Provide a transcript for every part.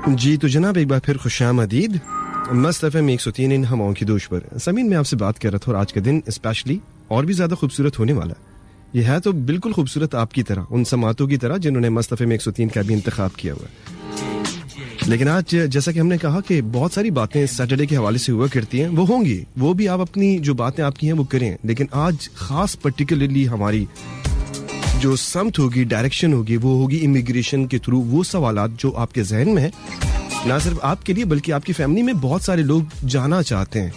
जी तो जनाब एक बार फिर खुशामदीद मस्त एफएम 103 इन हवाओं की दोष पर। समीन मैं आपसे बात कर रहा था और आज का दिन स्पेशली और भी ज़्यादा खूबसूरत होने वाला है। यह है तो बिल्कुल खूबसूरत आपकी तरह, उन समातों की तरह जिन्होंने मस्त एफएम 103 का भी इंतखाब किया हुआ है। लेकिन आज जैसा कि हमने कहा कि बहुत सारी बातें सैटरडे के हवाले से हुआ करती हैं, वो होंगी, वो भी आप अपनी जो बातें आपकी हैं वो करें। लेकिन आज खास पर्टिकुलरली हमारी जो समत होगी, डायरेक्शन होगी, वो होगी इमिग्रेशन के थ्रू। वो सवालात जो आपके जहन में है, ना सिर्फ आपके लिए बल्कि आपकी फैमिली में बहुत सारे लोग जाना चाहते हैं।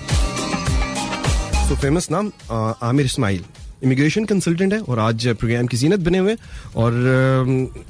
तो फेमस नाम आमिर इस्माइल इमिग्रेशन कंसल्टेंट है और आज प्रोग्राम की जीनत बने हुए। और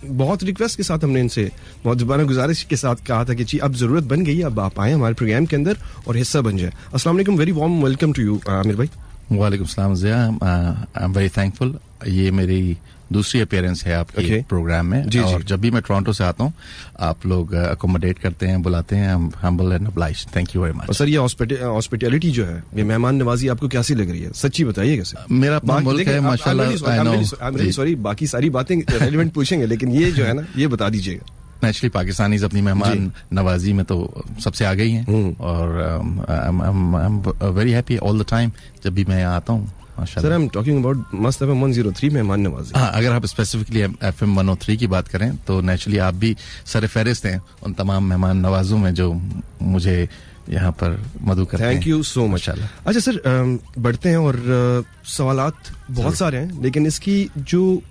बहुत रिक्वेस्ट के साथ हमने इनसे बहुत जुबाना गुजारिश के साथ कहा था कि जी अब ज़रूरत बन गई, अब आप आए हमारे प्रोग्राम के अंदर और हिस्सा बन जाए। अस्सलाम वालेकुम, very warm welcome to you Aamir भाई। वालेकुम सलाम Zia, I am very thankful. ये मेरी दूसरी अपीयरेंस है आपके प्रोग्राम में। और जब भी मैं टोरंटो से आता हूँ आप लोग अकोमोडेट करते हैं, बुलाते हैं। Humble and obliged, thank you very much. Sir ये हॉस्पिटैलिटी जो है, ये मेहमान नवाजी आपको कैसी लग रही है? सच्ची बताइएगा सर। मेरा अपना मुल्क है माशाल्लाह। सॉरी बाकी सारी बातें रेलेवेंट पूछेंगे, लेकिन ये जो है ना ये बता दीजिएगा। नेचुरली पाकिस्तानीज अपनी मेहमान नवाजी में तो सबसे आगे ही हैं और आई am very happy all the time जब भी मैं यहाँ आता हूँ। Sir I am talking about मस्त एफएम 103 मेहमान नवाजी। हाँ, अगर आप स्पेसिफिकली एफएम 103 की बात करें तो नेचुरली आप भी सरफहरिस्त हैं उन तमाम मेहमान नवाजों में जो मुझे यहाँ पर मदु करते हैं। Thank you so much. अच्छा सर, बढ़ते हैं और सवालात बहुत सारे हैं, लेकिन इसकी जो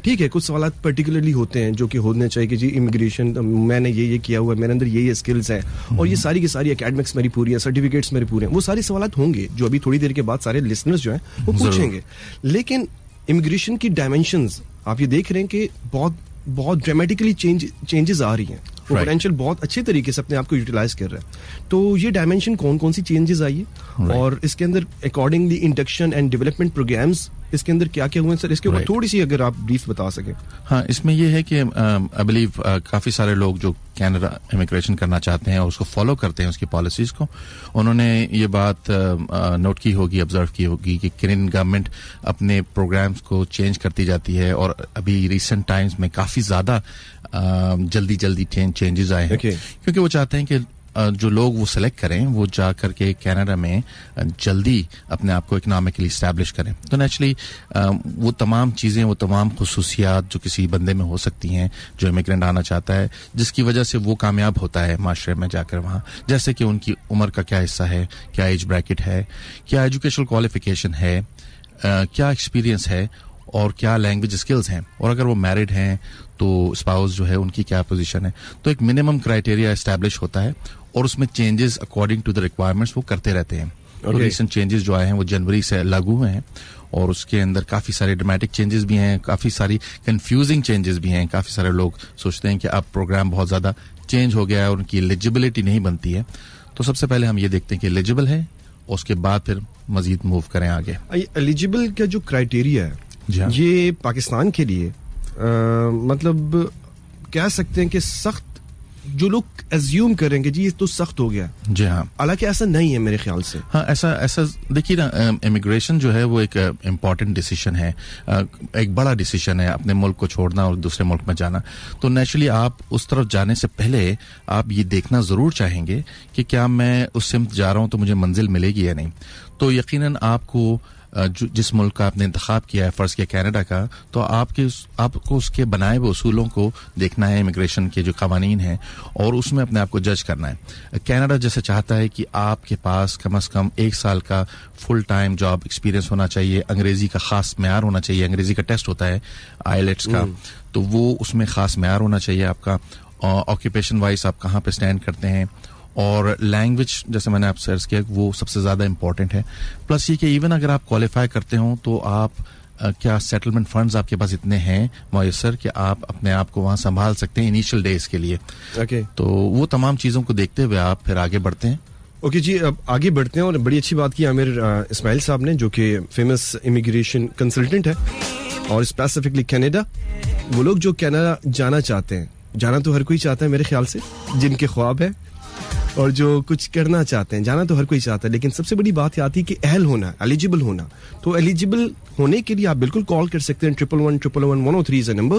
ठीक है कुछ सवाल पर्टिकुलरली होते हैं जो कि होने चाहिए कि जी इमिग्रेशन मैंने ये किया हुआ है, मेरे अंदर ये स्किल्स हैं और ये सारी की सारी एकेडमिक्स मेरी पूरी है, सर्टिफिकेट्स मेरे पूरे हैं। वो सारे सवाल होंगे जो अभी थोड़ी देर के बाद सारे लिसनर्स जो हैं वो पूछेंगे। लेकिन इमिग्रेशन की डायमेंशंस आप ये देख रहे हैं कि बहुत ड्रामेटिकली चेंजेस आ रही हैं। वो पोटेंशियल बहुत अच्छे तरीके से अपने आप को यूटिलाइज कर रहा है। तो ये डायमेंशन कौन सी चेंजेस आई है और इसके अंदर accordingly induction and development programs इसके अंदर क्या क्या हुए हैं सर? इसके ऊपर थोड़ी सी अगर आप ब्रीफ बता सकें। हाँ, इसमें ये है कि आई बिलीव काफी सारे लोग जो कनाडा इमिग्रेशन करना चाहते हैं और उसको फॉलो करते हैं उसकी पॉलिसीज को, उन्होंने ये बात नोट की होगी, ऑब्जर्व की होगी कि कैनेडियन गवर्नमेंट अपने प्रोग्राम्स को चेंज करती जाती है और अभी रिसेंट टाइम्स में काफी ज्यादा जल्दी चेंजेस आए हैं क्योंकि वो चाहते हैं कि जो लोग वो सिलेक्ट करें वो जा करके कनाडा में जल्दी अपने आप को इकोनॉमिकली स्टैब्लिश करें। तो नेचुरली वो तमाम चीज़ें, वो तमाम खुसूसियात जो किसी बंदे में हो सकती हैं जो इमिग्रेंट आना चाहता है, जिसकी वजह से वो कामयाब होता है माशरे में जाकर वहाँ, जैसे कि उनकी उम्र का क्या हिस्सा है, क्या एज ब्रैकेट है, क्या एजुकेशनल क्वालिफिकेशन है, क्या एक्सपीरियंस है और क्या लैंग्वेज स्किल्स हैं, और अगर वो मैरिड हैं तो स्पाउस जो है उनकी क्या पोजीशन है। तो एक मिनिमम क्राइटेरिया एस्टैब्लिश होता है और उसमें changes according to the requirements वो करते रहते हैं। तो रिसेंट चेंजेस जो आए हैं वो जनवरी से लागू हुए हैं और उसके अंदर काफी सारे ड्रामेटिक चेंजेस भी हैं, काफी सारी कंफ्यूजिंग चेंजेस भी हैं। काफी सारे लोग सोचते हैं कि अब प्रोग्राम बहुत ज्यादा चेंज हो गया है और उनकी एलिजिबिलिटी नहीं बनती है। तो सबसे पहले हम ये देखते हैं कि एलिजिबल है, उसके बाद फिर मजीद मूव करें आगे। एलिजिबल का जो क्राइटेरिया है ये पाकिस्तान के लिए मतलब कह सकते हैं कि सख्त, जो लोग एज्यूम करेंगे जी ये तो सख्त हो गया, जी हाँ, हालांकि ऐसा नहीं है मेरे ख्याल से। हाँ, ऐसा देखिए ना, इमिग्रेशन जो है वो एक इम्पॉर्टेंट डिसीजन है, एक बड़ा डिसीजन है अपने मुल्क को छोड़ना और दूसरे मुल्क में जाना। तो नेचुरली आप उस तरफ जाने से पहले आप ये देखना जरूर चाहेंगे कि क्या मैं उस सिमत जा रहा हूँ तो मुझे मंजिल मिलेगी या नहीं। तो यकीनन आपको जिस मुल्क का आपने इंतखाब किया है, फर्ज किया कनाडा का, तो आपको उसके बनाए हुए उसूलों को देखना है, इमिग्रेशन के जो कवानीन हैं, और उसमें अपने आप को जज करना है। कनाडा जैसे चाहता है कि आपके पास कम से कम 1 साल का फुल टाइम जॉब एक्सपीरियंस होना चाहिए, अंग्रेजी का खास मेयार होना चाहिए, अंग्रेजी का टेस्ट होता है आईएलटीएस का, तो वो उसमें खास मेयार होना चाहिए आपका। ऑक्यूपेशन वाइज आप कहाँ पे स्टैंड करते हैं, और लैंग्वेज जैसे मैंने आपसे अर्ज किया वो सबसे ज्यादा इंपॉर्टेंट है। प्लस ये कि इवन अगर आप क्वालिफाई करते हो तो आप क्या सेटलमेंट फंड्स आपके पास इतने हैं मुयस्सर कि आप अपने आप को वहां संभाल सकते हैं इनिशियल डेज के लिए। तो वो तमाम चीजों को देखते हुए आप फिर आगे बढ़ते हैं। जी, अब आगे बढ़ते हैं। और बड़ी अच्छी बात की आमिर इस्माइल साहब ने, जो कि फेमस इमिग्रेशन कंसल्टेंट है और स्पेसिफिकली कनाडा। वो लोग जो कनाडा जाना चाहते हैं, जाना तो हर कोई चाहता है मेरे ख्याल से, जिनके ख्वाब है, और जो कुछ करना चाहते हैं, जाना तो हर कोई चाहता है, लेकिन सबसे बड़ी बात ये आती है कि एहल होना, एलिजिबल होना। तो एलिजिबल होने के लिए आप बिल्कुल कॉल कर सकते हैं 1111110 is a number,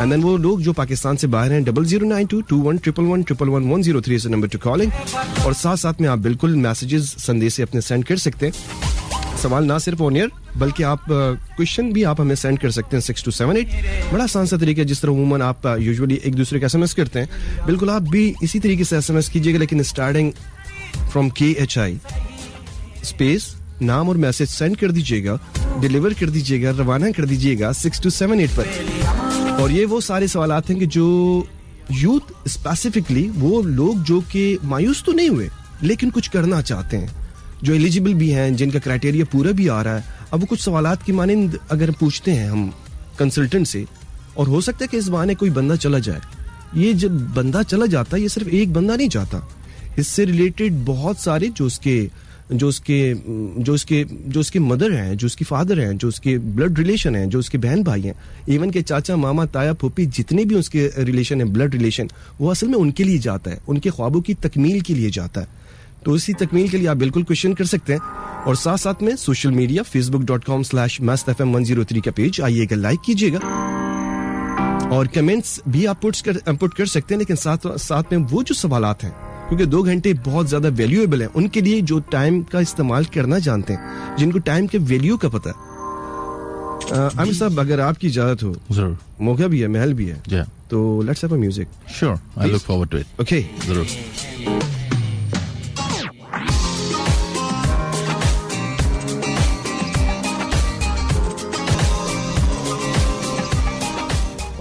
and then वो लोग जो पाकिस्तान से बाहर हैं 009221111110 is a number to calling. और साथ साथ में आप बिल्कुल मैसेजेस, संदेश अपने सेंड कर सकते हैं। सवाल ना सिर्फ ऑन एयर बल्कि आप क्वेश्चन भी आप हमें सेंड कर सकते हैं 6278। बड़ा आसान सा तरीका है, जिस तरह उमूमन आप यूजुअली एक दूसरे का एसएमएस करते हैं, बिल्कुल आप भी इसी तरीके से एसएमएस कीजिएगा, लेकिन स्टार्टिंग फ्रॉम KHI स्पेस नाम और मैसेज सेंड कर दीजिएगा, डिलीवर कर दीजिएगा, रवाना कर दीजिएगा 6278 पर। और ये वो सारे सवालात हैं कि जो यूथ स्पेसिफिकली, वो लोग जो कि मायूस तो नहीं हुए लेकिन कुछ करना चाहते हैं, जो एलिजिबल भी हैं, जिनका क्राइटेरिया पूरा भी आ रहा है, अब वो कुछ सवालात की मानिंद अगर पूछते हैं हम कंसल्टेंट से, और हो सकता है कि इस बहाने कोई बंदा चला जाए। ये जब बंदा चला जाता है, ये सिर्फ एक बंदा नहीं जाता, इससे रिलेटेड बहुत सारे जो उसके मदर हैं, जो उसकी फादर हैं, जो उसके ब्लड रिलेशन हैं, जो उसके बहन भाई हैं, इवन के चाचा, मामा, ताया, फूफी, जितने भी उसके रिलेशन है, ब्लड रिलेशन, वो असल में उनके लिए जाता है, उनके ख्वाबों की तकमील के लिए जाता है। तो इसी तकमील के लिए आप बिल्कुल क्वेश्चन कर सकते हैं। और साथ साथ में सोशल मीडिया facebook.com/mastfm103 का पेज आइएगा, लाइक कीजिएगा, और कमेंट्स भी आप पुट कर सकते हैं। लेकिन साथ में वो जो सवालात हैं, क्योंकि 2 घंटे बहुत ज्यादा वैल्यूएबल है उनके लिए, जो टाइम का इस्तेमाल करना जानते हैं, जिनको टाइम के वैल्यू का पता है। आमिर साहब, अगर आपकी इजाजत हो, जरूर, मौका भी है, महल भी है, तो let's have a music. Sure, I look forward to it. Okay, जरूर।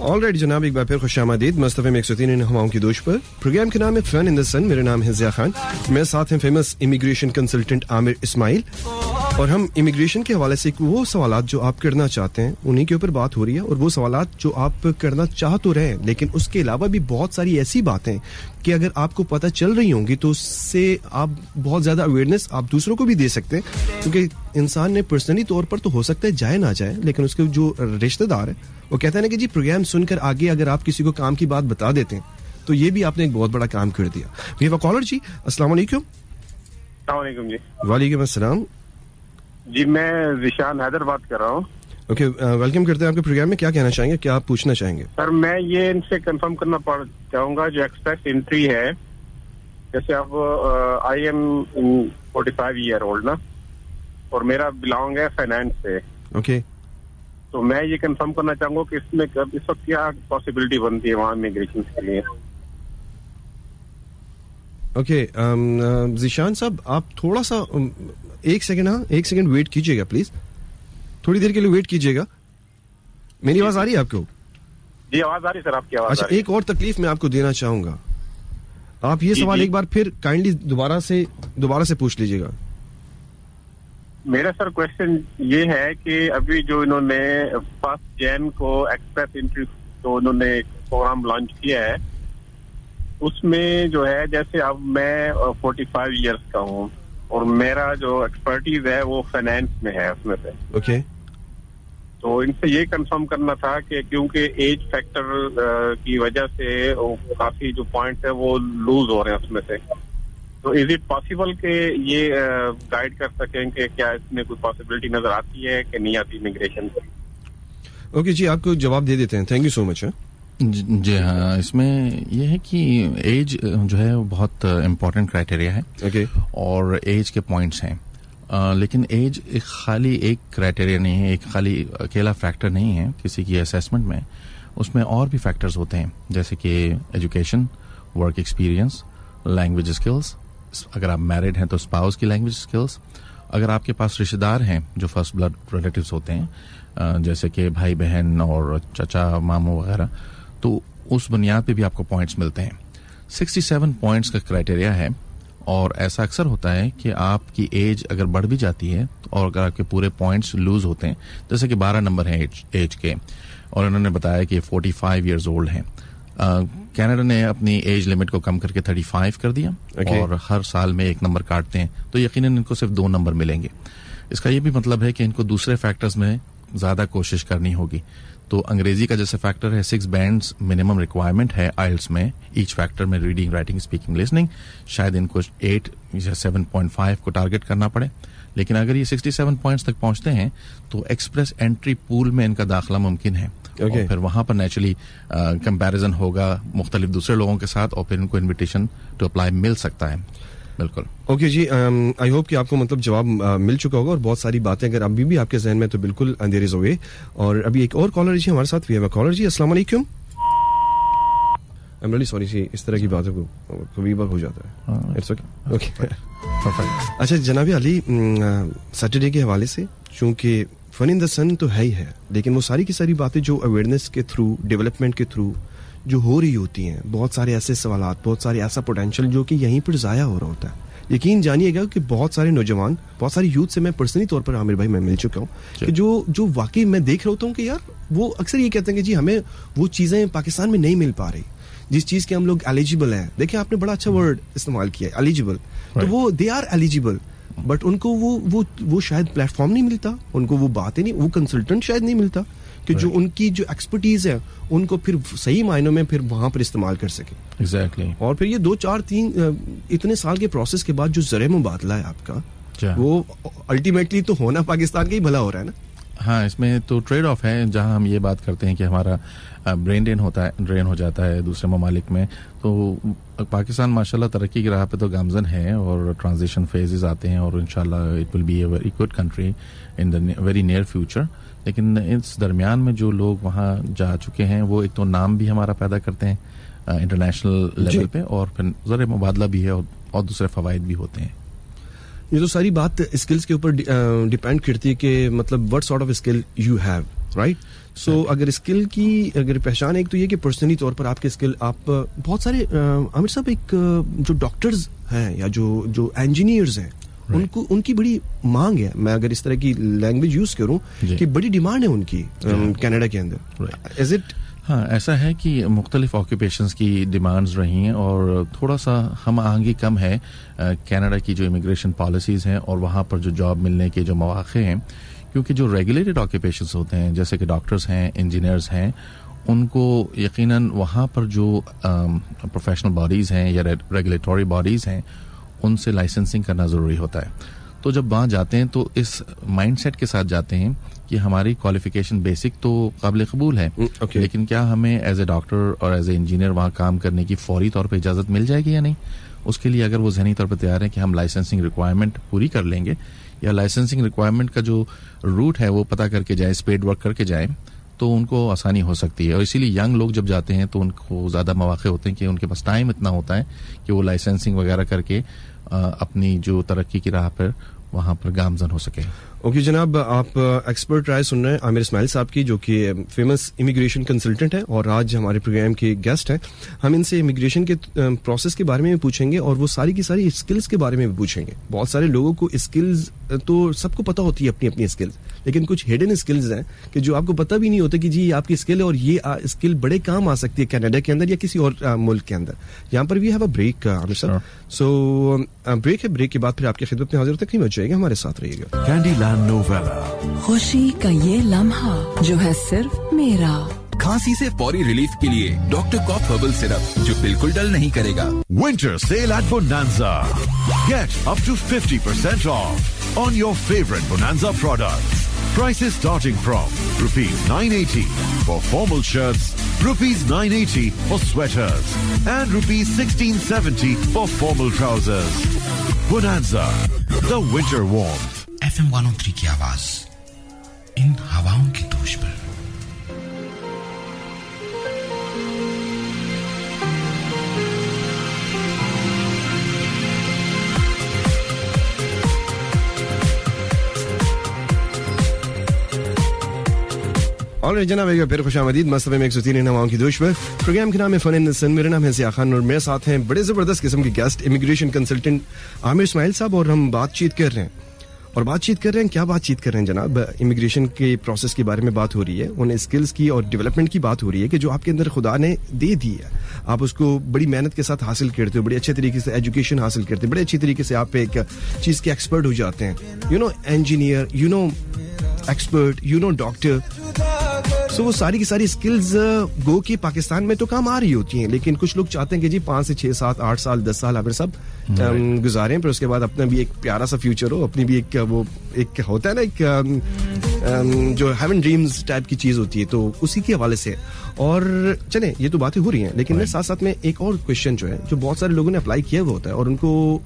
ऑलराइट जनाब, एक बार फिर खुशामदीद मस्त एफएम 103 हवाओं की दोष पर। प्रोग्राम के नाम है फन इन द सन। मेरा नाम है ज़िया खान, मेरे साथ हैं famous immigration consultant Aamir Ismail, और हम इमिग्रेशन के हवाले से वो सवालात जो आप करना चाहते हैं उन्हीं के ऊपर बात हो रही है। और वो सवालात जो आप करना चाह तो रहे हैं, लेकिन उसके अलावा भी बहुत सारी ऐसी बातें कि अगर आपको पता चल रही होंगी तो उससे आप बहुत ज़्यादा अवेयरनेस आप दूसरों को भी दे सकते हैं। क्योंकि इंसान ने पर्सनली तौर पर तो हो सकता है जाए ना जाए, लेकिन उसके जो रिश्तेदार है वो कहते हैं ना कि जी प्रोग्राम सुनकर आगे अगर आप किसी को काम की बात बता देते हैं तो ये भी आपने एक बहुत बड़ा काम कर दिया। वी हैव अ कॉलर जी, अस्सलाम वालेकुम। अस्सलाम वालेकुम जी। वालेकुम अस्सलाम जी, मैं जिशान हैदर बात कर रहा हूँ। ओके, वेलकम करते हैं आपके प्रोग्राम में। क्या कहना चाहेंगे, क्या आप पूछना चाहेंगे? सर, मैं ये इनसे कंफर्म करना चाहूंगा, जो एक्सप्रेस एंट्री है, जैसे अब आई एम 45 ईयर ओल्ड ना, और मेरा बिलोंग है फाइनेंस से। ओके, तो मैं ये कंफर्म करना चाहूंगा कि इसमें इस वक्त क्या पॉसिबिलिटी बनती है वहाँ इमिग्रेशन के लिए। ओके, जिशान साहब, आप थोड़ा सा एक सेकंड वेट कीजिएगा प्लीज, थोड़ी देर के लिए वेट कीजिएगा। मेरी आवाज आ रही है आपको? जी, आवाज आ रही सर, आपकी आवाज। अच्छा, एक और तकलीफ मैं आपको देना चाहूंगा, आप ये सवाल एक बार फिर काइंडली दोबारा से पूछ लीजिएगा। मेरा सर क्वेश्चन ये है कि अभी जो इन्होंने 1 जनवरी को एक्सप्रेस एंट्री तो उन्होंने प्रोग्राम लॉन्च किया है, उसमें जो है, जैसे अब मैं 45 इयर्स का हूँ और मेरा जो एक्सपर्टीज है वो फाइनेंस में है उसमें से। ओके, तो इनसे ये कंफर्म करना था कि क्योंकि एज फैक्टर की वजह से काफी जो पॉइंट्स है वो लूज हो रहे हैं उसमें से। तो इज इट पॉसिबल कि ये गाइड कर सकें कि क्या इसमें कोई पॉसिबिलिटी नजर आती है कि नहीं आती इमिग्रेशन से? ओके जी, आपको जवाब दे देते हैं। Thank you so much. जी हाँ, इसमें यह है कि एज जो है वो बहुत इम्पोर्टेंट क्राइटेरिया है। ओके, और एज के पॉइंट्स हैं, लेकिन एज खाली एक क्राइटेरिया नहीं है, एक खाली अकेला फैक्टर नहीं है किसी की असेसमेंट में। उसमें और भी फैक्टर्स होते हैं, जैसे कि education, work experience, language skills, अगर आप मैरिड हैं तो स्पाउस की लैंग्वेज स्किल्स, अगर आपके पास रिश्तेदार हैं जो फर्स्ट ब्लड रिलेटिव्स होते हैं, जैसे कि भाई बहन और चाचा मामू वगैरह, तो उस बुनियाद पे भी आपको पॉइंट्स मिलते हैं। 67 पॉइंट्स का क्राइटेरिया है, और ऐसा अक्सर होता है कि आपकी एज अगर बढ़ भी जाती है और अगर आपके पूरे पॉइंट्स लूज होते हैं, जैसे कि 12 नंबर हैं एज के, और उन्होंने बताया कि 45 ईयर्स ओल्ड हैं। कनाडा ने अपनी एज लिमिट को कम करके 35 कर दिया। Okay. और हर साल में 1 नंबर काटते हैं, तो यकीनन इनको सिर्फ 2 नंबर मिलेंगे। इसका ये भी मतलब है कि इनको दूसरे फैक्टर्स में ज़्यादा कोशिश करनी होगी। तो अंग्रेजी का जैसे फैक्टर है 6 बैंड्स मिनिमम रिक्वायरमेंट है आइल्स में, ईच फैक्टर में रीडिंग, राइटिंग, स्पीकिंग, लिसनिंग, शायद इनको 8 या 7.5 को टारगेट करना पड़े। लेकिन अगर ये 67 पॉइंट्स तक पहुंचते हैं तो एक्सप्रेस एंट्री पूल में इनका दाखिला मुमकिन है। Okay. और फिर वहां पर नेचुरली कंपैरिजन होगा मुख्तलिफ दूसरे लोगों के साथ और फिर इनको इन्विटेशन टू अप्लाई मिल सकता है। बिल्कुल। ओके जी, आई होप कि आपको मतलब जवाब मिल चुका होगा और बहुत सारी बातें अगर अभी भी आपके जहन में तो बिल्कुल देयर इज अ वे। और अभी एक और कॉलर जी हमारे साथ, वी हैव अ कॉलर जी। अस्सलाम वालेकुम। आई एम रियली सॉरी जी, इस तरह की बातों को कभी बार हो जाता है। It's okay okay perfect. अच्छा जनाब अली, सैटरडे के हवाले से चूंकि फन इन द सन तो है ही है, लेकिन वो सारी की सारी बातें जो अवेयरनेस के थ्रू, डेवलपमेंट के थ्रू जो हो रही होती हैं, बहुत सारे ऐसे सवालात, बहुत सारे ऐसा पोटेंशियल जो कि यहीं पर ज़ाया हो रहा होता है। यकीन जानिएगा कि बहुत सारे नौजवान, बहुत सारी यूथ से मैं पर्सनली तौर पर आमिर भाई मैं मिल चुका हूँ कि जो वाकई मैं देख रहा होता हूँ कि यार वो अक्सर ये कहते हैं कि जी हमें वो चीज़ें पाकिस्तान में नहीं मिल पा रही जिस चीज़ के हम लोग एलिजिबल हैं। देखिए आपने बड़ा अच्छा वर्ड इस्तेमाल किया है, एलिजिबल। तो वो दे आर एलिजिबल, बट उनको वो शायद प्लेटफॉर्म नहीं मिलता, उनको वो बातें नहीं, वो कंसल्टेंट शायद नहीं मिलता कि जो उनकी जो एक्सपर्टीज है उनको फिर सही मायनों में फिर वहां पर इस्तेमाल कर सके। एग्जैक्टली। और फिर ये 2 4 3 इतने साल के प्रोसेस के बाद जो ज़रे मुबादला है आपका, वो अल्टीमेटली तो होना पाकिस्तान का ही भला हो रहा है ना। हाँ, इसमें तो ट्रेड ऑफ है, जहां हम ये बात करते हैं कि हमारा ब्रेन ड्रेन हो जाता है दूसरे ममालिक में, तो पाकिस्तान माशाल्लाह तरक्की की राह पे तो गामजन है और ट्रांजिशन फेजेस आते हैं और इंशाल्लाह it will be a very good country in the very near future. लेकिन इस दरमियान में जो लोग वहाँ जा चुके हैं वो एक तो नाम भी हमारा पैदा करते हैं इंटरनेशनल लेवल पे, और फिर ज़रा मुबादला भी है और दूसरे फवाइद भी होते हैं। ये तो सारी बात स्किल्स के ऊपर डिपेंड करती है कि मतलब what sort of skill you have, right. So अगर स्किल की अगर पहचान एक तो ये कि पर्सनली तौर पर आपके स्किल, आप बहुत सारे आमिर साहब एक जो डॉक्टर्स हैं या जो इंजीनियर्स हैं उनकी बड़ी मांग है, मैं अगर इस तरह की लैंग्वेज यूज करूं कि बड़ी डिमांड है उनकी कनाडा के अंदर। Is it? हाँ, ऐसा है कि मुख्तलिफ ऑक्यूपेशंस की डिमांड्स रही हैं और थोड़ा सा हम आगे कम है कनाडा की जो इमिग्रेशन पॉलिसीज़ हैं और वहाँ पर जो जॉब मिलने के जो मौके हैं, क्योंकि जो रेगुलेटेड ऑक्यूपेशंस होते हैं जैसे कि डॉक्टर्स हैं, इंजीनियर्स हैं, उनको यकीनन वहाँ पर जो प्रोफेशनल बॉडीज़ हैं या रेगुलेटरी बॉडीज़ हैं उनसे लाइसेंसिंग करना ज़रूरी होता है। तो जब वहाँ जाते हैं तो इस माइंडसेट के साथ जाते हैं कि हमारी क्वालिफिकेशन बेसिक तो काबिल कबूल है, लेकिन क्या हमें एज ए डॉक्टर और एज ए इंजीनियर वहाँ काम करने की फौरी तौर पे इजाज़त मिल जाएगी या नहीं। उसके लिए अगर वो ज़हनी तौर पर तैयार है कि हम लाइसेंसिंग रिक्वायरमेंट पूरी कर लेंगे या लाइसेंसिंग रिक्वायरमेंट का जो रूट है वो पता करके जाए, स्पेड वर्क करके जाए, तो उनको आसानी हो सकती है। और इसीलिए यंग लोग जब जाते हैं तो उनको ज़्यादा मौके होते हैं कि उनके पास टाइम इतना होता है कि वो लाइसेंसिंग वगैरह करके अपनी जो तरक्की की राह पर वहाँ पर गामजन हो सके। ओके जनाब, आप एक्सपर्ट राय सुन रहे हैं आमिर इस्माइल साहब की, जो कि फेमस इमिग्रेशन कंसल्टेंट है और आज हमारे प्रोग्राम के गेस्ट हैं। हम इनसे इमिग्रेशन के प्रोसेस के बारे में भी पूछेंगे और वो सारी की सारी स्किल्स के बारे में भी पूछेंगे। बहुत सारे लोगों को स्किल्स तो सबको पता होती है अपनी अपनी स्किल्स, लेकिन कुछ हिडन स्किल्स हैं कि जो आपको पता भी नहीं होता कि जी ये आपकी स्किल है और ये स्किल बड़े काम आ सकती है कनाडा के अंदर या किसी और मुल्क के अंदर। यहाँ पर we have a break Aamir साहब, सो ब्रेक है, ब्रेक के बाद फिर आपकी खिदमत में हाजिर तक नहीं बचेगा, हमारे साथ रहिएगा। कैंडीलैंड नोवेला, खुशी का ये लम्हा जो है सिर्फ मेरा। खांसी से फौरी रिलीफ के लिए डॉक्टर कॉफ हर्बल सिरप जो बिल्कुल डल नहीं करेगा। Winter sale at Bonanza. Get up to 50% off on your favorite Bonanza products. Prices starting from ₹980 for formal shirts, ₹980 for sweaters, and ₹1670 for formal trousers. Bonanza, the winter warmth. FM 103 की आवाज इन हवाओं की दोष पर। और जनाब एक फिर खुशामदीद मस्तफ़े में 103 नवाओं की दोष पर। प्रोग्राम के नाम है फन इन द सन। मेरा नाम है ज़िया खान और मेरे साथ हैं बड़े ज़बरदस्त किस्म के guest immigration consultant Aamir Ismail साहब, और हम बातचीत कर रहे हैं। क्या बातचीत कर रहे हैं जनाब? इमिग्रेशन के प्रोसेस के बारे में बात हो रही है, उन स्किल्स की और डेवलपमेंट की बात हो रही है कि जो आपके अंदर खुदा ने दे दी है, आप उसको बड़ी मेहनत के साथ हासिल करते हो, बड़े अच्छे तरीके से एजुकेशन हासिल करते हो, बड़े अच्छी तरीके से आप एक चीज़ के एक्सपर्ट हो जाते हैं। You know engineer, you know expert, doctor. So वो सारी की सारी स्किल्स गो की पाकिस्तान में तो काम आ रही होती हैं, लेकिन कुछ लोग चाहते हैं कि जी 5 से 6, 7, 8 साल 10 साल आप सब गुजारें, पर उसके बाद अपना भी एक प्यारा सा फ्यूचर हो, अपनी भी एक वो एक होता है ना एक जो हेवन ड्रीम्स टाइप की चीज होती है, तो उसी के हवाले से. और चले ये तो बातें हो रही हैं, लेकिन मैं साथ साथ में एक और क्वेश्चन जो है, जो बहुत सारे लोगों ने अप्लाई किया हुआ होता है और उनको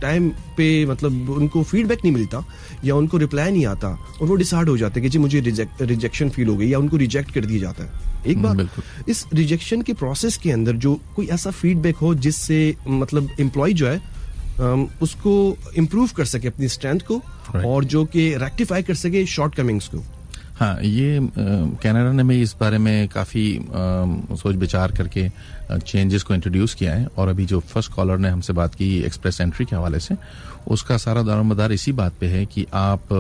टाइम पे मतलब उनको फीडबैक नहीं मिलता या उनको रिप्लाई नहीं आता और वो डिसाइड हो जाते हैं कि जी मुझे रिजेक्शन फील हो गई या उनको रिजेक्ट कर दिया जाता है. एक बार इस रिजेक्शन के प्रोसेस के अंदर जो कोई ऐसा फीडबैक हो जिससे मतलब एम्प्लॉय जो है उसको इम्प्रूव कर सके अपनी स्ट्रेंथ को और जो कि रेक्टिफाई कर सके शॉर्ट कमिंग्स को. हाँ, ये कनाडा ने भी इस बारे में काफ़ी सोच विचार करके चेंजेस को इंट्रोड्यूस किया है. और अभी जो फर्स्ट कॉलर ने हमसे बात की एक्सप्रेस एंट्री के हवाले से, उसका सारा दारोमदार इसी बात पे है कि आप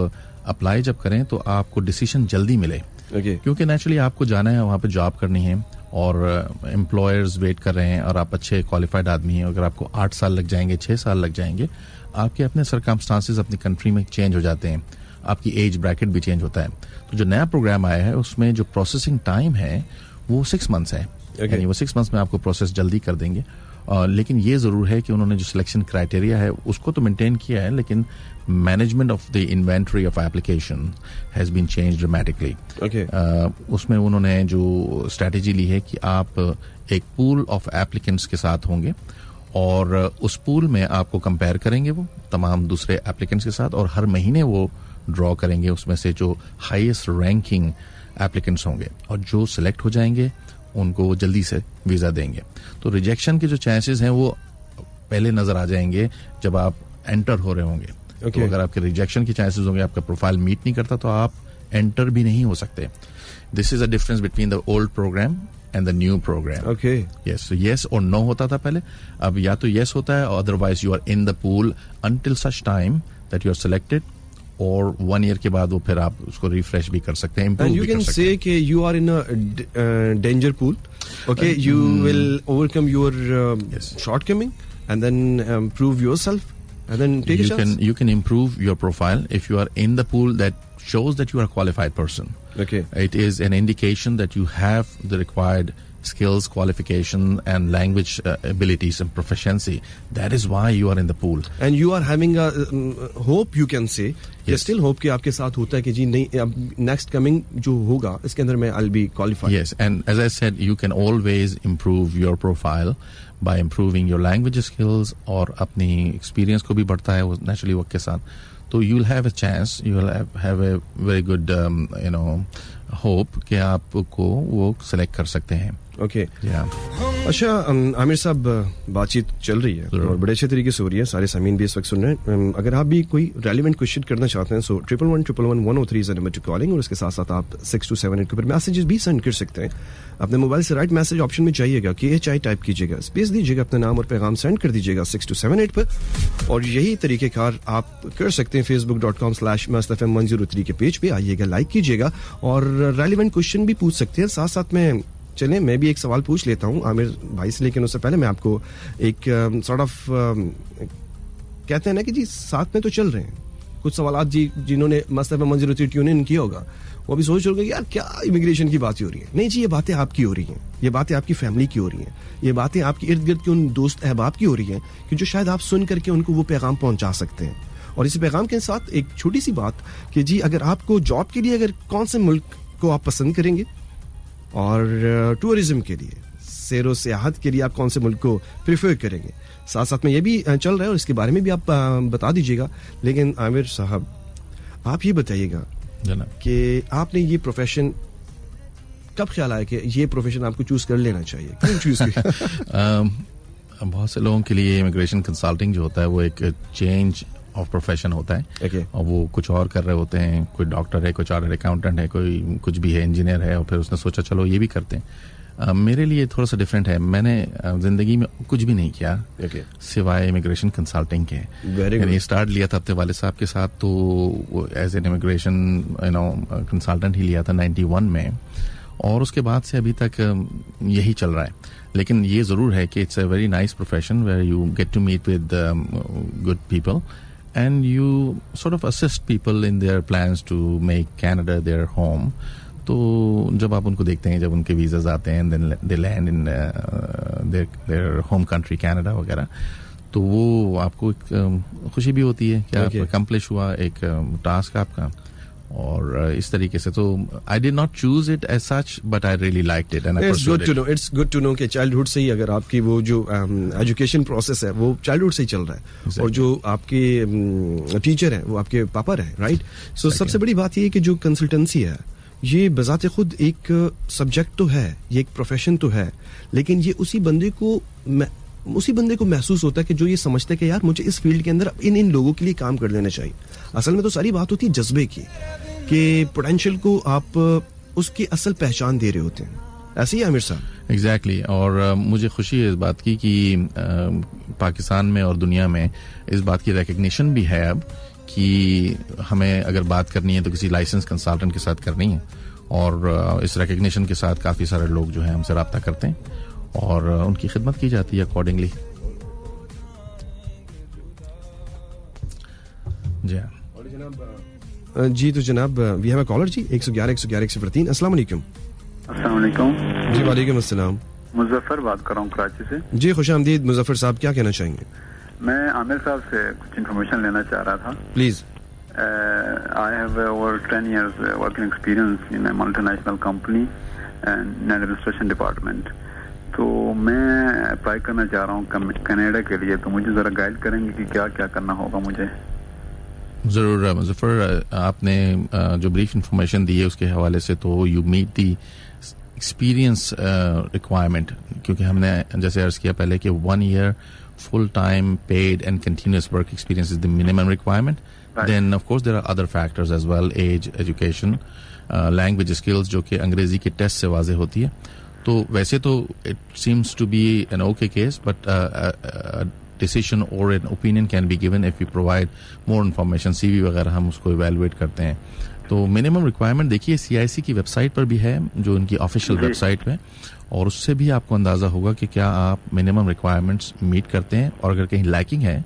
अप्लाई जब करें तो आपको डिसीजन जल्दी मिले. क्योंकि नेचुरली आपको जाना है, वहाँ पे जॉब करनी है और एम्प्लॉयर्स वेट कर रहे हैं और आप अच्छे क्वालिफाइड आदमी हैं. अगर आपको 8 साल लग जाएंगे, 6 साल लग जाएंगे, आपके अपने सर्कमस्टांसेस अपनी कंट्री में चेंज हो जाते हैं, आपकी एज ब्रैकेट भी चेंज होता है. तो जो नया प्रोग्राम आया है उसमें जो प्रोसेसिंग टाइम है वो 6 मंथ्स है. यानी वो 6 मंथ्स में आपको प्रोसेस जल्दी कर देंगे. लेकिन ये जरूर है कि उन्होंने जो सिलेक्शन क्राइटेरिया है उसको तो मेंटेन किया है, लेकिन management of the inventory of application has been change dramatically. उसमें उन्होंने जो स्ट्रेटेजी ली है कि आप एक पूल ऑफ एप्लीकेंट्स के साथ होंगे और उस पूल में आपको कंपेयर करेंगे वो तमाम दूसरे एप्लीकेंट्स के साथ, और हर महीने वो ड्रॉ करेंगे उसमें से जो हाईएस्ट रैंकिंग एप्लीकेंट्स होंगे, और जो सिलेक्ट हो जाएंगे उनको वो जल्दी से वीजा देंगे. तो रिजेक्शन के जो चांसेस हैं वो पहले नजर आ जाएंगे जब आप एंटर हो रहे होंगे. तो अगर आपके रिजेक्शन के चांसेस होंगे, आपका प्रोफाइल मीट नहीं करता, तो आप एंटर भी नहीं हो सकते. This is a difference between the old program and the new program. Yes, yes और नो होता था पहले, अब या तो यस होता है, otherwise you are in the pool until such time that you are selected, और 1 ईयर के बाद वो फिर आप उसको रिफ्रेश भी कर सकते हैं, इम्प्रूव भी कर सकते हैं. And you can say कि you are in a danger pool. Okay, you will overcome your shortcoming and then prove yourself and then take a chance. You can improve your profile if you are in the pool that shows that you are a qualified person. Okay. It is an indication that you have the required skills, qualification and language abilities and proficiency. That is why you are in the pool. And you are having a hope, you can say. Yes. Still hope कि आपके साथ होता है कि जी नहीं, अब next coming जो होगा इसके अंदर मैं I'll be qualified. Yes, and as I said, you can always improve your profile by improving your language skills, और अपनी experience को भी बढ़ता है वो naturally वक्त के साथ. तो you will have a chance, you will have a very good hope कि आपको वो select कर सकते हैं. ओके. अच्छा आमिर साहब, बातचीत चल रही है और बड़े अच्छे तरीके से हो रही है, सारे सामीन भी इस वक्त सुन रहे हैं. अगर आप भी कोई रेलिवेंट क्वेश्चन करना चाहते हैं, सो 1111103 is the number to calling, और इसके साथ साथ आप 6278 के ऊपर मैसेजेस भी सेंड कर सकते हैं. अपने मोबाइल से राइट मैसेज ऑप्शन में जाइएगा, KHI टाइप कीजिएगा, स्पेस दीजिएगा, अपना नाम और पैगाम सेंड कर दीजिएगा 6278 पर. और यही तरीकेकार आप कर सकते हैं facebook.com/mastfm103 के पेज पे आइएगा, लाइक कीजिएगा और रेलिवेंट क्वेश्चन भी पूछ सकते हैं. साथ साथ में चलें मैं भी एक सवाल पूछ लेता हूं आमिर भाई से, लेकिन उससे पहले मैं आपको एक सॉर्ट ऑफ कहते हैं ना कि जी साथ में तो चल रहे हैं कुछ सवाल जी, जिन्होंने मस्त एफएम 103 ट्यून इन किया होगा वो भी सोच रहे यार क्या इमिग्रेशन की बातें हो रही है. नहीं जी, ये बातें आपकी हो रही हैं, ये बातें आपकी फैमिली की हो रही हैं, ये बातें आपके इर्द गिर्द के उन दोस्त अहबाब की हो रही हैं कि जो शायद आप सुन करके उनको वो पैगाम पहुंचा सकते हैं. और इसी पैगाम के साथ एक छोटी सी बात कि जी अगर आपको जॉब के लिए अगर कौन से मुल्क को आप पसंद करेंगे और टूरिज्म के लिए, सैरो सियाहत के लिए आप कौन से मुल्क को प्रेफर करेंगे, साथ साथ में ये भी चल रहा है और इसके बारे में भी आप बता दीजिएगा. लेकिन आमिर साहब आप ये बताइएगा कि आपने ये प्रोफेशन कब ख्याल आया कि ये प्रोफेशन आपको चूज कर लेना चाहिए, क्यों चूज किया? बहुत से लोगों के लिए इमिग्रेशन कंसल्टिंग जो होता है वो एक चेंज ऑफ प्रोफेशन होता है. और वो कुछ और कर रहे होते हैं, कोई डॉक्टर है, कोई चार्टर्ड अकाउंटेंट है, कोई कुछ भी है, इंजीनियर है, और फिर उसने सोचा चलो ये भी करते हैं. मेरे लिए थोड़ा सा डिफरेंट है. मैंने जिंदगी में कुछ भी नहीं किया सिवाय इमिग्रेशन कंसल्टिंग के. मैंने स्टार्ट लिया था अपने वाले साहब के साथ, तो एज एन इमिग्रेशन कंसल्टेंट ही लिया था 91 में, और उसके बाद से अभी तक यही चल रहा है. लेकिन ये जरूर है कि it's a very nice profession where you get to meet with good people and you sort of assist people in their plans to make Canada their home. तो जब आप उनको देखते हैं, जब उनके वीज़ाज आते हैं, then they land in their home country Canada वगैरह, तो वो आपको एक खुशी भी होती है कि आप अकम्प्लिश हुआ एक टास्क आपका. और इस तरीके से तो I did not choose it as such but I really liked it and it's good to know कि चाइल्डहुड से ही अगर आपकी वो जो एजुकेशन प्रोसेस है वो चाइल्डहुड से ही चल रहा है. exactly. और जो आपके टीचर हैं वो आपके पापा रहे, राइट. सो सबसे बड़ी बात ये है कि जो कंसल्टेंसी है ये बजाते खुद एक सब्जेक्ट तो है, ये एक प्रोफेशन तो है, लेकिन ये उसी बंदे को महसूस होता है कि जो ये समझता है कि यार मुझे इस फील्ड के अंदर इन लोगों के लिए काम कर देना चाहिए. असल में तो सारी बात होती है जज्बे की, कि पोटेंशियल को आप उसकी असल पहचान दे रहे होते हैं. ऐसे ही आमिर साहब. एग्जैक्टली. और मुझे खुशी है इस बात की कि पाकिस्तान में और दुनिया में इस बात की रिकग्निशन भी है अब कि हमें अगर बात करनी है तो किसी लाइसेंस कंसल्टेंट के साथ करनी है. और इस रिकग्निशन के साथ काफ़ी सारे लोग जो हैं हमसे रब्ता करते हैं और उनकी खिदमत की जाती है अकॉर्डिंगली. जी तो जनाब वी हैव अ कॉलर जी 111 अस्सलाम वालेकुम. अस्सलाम वालेकुम. जी वालेकुम अस्सलाम. मुजफ्फर बात कर रहा हूँ कराची से. जी खुशामदीद मुजफ्फर साहब, क्या कहना चाहेंगे? मैं आमिर साहब से कुछ इन्फॉर्मेशन लेना चाह रहा था. Please. I have over 10 years working experience in a multinational company and in administration department. तो मैं अप्लाई करना चाह रहा हूँ कनाडा के लिए, तो मुझे जरा गाइड करेंगे कि क्या क्या करना होगा मुझे? जरूर मुजफ्फर, आपने जो ब्रीफ इंफॉर्मेशन दी है उसके हवाले से तो you meet the experience requirement, क्योंकि हमने जैसे अर्ज किया पहले कि 1 year full time paid and continuous work experience is the minimum requirement. Right. Then of course there are other factors as well, age, education, language skills जो कि अंग्रेजी के टेस्ट से वाज़े होती है. तो वैसे तो it seems to be an okay case, but a decision or an opinion can be given if we provide more information. CV वगैरह हम उसको evaluate करते हैं. तो मिनिमम रिक्वायरमेंट देखिए CIC की वेबसाइट पर भी है, जो उनकी ऑफिशियल वेबसाइट पे, और उससे भी आपको अंदाजा होगा कि क्या आप मिनिमम रिक्वायरमेंट्स मीट करते हैं, और अगर कहीं लैकिंग है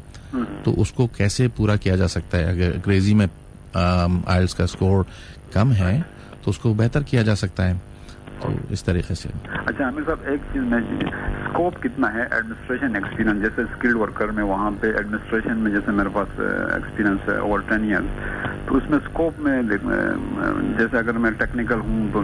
तो उसको कैसे पूरा किया जा सकता है. अगर अंग्रेजी में आइल्स का स्कोर कम है तो उसको बेहतर किया जा सकता है. तो इस तरीके से. अच्छा आमिर साहब, एक चीज में स्कोप कितना है एडमिनिस्ट्रेशन एक्सपीरियंस, जैसे स्किल्ड वर्कर में वहाँ पे एडमिनिस्ट्रेशन में जैसे मेरे पास एक्सपीरियंस है ओवर 10 years, तो उसमें स्कोप में जैसे अगर मैं टेक्निकल हूँ तो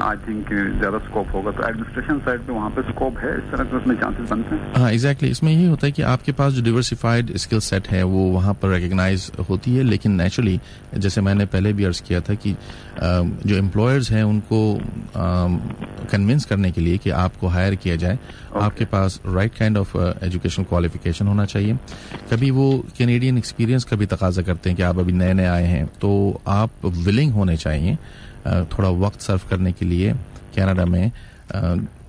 आई थिंक ज्यादा स्कोप होगा, तो एडमिनिस्ट्रेशन साइड पे वहाँ पे स्कोप है, इस तरह के उसमें चांसेस बनते हैं? हाँ एग्जैक्टली. इसमें यही होता है कि आपके पास जो डिवर्सिफाइड स्किल सेट है वो वहाँ पर रिकग्नाइज होती है, लेकिन नेचुरली जैसे मैंने पहले भी अर्ज किया था कि जो एम्प्लॉयर्स हैं उनको कन्विंस करने के लिए कि आपको हायर किया जाए, आपके पास right kind of educational qualification होना चाहिए. कभी वो कैनेडियन एक्सपीरियंस का भी तकाजा करते हैं कि आप अभी नए नए आए हैं, तो आप विलिंग होने चाहिए थोड़ा वक्त सर्व करने के लिए कनाडा में.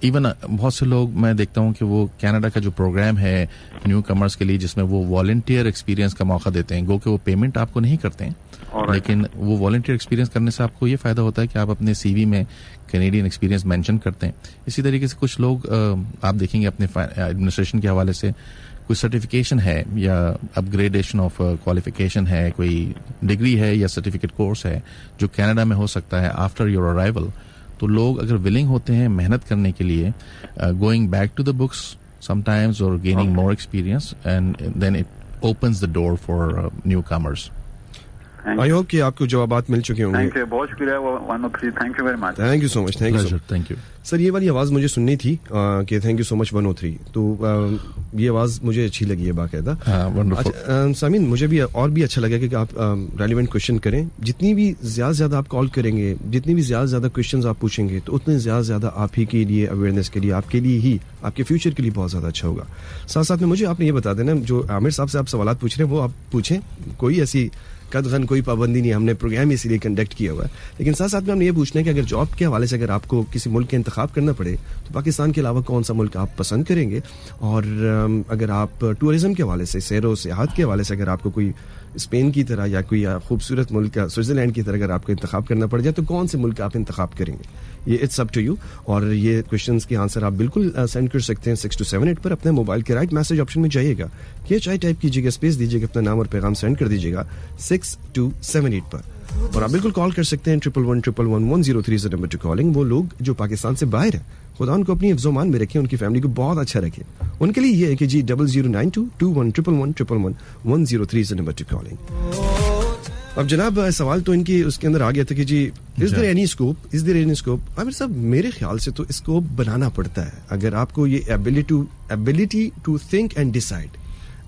इवन बहुत से लोग मैं देखता हूं कि वो कनाडा का जो प्रोग्राम है न्यू कमर्स के लिए, जिसमें वो वॉलंटियर एक्सपीरियंस का मौका देते हैं, गो कि वो पेमेंट आपको नहीं करते हैं, लेकिन वो वॉलंटियर एक्सपीरियंस करने से आपको ये फायदा होता है कि आप अपने CV में कैनेडियन एक्सपीरियंस मेंशन करते हैं. इसी तरीके से कुछ लोग आप देखेंगे अपने एडमिनिस्ट्रेशन के हवाले से कोई सर्टिफिकेशन है या अपग्रेडेशन ऑफ क्वालिफिकेशन है, कोई डिग्री है या सर्टिफिकेट कोर्स है जो कनाडा में हो सकता है आफ्टर योर अराइवल, तो लोग अगर विलिंग होते हैं मेहनत करने के लिए, going back to the books sometimes और gaining more experience, and then it opens the door for newcomers. I hope कि आपको जवाबात मिल चुके होंगे. थैंक यू, बहुत शुक्रिया. 103, thank you very much. Thank you so much. Thank you sir. ये वाली आवाज़ मुझे सुननी थी कि थैंक यू सो मच 103, तो ये आवाज़ मुझे अच्छी लगी है बाकायदा. सामीन, मुझे भी और भी अच्छा लगा कि आप रेलिवेंट क्वेश्चन करें. जितनी भी ज़्यादा आप कॉल करेंगे, जितनी भी ज़्यादा क्वेश्चन आप पूछेंगे, तो उतने ज़्यादा आप ही के लिए अवेयरनेस के लिए, आपके लिए ही, आपके फ्यूचर के लिए बहुत ज़्यादा अच्छा होगा. साथ साथ में मुझे आपने ये बता देना, जो आमिर साहब से आप सवाल पूछ रहे हैं वो आप पूछें, कोई ऐसी कदगन कोई पाबंदी नहीं, हमने प्रोग्राम इसीलिए कंडक्ट किया हुआ है. लेकिन साथ साथ में हमने ये पूछना है कि अगर जॉब के हवाले से अगर आपको किसी मुल्क का इंतखाब करना पड़े तो पाकिस्तान के अलावा कौन सा मुल्क आप पसंद करेंगे, और अगर आप टूरिज्म के हवाले से, सैर व सियाहत के हवाले से अगर आपको कोई स्पेन की तरह या कोई खूबसूरत मुल्क का स्विट्जरलैंड की तरह अगर आपको इंतखाब करना पड़ जाए तो कौन से मुल्क आप इंतखाब करेंगे, ये इट्स अप टू यू। और ये क्वेश्चंस के आंसर आप बिल्कुल सेंड कर सकते हैं 6278 पर। अपने मोबाइल के राइट मैसेज ऑप्शन में जाइएगा, KHI टाइप कीजिएगा, स्पेस दीजिएगा, अपना नाम और पैगाम सेंड कर दीजिएगा 6278 पर। और आप बिल्कुल कॉल कर सकते हैं 1111110 से नंबर टू कॉलिंग। वो लोग जो पाकिस्तान से बाहर हैं, खुदा उनको अपनी हिफ्ज़-ओ-मान में रखें, उनकी फैमिली को बहुत अच्छा रखे। उनके लिए ये है कि जी 009221111110 से नंबर टू कॉलिंग। अब जनाब सवाल तो इनकी उसके अंदर आ गया था कि जी is there any scope. Aamir साहब मेरे ख्याल से तो स्कोप बनाना पड़ता है। अगर आपको ये ability to think and decide,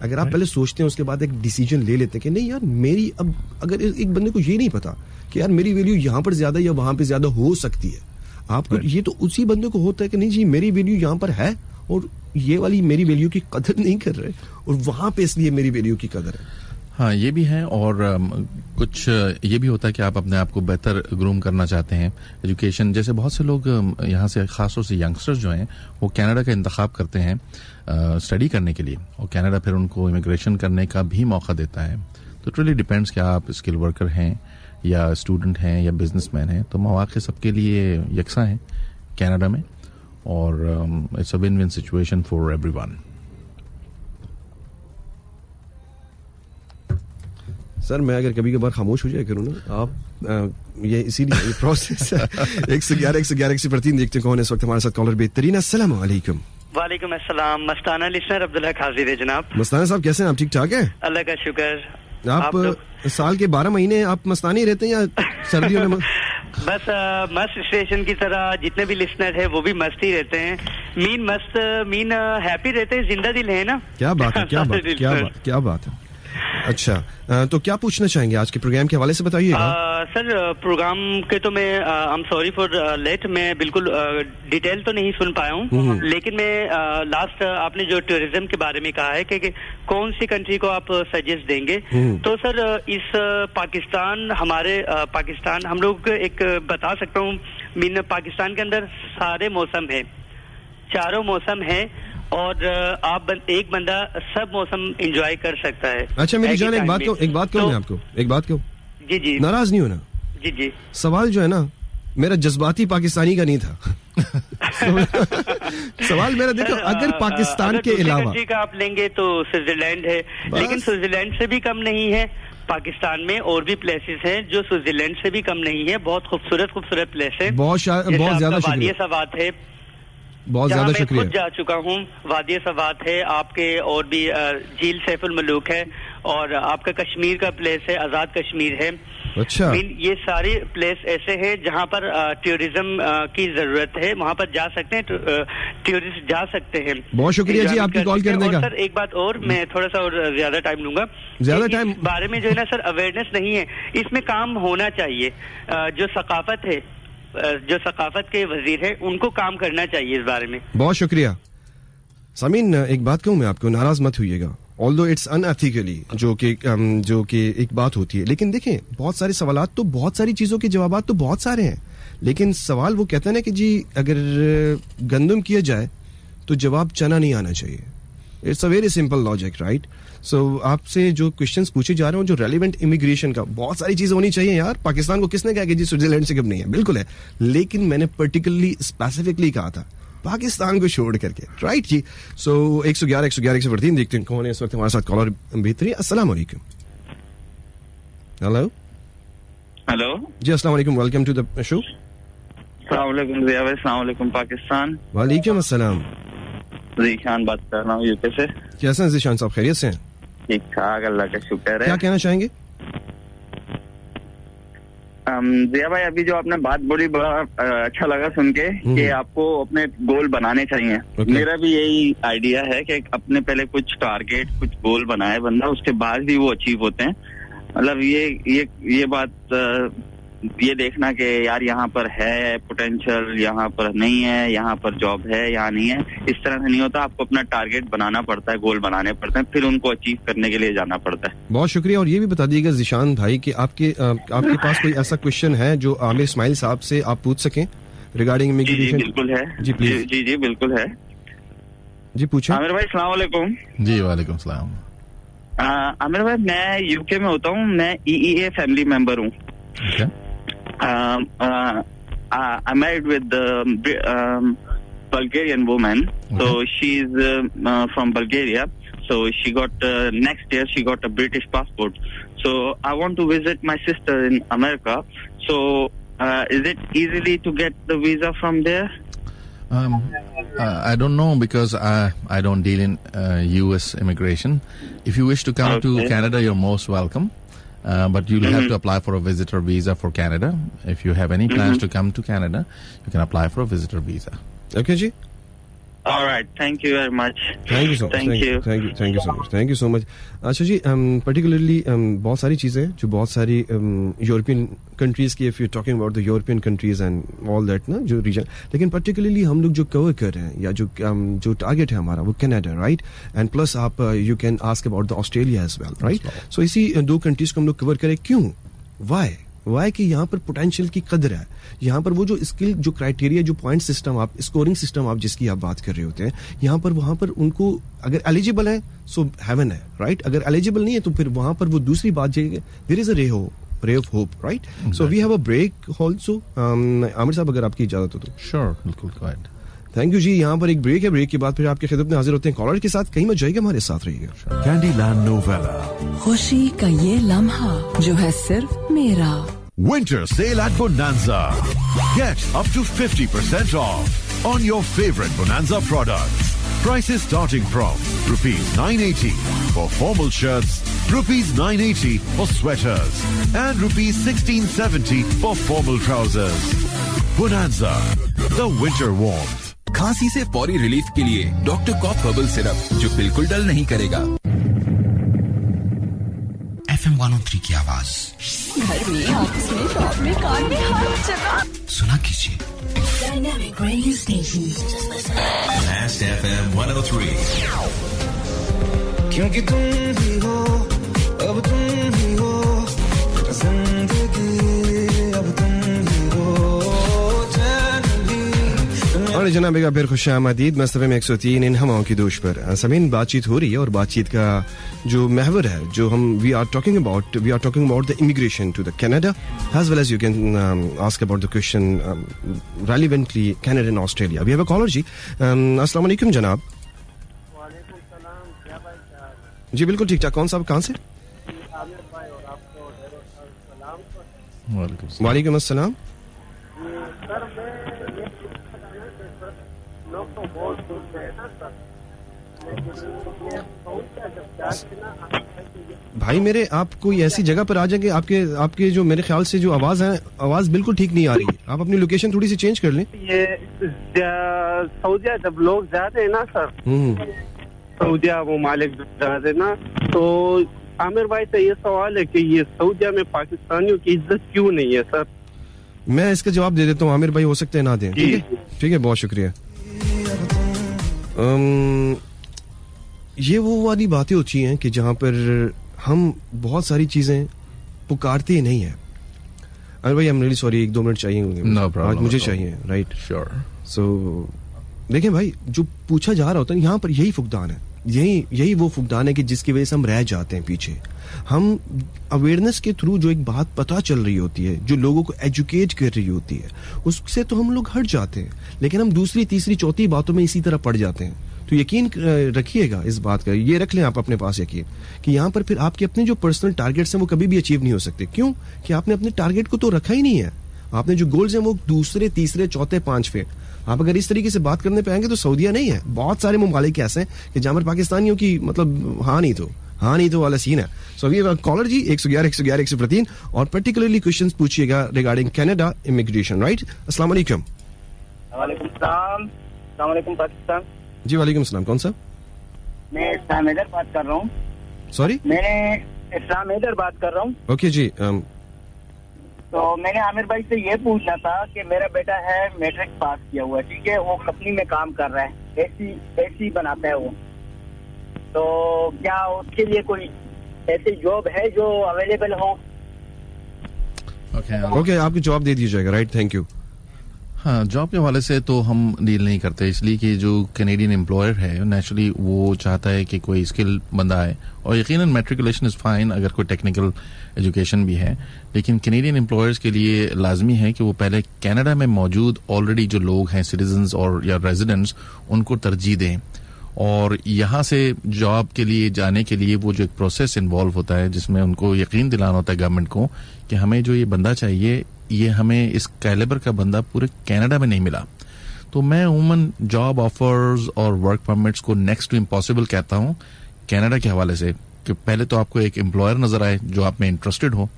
अगर आप पहले सोचते हैं उसके बाद एक डिसीजन ले लेते हैं कि नहीं यार मेरी, अब अगर एक बंदे को ये नहीं पता कि यार मेरी वैल्यू यहाँ पर ज्यादा या वहां पे ज्यादा हो सकती है, आपको ये तो उसी बंदे को होता है कि नहीं जी मेरी वैल्यू यहाँ पर है और ये वाली मेरी वैल्यू की कदर नहीं कर रहे और वहां पे इसलिए मेरी वैल्यू की कदर है। हाँ, ये भी है। और कुछ ये भी होता है कि आप अपने आप को बेहतर ग्रूम करना चाहते हैं। एजुकेशन, जैसे बहुत से लोग यहाँ से, खासतौर से यंगस्टर्स जो हैं, वो कनाडा का इंतखाब करते हैं स्टडी करने के लिए, और कनाडा फिर उनको इमिग्रेशन करने का भी मौका देता है। तो इट रियली डिपेंड्स कि आप स्किल वर्कर हैं या स्टूडेंट हैं या बिजनेसमैन हैं, तो मौके सबके लिए यकसा हैं कनाडा में, और it's a win win situation for everyone. Sir मैं अगर कभी कभार खामोश हो जाए करूँ ना, आप ये इसीलिए प्रोसेस है। 111 देखते कौन है इस वक्त हमारे साथ कॉलर। बेहतरीन, अस्सलाम वालेकुम। वालेकुम अस्सलाम। मस्ताना लिसनर अब्दुल्ला हाजिर है जनाब। मस्ताना साहब कैसे हैं आप, ठीक ठाक है? अल्लाह का शुक्र। आप साल के 12 महीने आप मस्तानी रहते हैं या सर्दियों में? बस मस्त स्टेशन की तरह जितने भी लिसनर है वो भी मस्त ही रहते हैं। मीन हैप्पी रहते हैं, जिंदा दिल है ना। क्या बात है, क्या बात है। अच्छा, तो क्या पूछना चाहेंगे आज के प्रोग्राम के हवाले से, बताइएगा। सर प्रोग्राम के तो मैं I am sorry for late, मैं बिल्कुल डिटेल तो नहीं सुन पाया हूँ, लेकिन मैं लास्ट आपने जो टूरिज्म के बारे में कहा है कि कौन सी कंट्री को आप सजेस्ट देंगे, तो सर इस पाकिस्तान, हमारे पाकिस्तान, हम लोग एक बता सकता हूँ, मीन पाकिस्तान के अंदर सारे मौसम है, चारों मौसम है, और एक बंदा सब मौसम एंजॉय कर सकता है। अच्छा मेरी जान, एक बात कहूँ मैं आपको, एक बात कहूँ, जी नाराज नहीं होना। जी सवाल जो है ना मेरा जज्बाती पाकिस्तानी का नहीं था। सवाल मेरा, देखो अगर पाकिस्तान के अलावा का आप लेंगे तो स्विट्जरलैंड है, लेकिन स्विट्जरलैंड से भी कम नहीं है। पाकिस्तान में और भी प्लेसेस हैं जो स्विट्जरलैंड से भी कम नहीं है। बहुत खूबसूरत प्लेस है, बहुत ज्यादा वादी सवात है, बहुत ज्यादा शुक्रिया। खुद जा चुका हूँ, वादी सवात है आपके, और भी झील सैफुल मलूक है, और आपका कश्मीर का प्लेस है आजाद कश्मीर है। अच्छा, ये सारे प्लेस ऐसे हैं जहाँ पर टूरिज्म की जरूरत है, वहाँ पर जा सकते हैं, टूरिस्ट जा सकते हैं। बहुत शुक्रिया जी आपकी कॉल करने का। सर एक बात और, मैं थोड़ा सा और ज्यादा टाइम लूंगा, ज्यादा टाइम बारे में जो है ना सर अवेयरनेस नहीं है, इसमें काम होना चाहिए। जो सकाफत है, जो सकाफत के वजीर है, उनको काम करना चाहिए इस बारे में। बहुत शुक्रिया समीन। एक बात कहूँ मैं आपको, नाराज मत होइएगा, ऑल्दो इट्स अनएथिकली, जो कि एक बात होती है, लेकिन देखें बहुत सारे सवालात तो, बहुत सारी चीजों के जवाब तो बहुत सारे हैं, लेकिन सवाल वो कहते हैं ना कि जी अगर गंदम किया जाए तो जवाब चना नहीं आना चाहिए। It's a very simple logic, right? So आपसे जो क्वेश्चंस पूछे जा रहे हैं, जो रेलिवेंट इमिग्रेशन का, बहुत सारी चीजें होनी चाहिए यार। पाकिस्तान को किसने कहा कि जी स्विट्जरलैंड से कम नहीं है? बिल्कुल है, लेकिन मैंने पर्टिकुलरली स्पेसिफिकली कहा था पाकिस्तान को छोड़ करके, राइट जी। सो 111 देखते हैं कौन है इस वक्त हमारे साथ कॉलर। बेहतरीन, अस्सलाम वालेकुम। हेलो जी, अस्सलाम वालेकुम, वेलकम टू द शो। अस्सलाम वालेकुम जिया भाई, अस्सलाम वालेकुम पाकिस्तान। वालेकुम अस्सलाम। जीशान बात कर रहा हूँ यूके से। कैसे हैं जीशान साहब, खैरियत से हैं? ठीक ठाक, अल्लाह का शुक्र है। क्या कहना चाहेंगे? जिया भाई अभी जो आपने बात बोली बड़ा अच्छा लगा सुन के कि आपको अपने गोल बनाने चाहिए। मेरा भी यही आइडिया है कि अपने पहले कुछ टारगेट, कुछ गोल बनाए बंदा, उसके बाद भी वो अचीव होते हैं। मतलब ये बात ये देखना कि यार यहाँ पर है पोटेंशियल, यहाँ पर नहीं है, यहाँ पर जॉब है, यहाँ नहीं है, इस तरह से नहीं होता। आपको अपना टारगेट बनाना पड़ता है, गोल बनाने पड़ते हैं, फिर उनको अचीव करने के लिए जाना पड़ता है। बहुत शुक्रिया। और ये भी बता दीजिएगा जिशान भाई कि आपके पास कोई ऐसा क्वेश्चन है जो आमिर इस्माइल साहब से आप पूछ सकें रिगार्डिंग इमिग्रेशन? बिल्कुल है जी, प्लीज। जी बिल्कुल है जी, पूछें। आमिर भाई अस्सलाम वालेकुम। जी वालेकुम सलाम। आमिर भाई, मैं यूके में होता हूँ, मैं EEA फैमिली मेंबर हूँ. I'm married with Bulgarian woman. So she's from Bulgaria. So she got next year she got a British passport. So I want to visit my sister in America. So is it easily to get the visa from there? I don't know because I don't deal in U.S. immigration. If you wish to come to Canada, you're most welcome. But you'll have to apply for a visitor visa for Canada. If you have any plans to come to Canada, you can apply for a visitor visa. Okay, ji. All right. Thank you very much. Thank you so much. Thank you so much. Thank you so much. अच्छा जी, particularly बहुत सारी चीजें जो बहुत सारी European countries की, if you're talking about the European countries and all that ना, जो रीजन, लेकिन particularly हम लोग जो कवर कर रहे हैं या जो टारगेट है हमारा वो कनाडा, राइट? एंड प्लस आप you can ask about the Australia as well, right? So इसी दो कंट्रीज को हम लोग कवर करें. क्यों? वाई कि यहाँ पर पोटेंशियल की कदर है. यहाँ पर वो जो स्किल, जो क्राइटेरिया, जो पॉइंट सिस्टम, आप स्कोरिंग सिस्टम आप जिसकी आप बात कर रहे होते हैं, यहाँ पर वहां पर उनको अगर एलिजिबल है सो हेवन है, राइट? अगर एलिजिबल नहीं है तो फिर वहां पर वो दूसरी बात जाएगी, there is a ray of hope, right? So we have a break also. Aamir साहब, अगर आपकी इजाजत हो तो. श्योर, बिल्कुल, गो अहेड. थैंक यू जी. यहाँ पर एक ब्रेक है. ब्रेक के बाद फिर आपके खिदमत में हाजिर होते हैं कॉलर के साथ. कहीं मत जाइएगा, हमारे साथ रहिएगा. Candyland Novella. खुशी का ये लम्हा जो है सिर्फ मेरा. Winter sale at Bonanza. Get up to 50% off on your favorite Bonanza products. Prices starting from rupees 980 for formal shirts, rupees 980 for sweaters, and rupees 1670 for formal trousers. Bonanza, the winter warmth. खांसी से फौरी relief के लिए doctor कॉफ herbal syrup, जो बिल्कुल डल नहीं करेगा. FM 103 की आवाज घर में, ऑफिस में, शॉप में, कार में, हर जगह सुना कीजिए. Dynamic radio station. Last FM 103. क्योंकि तुम ही हो, अब तुम ही हो, जिंदगी अब तुम ही हो. और जनाब बेगा फिर खुश आमदीद मस्तफ़े में 103 इन हवाओं की दोष पर. समीन, बातचीत हो रही है और बातचीत का जो महवर है, जो हम we are talking about the immigration to the Canada as well as you can ask about the question relevantly Canada and Australia. We have a caller जी. अस्सलाम वालेकुम जनाब. वालेकुम सलाम. जी बिल्कुल ठीक ठाक. कौन साहब, कहाँ से? आमिर भाई, और आपको ढेरों सलाम. वालेकुम अस्सलाम. सर, मैं लोग तो बहुत खुश है ना सर, लेकिन भाई मेरे, आप कोई ऐसी जगह पर आ जाएंगे, आपके जो मेरे ख्याल से जो आवाज बिल्कुल ठीक नहीं आ रही है. आप अपनी लोकेशन थोड़ी सी चेंज कर लें. ये सऊदिया जब लोग जाते हैं ना सर, सऊदिया ममालिक जाते ना, तो आमिर भाई से ये सवाल है कि ये सऊदिया में पाकिस्तानियों की इज्जत क्यों नहीं है सर? मैं इसका जवाब दे देता हूँ आमिर भाई, हो सकता है ना दें. ठीक है, बहुत शुक्रिया. ये वो वाली बातें होती हैं कि जहाँ पर हम बहुत सारी चीजें पुकारते ही नहीं है. अरे भाई, I am really sorry, 1-2 minute चाहिए होंगे. No problem. आज मुझे चाहिए, राइट? श्योर. सो देखें भाई, जो पूछा जा रहा होता है यहाँ पर, यही फुकदान है. यही वो फुकदान है कि जिसकी वजह से हम रह जाते हैं पीछे. हम अवेयरनेस के थ्रू जो एक बात पता चल रही होती है, जो लोगों को एजुकेट कर रही होती है, उससे तो हम लोग हट जाते हैं, लेकिन हम दूसरी, तीसरी, चौथी बातों में इसी तरह पड़ जाते हैं. तो यकीन रखिएगा इस बात का, ये रख लें आप अपने पास यकीन, कि यहाँ पर फिर आपके अपने जो पर्सनल टारगेट्स हैं वो कभी भी अचीव नहीं हो सकते. क्यों? कि आपने अपने टारगेट को तो रखा ही नहीं है. आपने जो गोल्स हैं वो दूसरे, तीसरे, चौथे, 5वें. आप अगर इस तरीके से बात करने पे आएंगे तो सऊदिया नहीं है. बहुत सारे ममालिक ऐसे हैं कि जहां पर पाकिस्तानियों की मतलब हाँ नहीं तो वाला सीन है. सो ये कॉलर जी 111 और पर्टिकुलरली क्वेश्चंस पूछिएगा रिगार्डिंग कनाडा इमिग्रेशन, राइट? अस्सलाम वालेकुम. वालेकुम सलाम. अस्सलाम वालेकुम पाकिस्तान. जी वालेकुम सलाम. कौन सा? मैं इस्लाम हैदर बात कर रहा हूँ. सॉरी, मैंने इस्लाम हैदर बात कर रहा हूँ. ओके जी. तो मैंने आमिर भाई से ये पूछना था कि मेरा बेटा है, मैट्रिक पास किया हुआ है, ठीक है, वो कंपनी में काम कर रहा है, एसी बनाता है वो. तो क्या उसके लिए कोई ऐसी जॉब है जो अवेलेबल हो? ओके, आपको जवाब दे दिया जाएगा, राइट? Thank you. हाँ, जॉब के हवाले से तो हम डील नहीं करते, इसलिए कि जो कैनेडियन एम्प्लॉयर है नेचुरली वो चाहता है कि कोई स्किल बंदा आए, और यकीनन मैट्रिकुलेशन इज़ फाइन अगर कोई टेक्निकल एजुकेशन भी है, लेकिन कैनेडियन एम्प्लॉयर्स के लिए लाजमी है कि वो पहले कनाडा में मौजूद ऑलरेडी जो लोग हैं सिटीजन्स और या रेजिडेंट्स उनको तरजीह दें, और यहाँ से जॉब के लिए जाने के लिए वो जो एक प्रोसेस इन्वॉल्व होता है जिसमें उनको यकीन दिलाना होता है गवर्नमेंट को कि हमें जो ये बंदा चाहिए ये हमें इस कैलिबर का बंदा पूरे कनाडा में नहीं मिला। तो मैं उमूमन जॉब ऑफर्स और वर्क परमिट्स को नेक्स्ट टू इम्पॉसिबल कहता हूँ कनाडा के हवाले से, कि पहले तो आपको एक एम्प्लॉयर नजर आए जो आप में इंटरेस्टेड हो,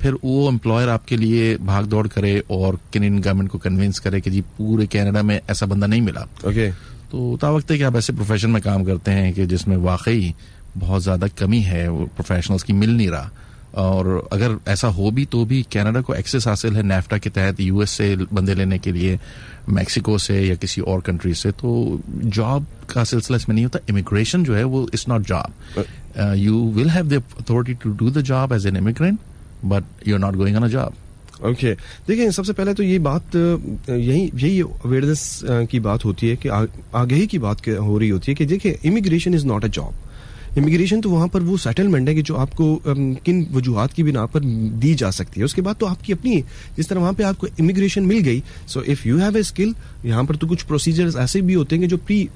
फिर वो एम्प्लॉयर आपके लिए भाग दौड़ करे और कैनेडियन गवर्नमेंट को कन्विंस करे कि जी पूरे कनाडा में ऐसा बंदा नहीं मिला। तो वक्त है कि आप ऐसे प्रोफेशन में काम करते हैं कि जिसमें वाकई बहुत ज्यादा कमी है, प्रोफेशनल्स की मिल नहीं रहा, और अगर ऐसा हो भी तो भी कनाडा को एक्सेस हासिल है नेफ्टा के तहत यूएस से बंदे लेने के लिए, मैक्सिको से या किसी और कंट्री से, तो जॉब का सिलसिला इसमें नहीं होता। इमिग्रेशन जो है वो it's not job, you will have the authority to do the job as an immigrant but you are not going on a job. Okay, देखिए सबसे पहले तो ये बात यही अवेयरनेस की बात होती है कि आगाही की बात हो रही होती है कि देखिए immigration is not a job. Immigration तो वहां पर वो सेटलमेंट है कि जो आपको किन वजूहात की बिना पर दी जा सकती है, उसके बाद तो आपकी अपनी, जिस तरह वहां पे आपको इमिग्रेशन मिल गई, so if you have a skill, यहाँ पर तो कुछ प्रोसीजर्स ऐसे भी होते हैं जो प्री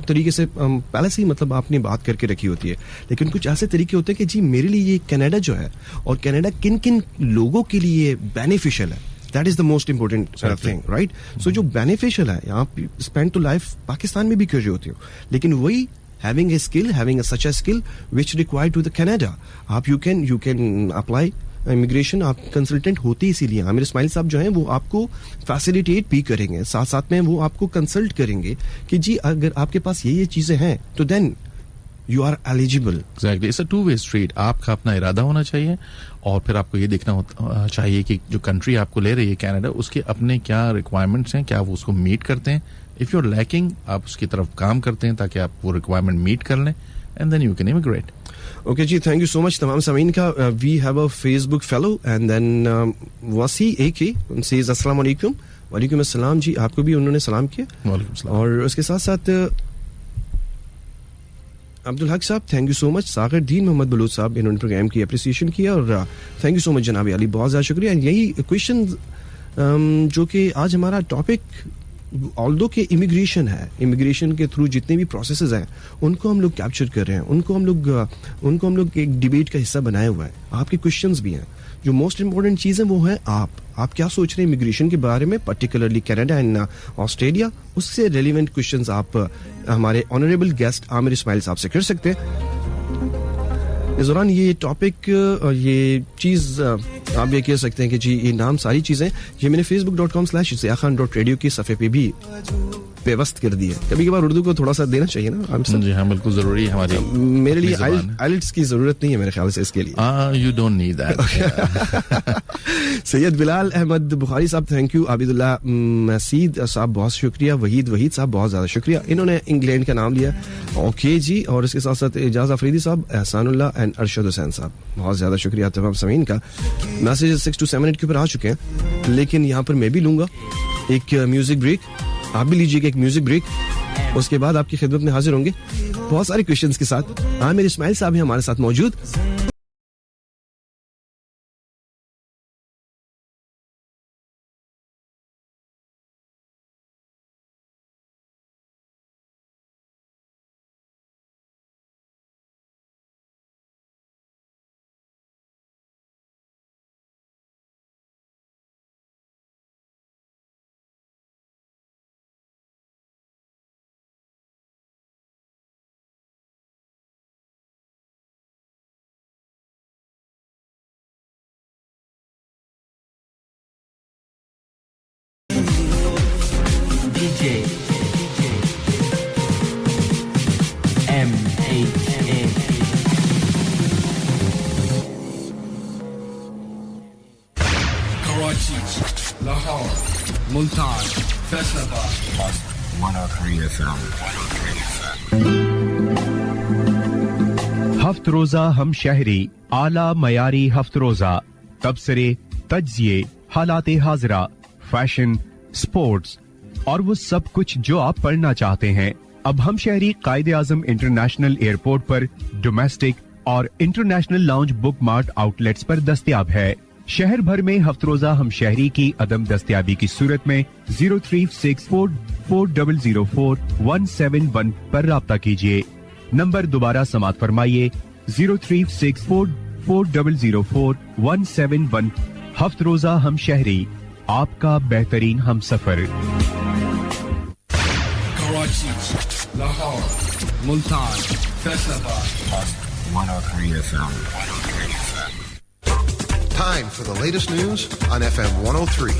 तरीके से पहले से ही मतलब आपने बात करके रखी होती है, लेकिन कुछ ऐसे तरीके होते हैं कि जी मेरे लिए ये कनाडा जो है और कनाडा किन किन लोगों के लिए बेनिफिशियल है, that is the most important thing, right. So जो बेनिफिशियल है, आप स्पेंड तो लाइफ पाकिस्तान में भी कर रहे होते हो, लेकिन वही having a skill, having such a skill which required to the Canada, आप you can apply immigration, आप कंसल्टेंट होते इसीलिए आमिर इस्माइल साहब जो हैं वो आपको फैसिलिटेट भी करेंगे, साथ साथ में वो आपको कंसल्ट करेंगे कि जी अगर आपके पास ये चीजें हैं तो then you are eligible. Exactly, it's a two way street. आपका अपना इरादा होना चाहिए और फिर आपको ये देखना चाहिए कि जो कंट्री आपको ले रही है कनाडा, उसके अपने क्या रिक्वायरमेंट्स हैं, क्या वो उसको मीट करते हैं। इफ यू आर लैकिंग, आप उसकी तरफ काम करते हैं ताकि आप वो रिक्वायरमेंट मीट कर लें, and then you can immigrate. Okay जी, थैंक यू सो मच तमाम सामीन का। We have a Facebook fellow and then Wasi AK says अस्सलाम वालेकुम। वालेकुम अस्सलाम जी, आपको भी उन्होंने सलाम किया। वालेकुम सलाम। और उसके साथ साथ अब्दुल हक साहब, थैंक यू सो मच। सागर दीन मोहम्मद बलूच साहब, इन्होंने प्रोग्राम की अप्रिसिएशन किया और थैंक यू सो मच जनाब अली, बहुत ज़्यादा शुक्रिया। यही क्वेश्चन जो कि आज हमारा टॉपिक ऑल्दो के इमिग्रेशन है, इमिग्रेशन के थ्रू जितने भी प्रोसेसेस हैं उनको हम लोग कैप्चर कर रहे हैं, उनको हम लोग एक डिबेट का हिस्सा बनाए हुआ है। आपके क्वेश्चंस भी हैं, जो मोस्ट इंपॉर्टेंट चीज़ है वो है आप क्या सोच रहे हैं इमिग्रेशन के बारे में, पर्टिकुलरली कनाडा एंड ऑस्ट्रेलिया। उससे रेलिवेंट क्वेश्चंस आप हमारे ऑनरेबल गेस्ट आमिर इस्माइल साहब से कर सकते हैं। इस दौरान ये टॉपिक, ये चीज़ आप ये कह सकते हैं कि जी ये नाम सारी चीज़ें ये मैंने facebook.com/ziakhan.radio के सफ़े पे भी पेवस्त कर दी है। कभी कभार उर्दू को थोड़ा सा देना चाहिए ना हम सब। जी हाँ, बिल्कुल जरूरी है हमारी। मेरे लिए आइलेट्स की जरूरत नहीं है मेरे ख्याल से इसके लिए। You don't need that. Syed Bilal Ahmed Bukhari साहब, थैंक यू। आबिदुल्लाह मसीद साहब, बहुत शुक्रिया। वहीद साहब, बहुत ज्यादा शुक्रिया, इन्होंने इंग्लैंड का नाम लिया। ओके जी, और इसके साथ साथ एजाज अफरीदी साहब, एहसानुल्लाह एंड अरशद हुसैन साहब, बहुत ज्यादा शुक्रिया तमाम समीन का। मैसेज 6 to 7 मिनट के ऊपर आ चुके हैं, लेकिन यहाँ पर मैं भी लूंगा एक म्यूजिक ब्रेक, आप भी लीजिएगा एक म्यूजिक ब्रेक। उसके बाद आपकी खिदमत में हाजिर होंगे बहुत सारे क्वेश्चंस के साथ। आमिर इस्माइल साहब हैं हमारे साथ मौजूद। मुल्तान, फैसलाबाद, 103 FM। हफ्त रोजा हम शहरी आला मयारी हफ्त रोजा, तबसरे, तज्जिए, हालात हाजरा, फैशन, स्पोर्ट्स और वो सब कुछ जो आप पढ़ना चाहते हैं अब हम शहरी कायदे आजम इंटरनेशनल एयरपोर्ट पर डोमेस्टिक और international lounge book mart outlets पर दस्तयाब है। शहर भर में हफ्तरोजा हम शहरी की अदम दस्तयाबी की सूरत में 0364404171 पर राब्ता कीजिए। नंबर दोबारा समात फरमाइए 0364404171। हफ्तरोजा हम शहरी, आपका बेहतरीन हम सफर। Karachi, Lahore, Multan, Faisalabad, 103 FM. Time for the latest news on FM 103.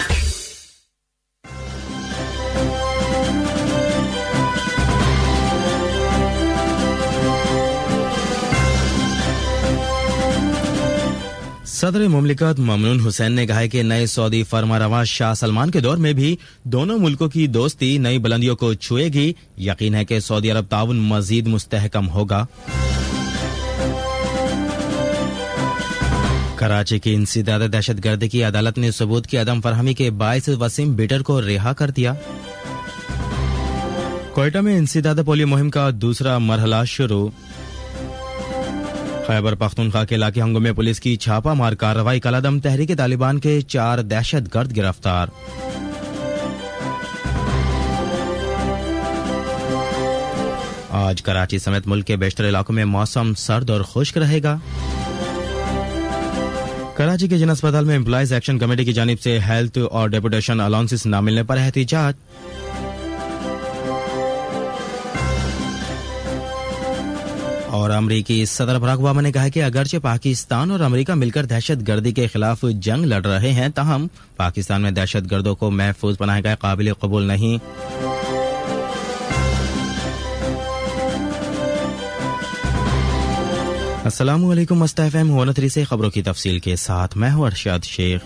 सदर मुमलिकत ममनून हुसैन ने कहा है कि नए सऊदी फरमारवा शाह सलमान के दौर में भी दोनों मुल्कों की दोस्ती नई बुलंदियों को छुएगी। यकीन है कि सऊदी अरब ताउन मजीद मुस्तहकम होगा। कराची की इंसदाद दहशतगर्दी की अदालत ने सबूत की अदम फरहमी के बायस वसीम बिटर को रिहा कर दिया। कोयटा में इंसदाद पोलियो मुहिम का दूसरा मरहला शुरू। खैबर पख्तूनख्वा के इलाके हंगो में पुलिस की छापामार कार्रवाई, कलादम तहरीक तालिबान के 4 दहशतगर्द गिरफ्तार। आज कराची समेत मुल्क के बेशतर इलाकों में मौसम सर्द और खुश्क रहेगा। कराची के जिला अस्पताल में एम्प्लॉइज एक्शन कमेटी की जानिब से हेल्थ और डेपुटेशन अलाउंसेस न मिलने पर एहतिजाज। और अमरीकी सदर बराक ओबामा ने कहा कि अगरचे पाकिस्तान और अमेरिका मिलकर दहशतगर्दी के खिलाफ जंग लड़ रहे हैं, ताहम पाकिस्तान में दहशतगर्दों को महफूज पनाह का काबिल कबूल नहीं। अस्सलामु अलैकुम। मस्ता एफएम 103 से खबरों की तफसील के साथ मैं हूं अरशद शेख।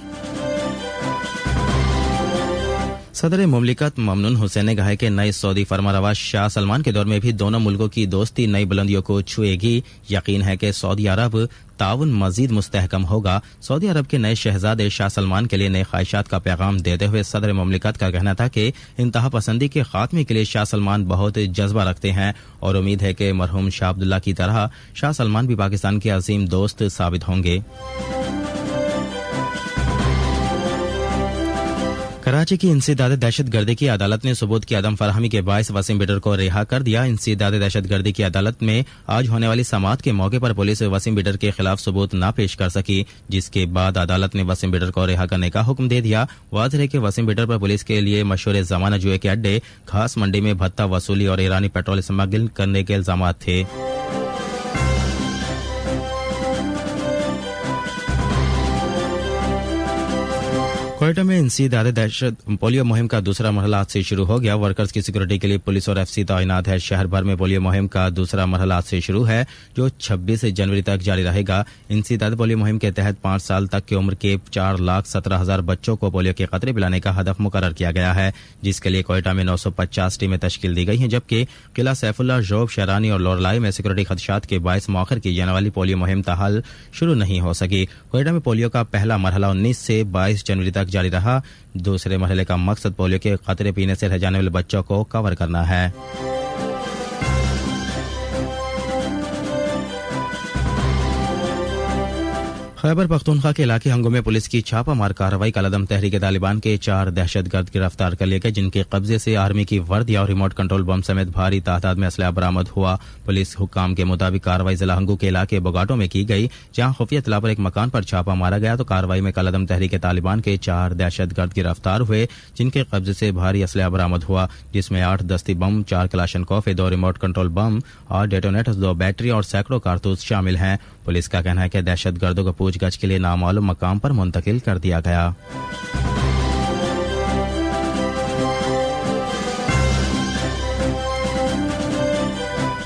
सदर मुमलिकत ममनून हुसैन ने कहा है कि नए सऊदी फरमारवा शाह सलमान के दौर में भी दोनों मुल्कों की दोस्ती नई बुलंदियों को छुएगी। यकीन है कि सऊदी अरब ताउन मजीद मुस्तहकम होगा। सऊदी अरब के नए शहजादे शाह सलमान के लिए नए ख्वाहिशात का पैगाम देते हुए सदर मुमलिकत का कहना था कि इंतहा पसंदी के खात्मे के लिए शाह सलमान बहुत जज्बा रखते हैं और उम्मीद है कि मरहूम शाह अब्दुल्ला की तरह शाह सलमान भी पाकिस्तान के अजीम दोस्त साबित होंगे। कराची की इंसदाद दहशतगर्दी की अदालत ने सबूत की अदम फराहमी के बायस वसीम बिटर को रिहा कर दिया। इंसदाद दहशतगर्दी की अदालत में आज होने वाली समाअत के मौके पर पुलिस वसीम बिटर के खिलाफ सबूत न पेश कर सकी, जिसके बाद अदालत ने वसीम बिटर को रिहा करने का हुक्म दे दिया। वाज़ेह है कि वसीम बिटर पर पुलिस के लिए मशहूर जमाना जुए के अड्डे, खास मंडी में भत्ता वसूली और ईरानी पेट्रोल स्मगलिंग करने के इल्जाम थे। कोयटा में इंसदाद दहशत पोलियो मुहिम का दूसरा मरहला आज से शुरू हो गया। वर्कर्स की सिक्योरिटी के लिए पुलिस और एफसी तैनात है। शहर भर में पोलियो मुहिम का दूसरा मरहला आज से शुरू है, जो 26 जनवरी तक जारी रहेगा। इंसदाद पोलियो मुहिम के तहत 5 साल तक की उम्र के 4,17,000 बच्चों को पोलियो के खतरे पिलाने का हदफ मुकर्रर किया गया है, जिसके लिए कोयटा में 950 टीमें तश्कील दी गई हैं, जबकि किला सैफुल्ला, जोब, शरानी और लोरलाई में सिक्योरिटी खदशात के बायस मौखर की जाने वाली पोलियो मुहिम ताहाल शुरू नहीं हो सकी। कोयटा में पोलियो का पहला मरहला 19 से 22 जनवरी तक जारी रहा। दूसरे मरहले का मकसद पोलियो के खतरे पीने से रह जाने वाले बच्चों को कवर करना है। खैबर पख्तूनख्वा के इलाके हंगो में पुलिस की छापामार कार्रवाई, कलादम तहरीक तालिबान के 4 दहशतगर्द गिरफ्तार कर लिए गए, जिनके कब्जे से आर्मी की वर्दी और रिमोट कंट्रोल बम समेत भारी तादाद में असलहा बरामद हुआ। पुलिस हुक्काम के मुताबिक कार्रवाई जिला हंगू के इलाके बोगाटो में की गई, जहां खुफिया इत्तला पर एक मकान पर छापा मारा गया तो कार्रवाई में कलादम तहरीक तालिबान के 4 दहशतगर्द गिरफ्तार हुए, जिनके कब्जे से भारी असलहा बरामद हुआ, जिसमें 8 दस्ती बम, 4 क्लाशनकोफ, 2 रिमोट कंट्रोल बम और डेटोनेटर्स, 2 बैटरी और सैकड़ों कारतूस शामिल हैं। पुलिस का कहना है कि दहशतगर्दों को पूछगछ के लिए नामालूम मकाम पर मुंतकिल कर दिया गया।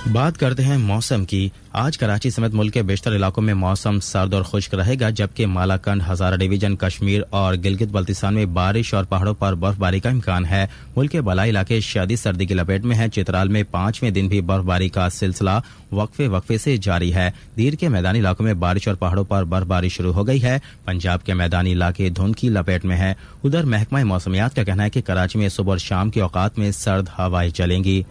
बात करते हैं मौसम की। आज कराची समेत मुल्क के बेशतर इलाकों में मौसम सर्द और खुश्क रहेगा, जबकि मालाकंड, हजारा डिवीजन, कश्मीर और गिलगित बल्तिस्तान में बारिश और पहाड़ों पर बर्फबारी का इम्कान है। मुल्क के बलाई इलाके शदीद सर्दी की लपेट में हैं। चित्राल में 5वें दिन भी बर्फबारी का सिलसिला वक्फे से जारी है। दीर के मैदानी इलाकों में बारिश और पहाड़ों पर बर्फबारी शुरू हो गई है। पंजाब के मैदानी इलाके धुंध की लपेट में है। उधर महकमा मौसमियात का कहना है कि कराची में सुबह और शाम के औकात में सर्द हवाएं चलेंगी।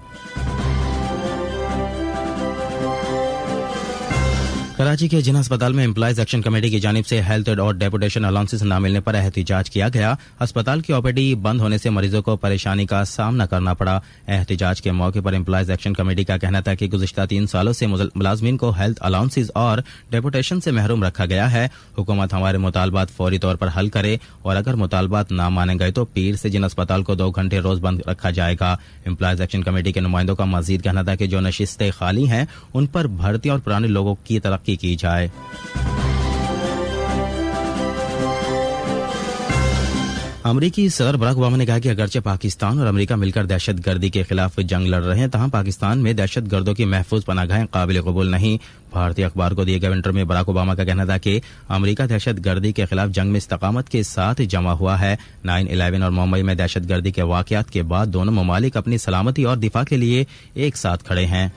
कराची के जिला अस्पताल में एम्प्लॉयज एक्शन कमेटी की जानिब से हेल्थ और डेपुटेशन अलाउंसेस न मिलने पर एहतिजाज किया गया। अस्पताल की ओपीडी बंद होने से मरीजों को परेशानी का सामना करना पड़ा। एहतिजाज के मौके पर एम्प्लॉयज एक्शन कमेटी का कहना था कि गुज़िश्ता 3 सालों से मुलाजमीन को हेल्थ अलाउंसेस और डेपुटेशन से महरूम रखा गया है। हुकूमत हमारे मुतालबात फौरी तौर पर हल करे और अगर मुतालबात न माने गए तो पीर से जिला अस्पताल को 2 घंटे रोज बंद रखा जाएगा। एम्प्लॉयज एक्शन कमेटी के नुमाइंदों का मजीद कहना था कि जो नशिस्तें खाली हैं उन पर भर्ती और पुराने लोगों की तरक्की की जाए। अमरीकी सदर बराक ओबामा ने कहा कि अगरचे पाकिस्तान और अमेरिका मिलकर दहशतगर्दी के खिलाफ जंग लड़ रहे हैं, तहां पाकिस्तान में दहशतगर्दों की महफूज पनाहगाहें काबिल कबूल नहीं। भारतीय अखबार को दिए गए इंटरव्यू में बराक ओबामा का कहना था कि अमेरिका दहशतगर्दी के खिलाफ जंग में इस्तकामत के साथ जमा हुआ है। 9/11 और मुंबई में दहशतगर्दी के वाकयात के बाद दोनों ममालिक अपनी सलामती और दिफा के लिए एक साथ खड़े हैं।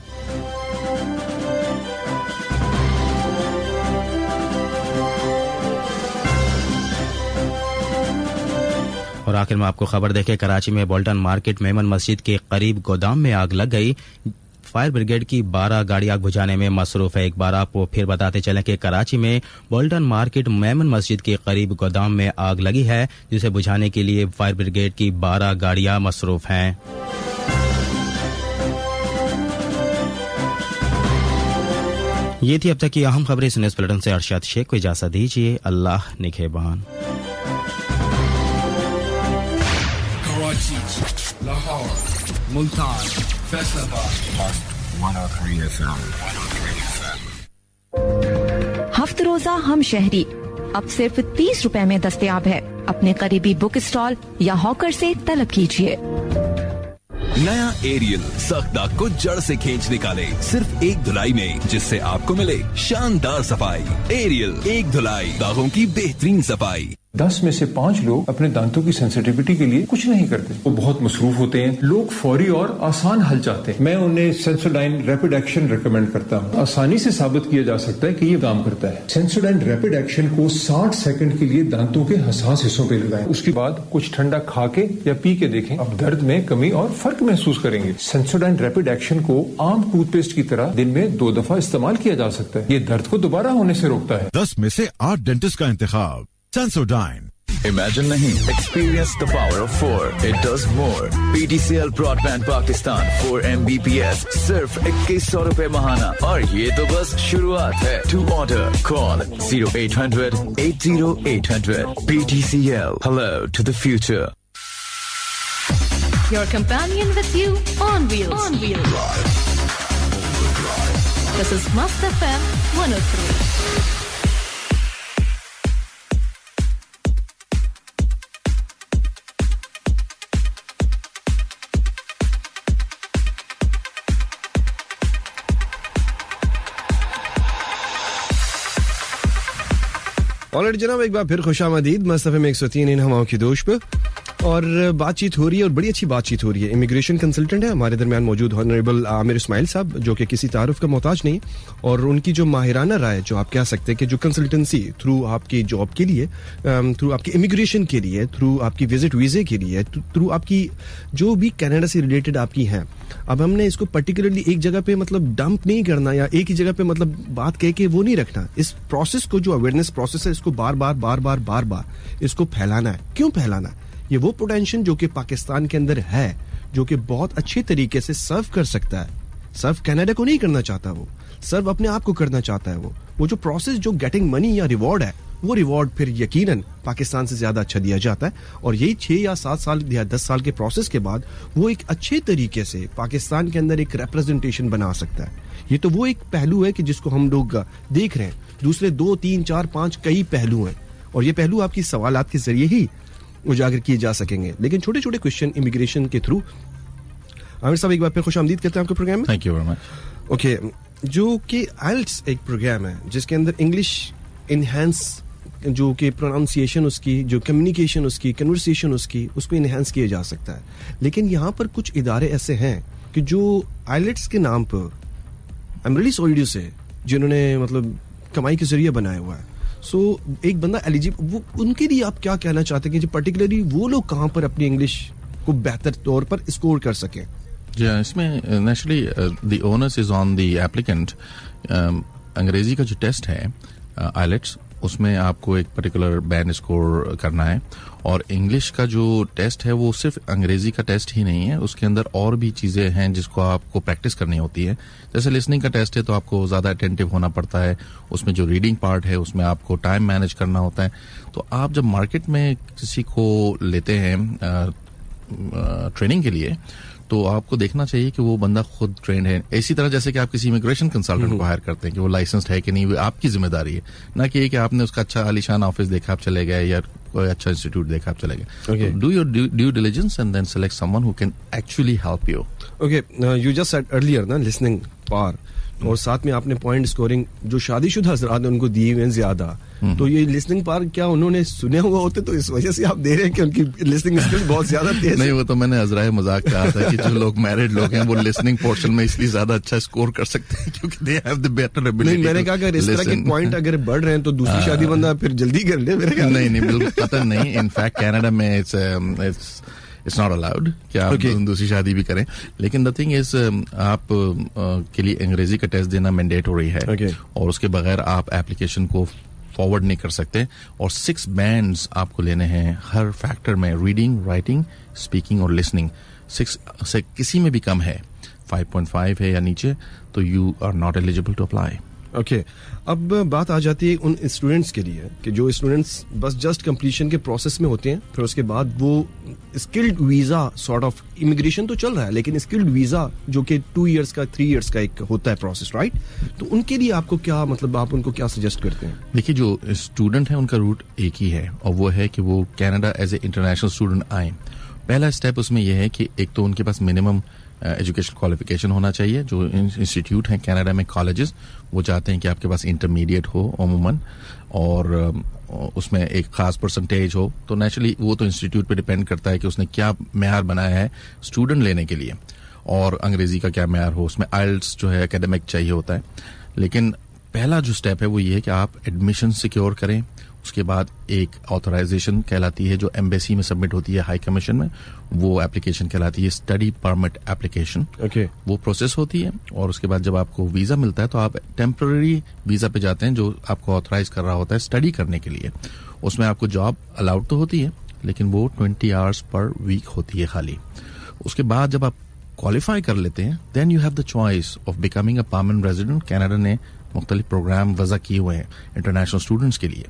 और आखिर में आपको खबर देखें, कराची में बोल्टन मार्केट मेमन मस्जिद के करीब गोदाम में आग लग गई। फायर ब्रिगेड की 12 गाड़ी आग बुझाने में मसरूफ है। एक बार आपको फिर बताते चलें कि कराची में बोल्टन मार्केट मेमन मस्जिद के करीब गोदाम में आग लगी है, जिसे बुझाने के लिए फायर ब्रिगेड की 12 गाड़ियां मसरूफ हैं। ये थी अब तक की अहम खबरें। इस न्यूज़ बुलेटिन से अरशद शेख को इजाजत दीजिए। अल्लाह निगहबान। लाहौर, मुल्तान, फैसलाबाद, 103 FM। हफ्ते रोजा हम शहरी अब सिर्फ 30 रुपए में दस्तयाब है। अपने करीबी बुक स्टॉल या हॉकर से तलब कीजिए। नया एरियल सख्त दाग को जड़ से खींच निकाले सिर्फ एक धुलाई में, जिससे आपको मिले शानदार सफाई। एरियल एक धुलाई, दागों की बेहतरीन सफाई। 10 में से 5 लोग अपने दांतों की सेंसिटिविटी के लिए कुछ नहीं करते। वो बहुत मसरूफ होते हैं। लोग फौरी और आसान हल चाहते हैं। मैं उन्हें सेंसोडाइन रैपिड एक्शन रिकमेंड करता हूँ। आसानी से साबित किया जा सकता है कि ये काम करता है। सेंसोडाइन रैपिड एक्शन को 60 सेकंड के लिए दांतों के हसास हिस्सों पे लगाएं। उसके बाद कुछ ठंडा खा के या पी के देखें। अब दर्द में कमी और फर्क महसूस करेंगे। सेंसोडाइन रैपिड एक्शन को आम टूथपेस्ट की तरह दिन में 2 दफा इस्तेमाल किया जा सकता है। ये दर्द को दोबारा होने से रोकता है। 10 में से 8 डेंटिस्ट का इंतखाब Sensodyne. Imagine nahi. Experience the power of 4. It does more. PTCL Broadband Pakistan 4 Mbps सिर्फ 2100 रुपए महाना और ये तो बस शुरुआत है. To order, call 0800 80800. PTCL. Hello to the future. Your companion with you on wheels. On wheels. This is Must FM 103. Already जनाब एक बार फिर खुशामदीद मस्त एफएम 103 इन हवाओं की दोष पे और बातचीत हो रही है और बड़ी अच्छी बातचीत हो रही है। इमिग्रेशन कंसल्टेंट है हमारे दरमियान मौजूद ऑनरेबल आमिर इस्माइल साहब, जो कि किसी तारुफ का मोहताज नहीं, और उनकी जो माहिराना राय, जो आप कह सकते हैं कि जो कंसल्टेंसी थ्रू आपकी जॉब के लिए, थ्रू आपकी इमिग्रेशन के लिए, थ्रू आपकी विजिट वीजे के लिए, थ्रू आपकी जो भी कनाडा से रिलेटेड आपकी हैं, अब हमने इसको पर्टिकुलरली एक जगह पे मतलब डंप नहीं करना या एक ही जगह पे मतलब बात कह के वो नहीं रखना। इस प्रोसेस को, जो अवेयरनेस प्रोसेस है, इसको बार बार इसको फैलाना है। क्यों फैलाना है? ये वो पोटेंशियल जो कि पाकिस्तान के अंदर है, जो कि बहुत अच्छे तरीके से सर्व कर सकता है। सर्व कनाडा को नहीं करना चाहता, वो सर्व अपने आप को करना चाहता है। वो जो प्रोसेस, जो गेटिंग मनी या रिवॉर्ड है, वो रिवॉर्ड फिर यकीनन पाकिस्तान से ज्यादा अच्छा दिया जाता है। और यही 6 या 7 साल या 10 साल के प्रोसेस के बाद वो एक अच्छे तरीके से पाकिस्तान के अंदर एक रिप्रेजेंटेशन बना सकता है। ये तो वो एक पहलू है कि जिसको हम लोग देख रहे हैं। दूसरे 2, 3, 4, 5 कई पहलू हैं और ये पहलू आपकी सवालात के जरिए ही उजागर किए जा सकेंगे। लेकिन छोटे छोटे क्वेश्चन इमिग्रेशन के थ्रू। आमिर साहब एक बार फिर खुश आमदीद करते हैं आपके प्रोग्राम में। Thank you very much. Okay, जो कि आइल्ट्स एक प्रोग्राम है जिसके अंदर इंग्लिश इनहेंस, जो कि प्रोनाउंसिएशन उसकी, जो कम्युनिकेशन उसकी, कन्वर्सेशन उसकी, उसको इनहेंस किया जा सकता है. लेकिन यहाँ पर कुछ इदारे ऐसे हैं कि जो आइलेट्स के नाम पर, I am really sorry to say, जिन्होंने मतलब कमाई के जरिए बनाया हुआ है. सो एक बंदा एलिजिबल, वो उनके लिए आप क्या कहना चाहते हैं कि जो पर्टिकुलरली वो लोग कहाँ पर अपनी इंग्लिश को बेहतर तौर पर स्कोर कर सकें? इसमें naturally the onus is on the applicant. अंग्रेजी का जो टेस्ट है आइलेट्स, उसमें आपको एक पर्टिकुलर बैंड स्कोर करना है. और इंग्लिश का जो टेस्ट है वो सिर्फ अंग्रेजी का टेस्ट ही नहीं है, उसके अंदर और भी चीजें हैं जिसको आपको प्रैक्टिस करनी होती है. जैसे लिसनिंग का टेस्ट है तो आपको ज्यादा अटेंटिव होना पड़ता है. उसमें जो रीडिंग पार्ट है उसमें आपको टाइम मैनेज करना होता है. तो आप जब मार्केट में किसी को लेते हैं ट्रेनिंग के लिए, तो आपको देखना चाहिए कि वो बंदा खुद ट्रेंड है. इसी तरह जैसे कि आप किसी इमिग्रेशन कंसल्टेंट को हायर करते हैं कि वो लाइसेंस्ड है कि नहीं, वो आपकी जिम्मेदारी है, ना कि आपने उसका अच्छा आलीशान ऑफिस देखा आप चले गए या कोई अच्छा इंस्टीट्यूट देखा आप चले गए. Do your due diligence and then select someone who can actually help you. Okay, you just said earlier ना लिसनिंग पावर, और साथ में आपने पॉइंट स्कोरिंग जो शादीशुदा हजरात ने उनको दिए हुए हैं ज्यादा, तो ये लिसनिंग पावर क्या उन्होंने सुने हुआ होते तो इस वजह से आप दे रहे हैं कि उनकी लिसनिंग स्किल बहुत ज्यादा तेज है? नहीं, वो तो मैंने अजराए मजाक कहा था कि जो लोग मैरिड लोग हैं वो लिसनिंग पोर्शन में इसलिए ज्यादा अच्छा स्कोर कर सकते हैं क्योंकि they have the better ability. नहीं, मैंने कहा अगर इस तरह के पॉइंट अगर बढ़ रहे हैं तो दूसरी शादी बंदा फिर जल्दी कर ले. मेरे ख्याल नहीं, बिल्कुल पता नहीं. इनफैक्ट कनाडा में इट्स नॉट अलाउड कि आप दूसरी शादी भी करें. लेकिन द थिंग इज आप के लिए अंग्रेजी का टेस्ट देना मैंडेटरी है. और उसके बगैर आप एप्लीकेशन को फॉरवर्ड नहीं कर सकते. और 6 बैंड्स आपको लेने हैं हर फैक्टर में, रीडिंग, राइटिंग, स्पीकिंग और लिसनिंग. 6 से किसी में भी कम है, 5.5 है या नीचे, तो you are not eligible to apply. Okay, अब बात आ जाती है उन स्टूडेंट्स के लिए कि जो स्टूडेंट्स बस जस्ट कंप्लीशन के प्रोसेस में होते हैं, फिर उसके बाद वो skilled visa sort of, immigration तो चल रहा है लेकिन स्किल्ड वीजा जो कि 2 इयर्स का 3 इयर्स का एक होता है प्रोसेस, राइट? तो उनके लिए आपको क्या, मतलब आप उनको क्या सजेस्ट करते हैं? देखिए, जो स्टूडेंट है उनका रूट एक ही है और वो है कि वो Canada as a international student आए. पहला स्टेप उसमें यह है कि एक तो उनके पास मिनिमम एजुकेशन क्वालिफिकेशन होना चाहिए. जो इंस्टीट्यूट हैं कनाडा में, कॉलेजेस, वो चाहते हैं कि आपके पास इंटरमीडिएट हो अमूमन और उसमें एक खास परसेंटेज हो. तो नेचुरली वो तो इंस्टीट्यूट पे डिपेंड करता है कि उसने क्या मेयार बनाया है स्टूडेंट लेने के लिए, और अंग्रेजी का क्या मेयार हो. उसमें आइल्ट्स जो है एकेडमिक चाहिए होता है. लेकिन पहला जो स्टेप है वो ये है कि आप एडमिशन सिक्योर करें. उसके बाद एक ऑथराइजेशन कहलाती है जो एम्बेसी में सबमिट होती है हाई कमीशन में, वो एप्लीकेशन कहलाती है स्टडी परमिट एप्लीकेशन. वो प्रोसेस होती है और उसके बाद जब आपको वीजा मिलता है तो आप टेम्पररी वीजा पे जाते हैं जो आपको ऑथराइज कर रहा होता है स्टडी करने के लिए. उसमें आपको जॉब अलाउड तो होती है लेकिन वो 20 आवर्स पर वीक होती है खाली. उसके बाद जब आप क्वालिफाई कर लेते हैं then you have the choice of becoming a permanent resident. Canada ने मुख्तलिफ प्रोग्राम वज़ा किए हुए हैं इंटरनेशनल स्टूडेंट्स के लिए.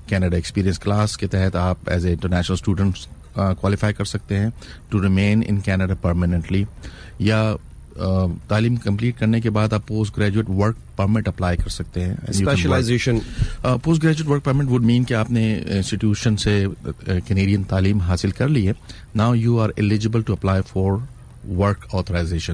कनाडा एक्सपीरियंस क्लास के तहत आप as a international student qualify कर सकते हैं to remain in Canada permanently, या तालीम कंप्लीट करने के बाद आप post graduate work permit apply कर सकते हैं. Specialization post graduate work permit would mean कि आपने इंस्टीट्यूशन से कैनेडियन तालीम हासिल कर ली है. Now you are eligible to apply for work authorization.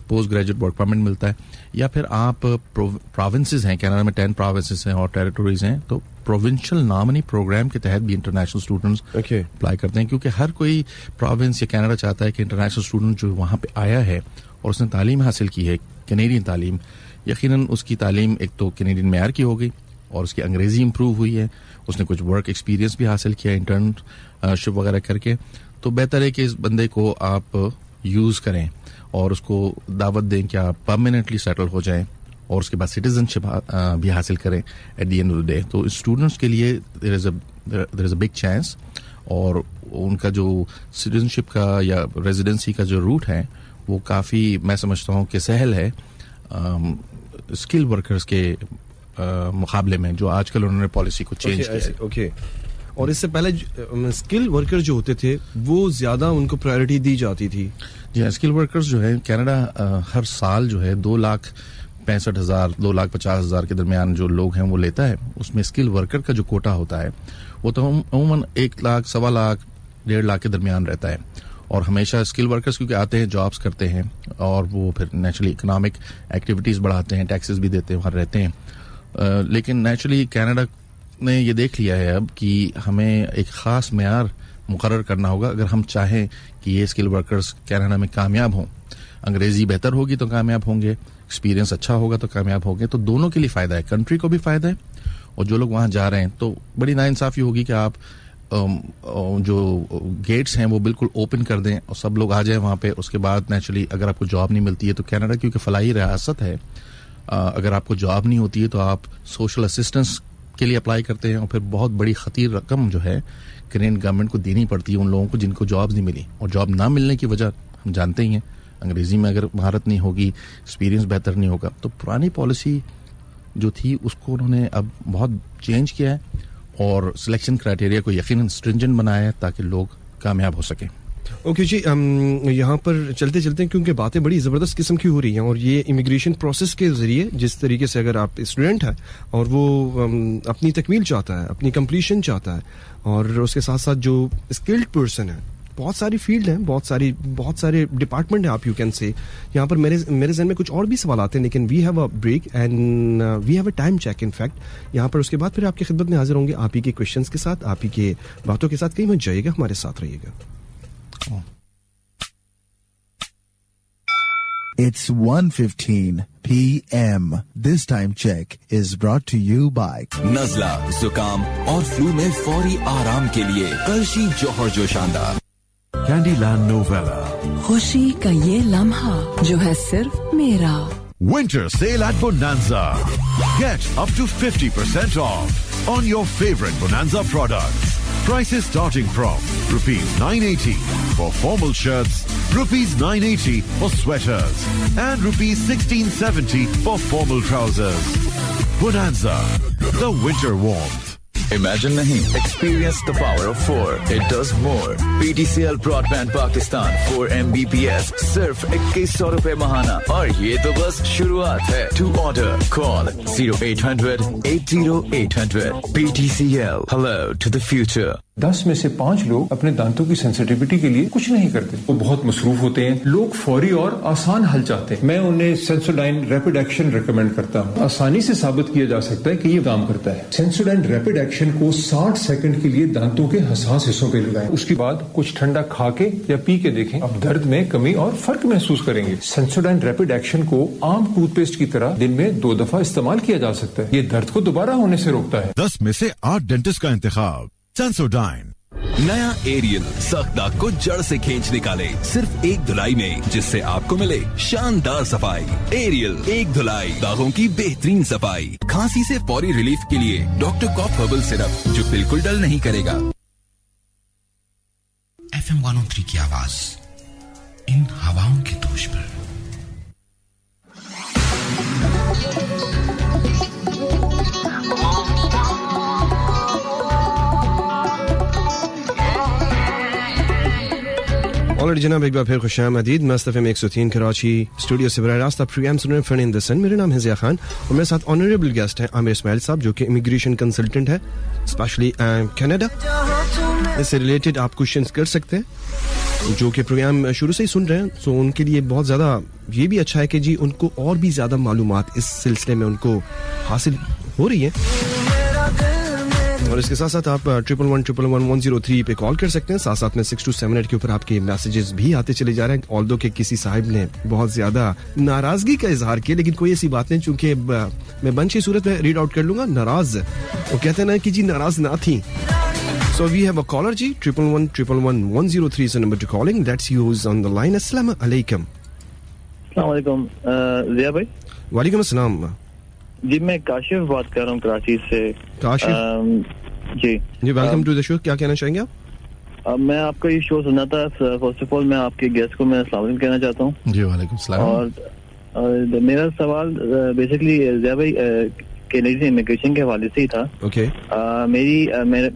Post graduate work permit मिलता है. या फिर आप प्रोविंसेस हैं, कनाडा में 10 प्रोविंसेस हैं और टेरिटोरीज हैं, तो प्रोविंशियल नॉमिनी प्रोग्राम के तहत भी इंटरनेशनल स्टूडेंट्स अप्लाई करते हैं. क्योंकि हर कोई प्रोविंस या कनाडा चाहता है कि इंटरनेशनल स्टूडेंट जो वहां पे आया है और उसने तालीम हासिल की है कैनेडियन तालीम, यकीनन उसकी तालीम एक तो कैनेडियन मेयार की हो गई और उसकी अंग्रेजी इंप्रूव हुई है, उसने कुछ वर्क एक्सपीरियंस भी हासिल किया इंटर्नशिप वगैरह करके, तो बेहतर है कि इस बंदे को आप यूज करें और उसको दावत दें कि आप परमानेंटली सेटल हो जाएं और उसके बाद सिटीजनशिप भी हासिल करें at the end of the day. तो स्टूडेंट्स के लिए there is a big chance, और उनका जो सिटीजनशिप का या रेजिडेंसी का जो रूट है वो काफ़ी, मैं समझता हूँ कि सहल है स्किल वर्कर्स के मुकाबले में, जो आजकल उन्होंने पॉलिसी को चेंज किया है. और इससे पहले स्किल वर्कर जो होते थे वो ज्यादा उनको प्रायोरिटी दी जाती थी. जी, स्किल वर्कर्स जो है कनाडा हर साल जो है 2,65,000 2,50,000 के दरमियान जो लोग हैं वो लेता है. उसमें स्किल वर्कर का जो कोटा होता है वो तो अमूमन 1 लाख, 1.25 लाख, 1.5 लाख के दरमियान रहता है. और हमेशा स्किल वर्कर्स क्योंकि आते हैं, जॉब्स करते हैं और वो फिर नेचुरली इकोनॉमिक एक्टिविटीज़ बढ़ाते हैं, टैक्सेस भी देते हैं, वहाँ रहते हैं। लेकिन नेचुरली कनाडा ने ये देख लिया है अब कि हमें एक ख़ास मेयार मुकर्रर करना होगा अगर हम चाहें कि ये स्किल वर्कर्स कनाडा में कामयाब हों। अंग्रेज़ी बेहतर होगी तो कामयाब होंगे, एक्सपीरियंस अच्छा होगा तो कामयाब होंगे, तो दोनों के लिए फ़ायदा है, कंट्री को भी फ़ायदा है और जो लोग वहाँ जा रहे हैं। तो बड़ी नाइंसाफ़ी होगी कि आप जो गेट्स हैं वो बिल्कुल ओपन कर दें और सब लोग आ जाएं वहाँ पे। उसके बाद नेचुरली अगर आपको जॉब नहीं मिलती है तो कनाडा क्योंकि फलाही रियासत है, अगर आपको जॉब नहीं होती है तो आप सोशल असिस्टेंस के लिए अप्लाई करते हैं और फिर बहुत बड़ी खतीर रकम जो है कनेडियन गवर्नमेंट को देनी पड़ती है उन लोगों को जिनको जॉब्स नहीं मिली। और जॉब ना मिलने की वजह हम जानते ही हैं, अंग्रेजी में अगर महारत नहीं होगी, एक्सपीरियंस बेहतर नहीं होगा। तो पुरानी पॉलिसी जो थी उसको उन्होंने अब बहुत चेंज किया है और सिलेक्शन क्राइटेरिया को यकीनन स्ट्रिंजेंट बनाया है ताकि लोग कामयाब हो सकें। ओके जी, यहाँ पर चलते चलते क्योंकि बातें बड़ी ज़बरदस्त किस्म की हो रही हैं और ये इमिग्रेशन प्रोसेस के ज़रिए जिस तरीके से अगर आप स्टूडेंट हैं और वो अपनी तकमील चाहता है, अपनी कंप्लीशन चाहता है और उसके साथ साथ जो स्किल्ड पर्सन है, बहुत सारी फील्ड हैं, बहुत सारे डिपार्टमेंट हैं, आप यू कैन से। यहाँ पर मेरे जहन में कुछ और भी सवाल आते हैं लेकिन we have a break and we have a time check in fact. यहाँ पर उसके बाद फिर आपकी खिदमत में हाजिर होंगे आप ही के क्वेश्चंस के साथ, आप ही के बातों के साथ। कहीं मत जाइएगा, हमारे साथ रहिएगा। It's 1:15 p.m. This time check is brought to you by नज़ला, जुकाम और फ्लू में फौरी आराम के लिए कर्शी जौहर जो शानदार। Candyland Novella. खुशी का ये लम्हा जो है सिर्फ मेरा। Winter sale at Bonanza. Get up to 50% off on your favorite Bonanza products. Prices starting from ₹980 for formal shirts, ₹980 for sweaters, and ₹1670 for formal trousers. Bonanza, the winter warmth. Imagine nahi, experience the power of 4. It does more. PTCL Broadband Pakistan 4 Mbps सिर्फ 2100 रुपए महाना और ये तो बस शुरुआत है। To order, call 0800 80800. PTCL, hello to the future. 10 में से 5 लोग अपने दांतों की सेंसिटिविटी के लिए कुछ नहीं करते। वो बहुत मसरूफ होते हैं। लोग फौरी और आसान हल चाहते हैं। मैं उन्हें सेंसोडाइन रैपिड एक्शन रिकमेंड करता हूँ। आसानी से साबित किया जा सकता है कि ये काम करता है। सेंसोडाइन रैपिड एक्शन को 60 सेकंड के लिए दांतों के हसास हिस्सों पे लगाएं। उसके बाद कुछ ठंडा खा के या पी के देखें। अब दर्द में कमी और फर्क महसूस करेंगे। सेंसोडाइन रैपिड एक्शन को आम टूथपेस्ट की तरह दिन में 2 दफा इस्तेमाल किया जा सकता है। ये दर्द को दोबारा होने से रोकता है। 10 में से 8 डेंटिस्ट का इंतखाब सेंसोडाइन। नया एरियल सख्त दाग को जड़ से खींच निकाले सिर्फ एक धुलाई में, जिससे आपको मिले शानदार सफाई। एरियल एक धुलाई, दागों की बेहतरीन सफाई। खांसी से फौरी रिलीफ के लिए डॉक्टर कॉफ हर्बल सिरप जो बिल्कुल डल नहीं करेगा। FM 103 की आवाज इन हवाओं के दोष पर। ऑलरेडी जनाब, एक बार फिर खुशामदीद। मस्त FM 103 कराची स्टूडियो से बराह रास्त प्रोग्राम सुन रहे हैं फन इन द सन। मेरा नाम है ज़िया खान और मेरे साथ ऑनरेबल गेस्ट हैं आमिर इस्माइल साहब जो कि इमिग्रेशन कंसल्टेंट है स्पेशली कनाडा। इससे रिलेटेड आप क्वेश्चंस कर सकते हैं जो कि प्रोग्राम शुरू से ही सुन रहे हैं। सो उनके लिए बहुत ज़्यादा ये भी अच्छा है कि जी उनको और भी ज़्यादा मालूमात इस सिलसिले में उनको हासिल हो रही है। और इसके साथ साथ आप 111110103 पे कॉल कर सकते हैं। साथ साथ में 6278 के ऊपर आपके मैसेजेस भी आते चले जा रहे हैं। ऑल्दो के किसी साहिब ने बहुत ज्यादा नाराजगी का इजहार किया, लेकिन कोई ऐसी बात नहीं, चूंकि मैं बंच की सूरत में रीड आउट कर लूंगा। नाराज वो कहते हैं ना कि जी नाराज ना थी। So we have a caller ji 111110103 is the number to calling. That's yours on the line. अस्सलाम वालेकुम। अस्सलाम वालेकुम ज़िया भाई। वालेकुम अस्सलाम जी, मैं काशिफ बात कर रहा हूँ कराची से। काशिफ जी वेलकम टू द शो। क्या कहना चाहेंगे आप? मैं आपका ये शो सुना था। फर्स्ट ऑफ ऑल मैं आपके गेस्ट को मैं अस्सलाम वालेकुम कहना चाहता हूँ। जी वालेकुम सलाम। और मेरा सवाल बेसिकली ज़िया भाई कैनेडियन इमिग्रेशन के हवाले से ही था। ओके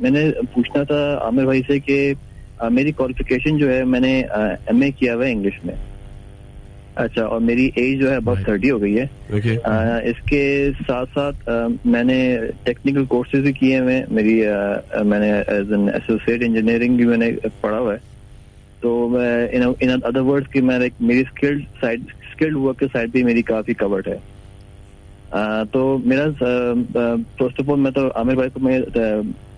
मैंने पूछना था आमिर भाई से कि मेरी क्वालिफिकेशन जो है मैंने MA किया हुआ है इंग्लिश में। अच्छा, और मेरी एज जो है अब 30 हो गई है। इसके साथ साथ मैंने टेक्निकल कोर्सेज भी किए हुए। मैंने एज एन एसोसिएट इंजीनियरिंग भी मैंने पढ़ा हुआ है। तो इन अदर वर्ड्स कि मैं मेरी स्किल्ड वर्क के साइड भी मेरी काफी कवर्ड है. तो मेरा फर्स्ट ऑफ ऑल मैं तो आमिर भाई को मैं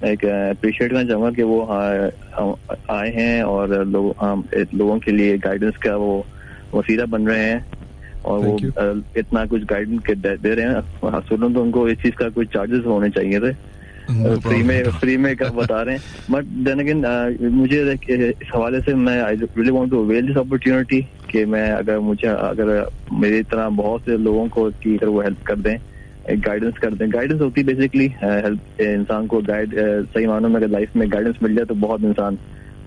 एक अप्रिशिएट करना चाहूँगा कि वो आए हैं और लोगों के लिए गाइडेंस का वो वसीला बन रहे हैं और वो इतना कुछ गाइडेंस दे रहे हैं. सुनो तो उनको इस चीज का कुछ चार्जेस होने चाहिए थे. फ्री में बता रहे हैं. बट देन अगेन मुझे इस हवाले से मैं I really want to avail this opportunity कि मैं अगर मेरी तरह बहुत से लोगों को की अगर वो हेल्प कर दें, गाइडेंस कर दें. गाइडेंस होती है बेसिकली हेल्प. इंसान को सही मानों में अगर लाइफ में गाइडेंस मिल जाए तो बहुत इंसान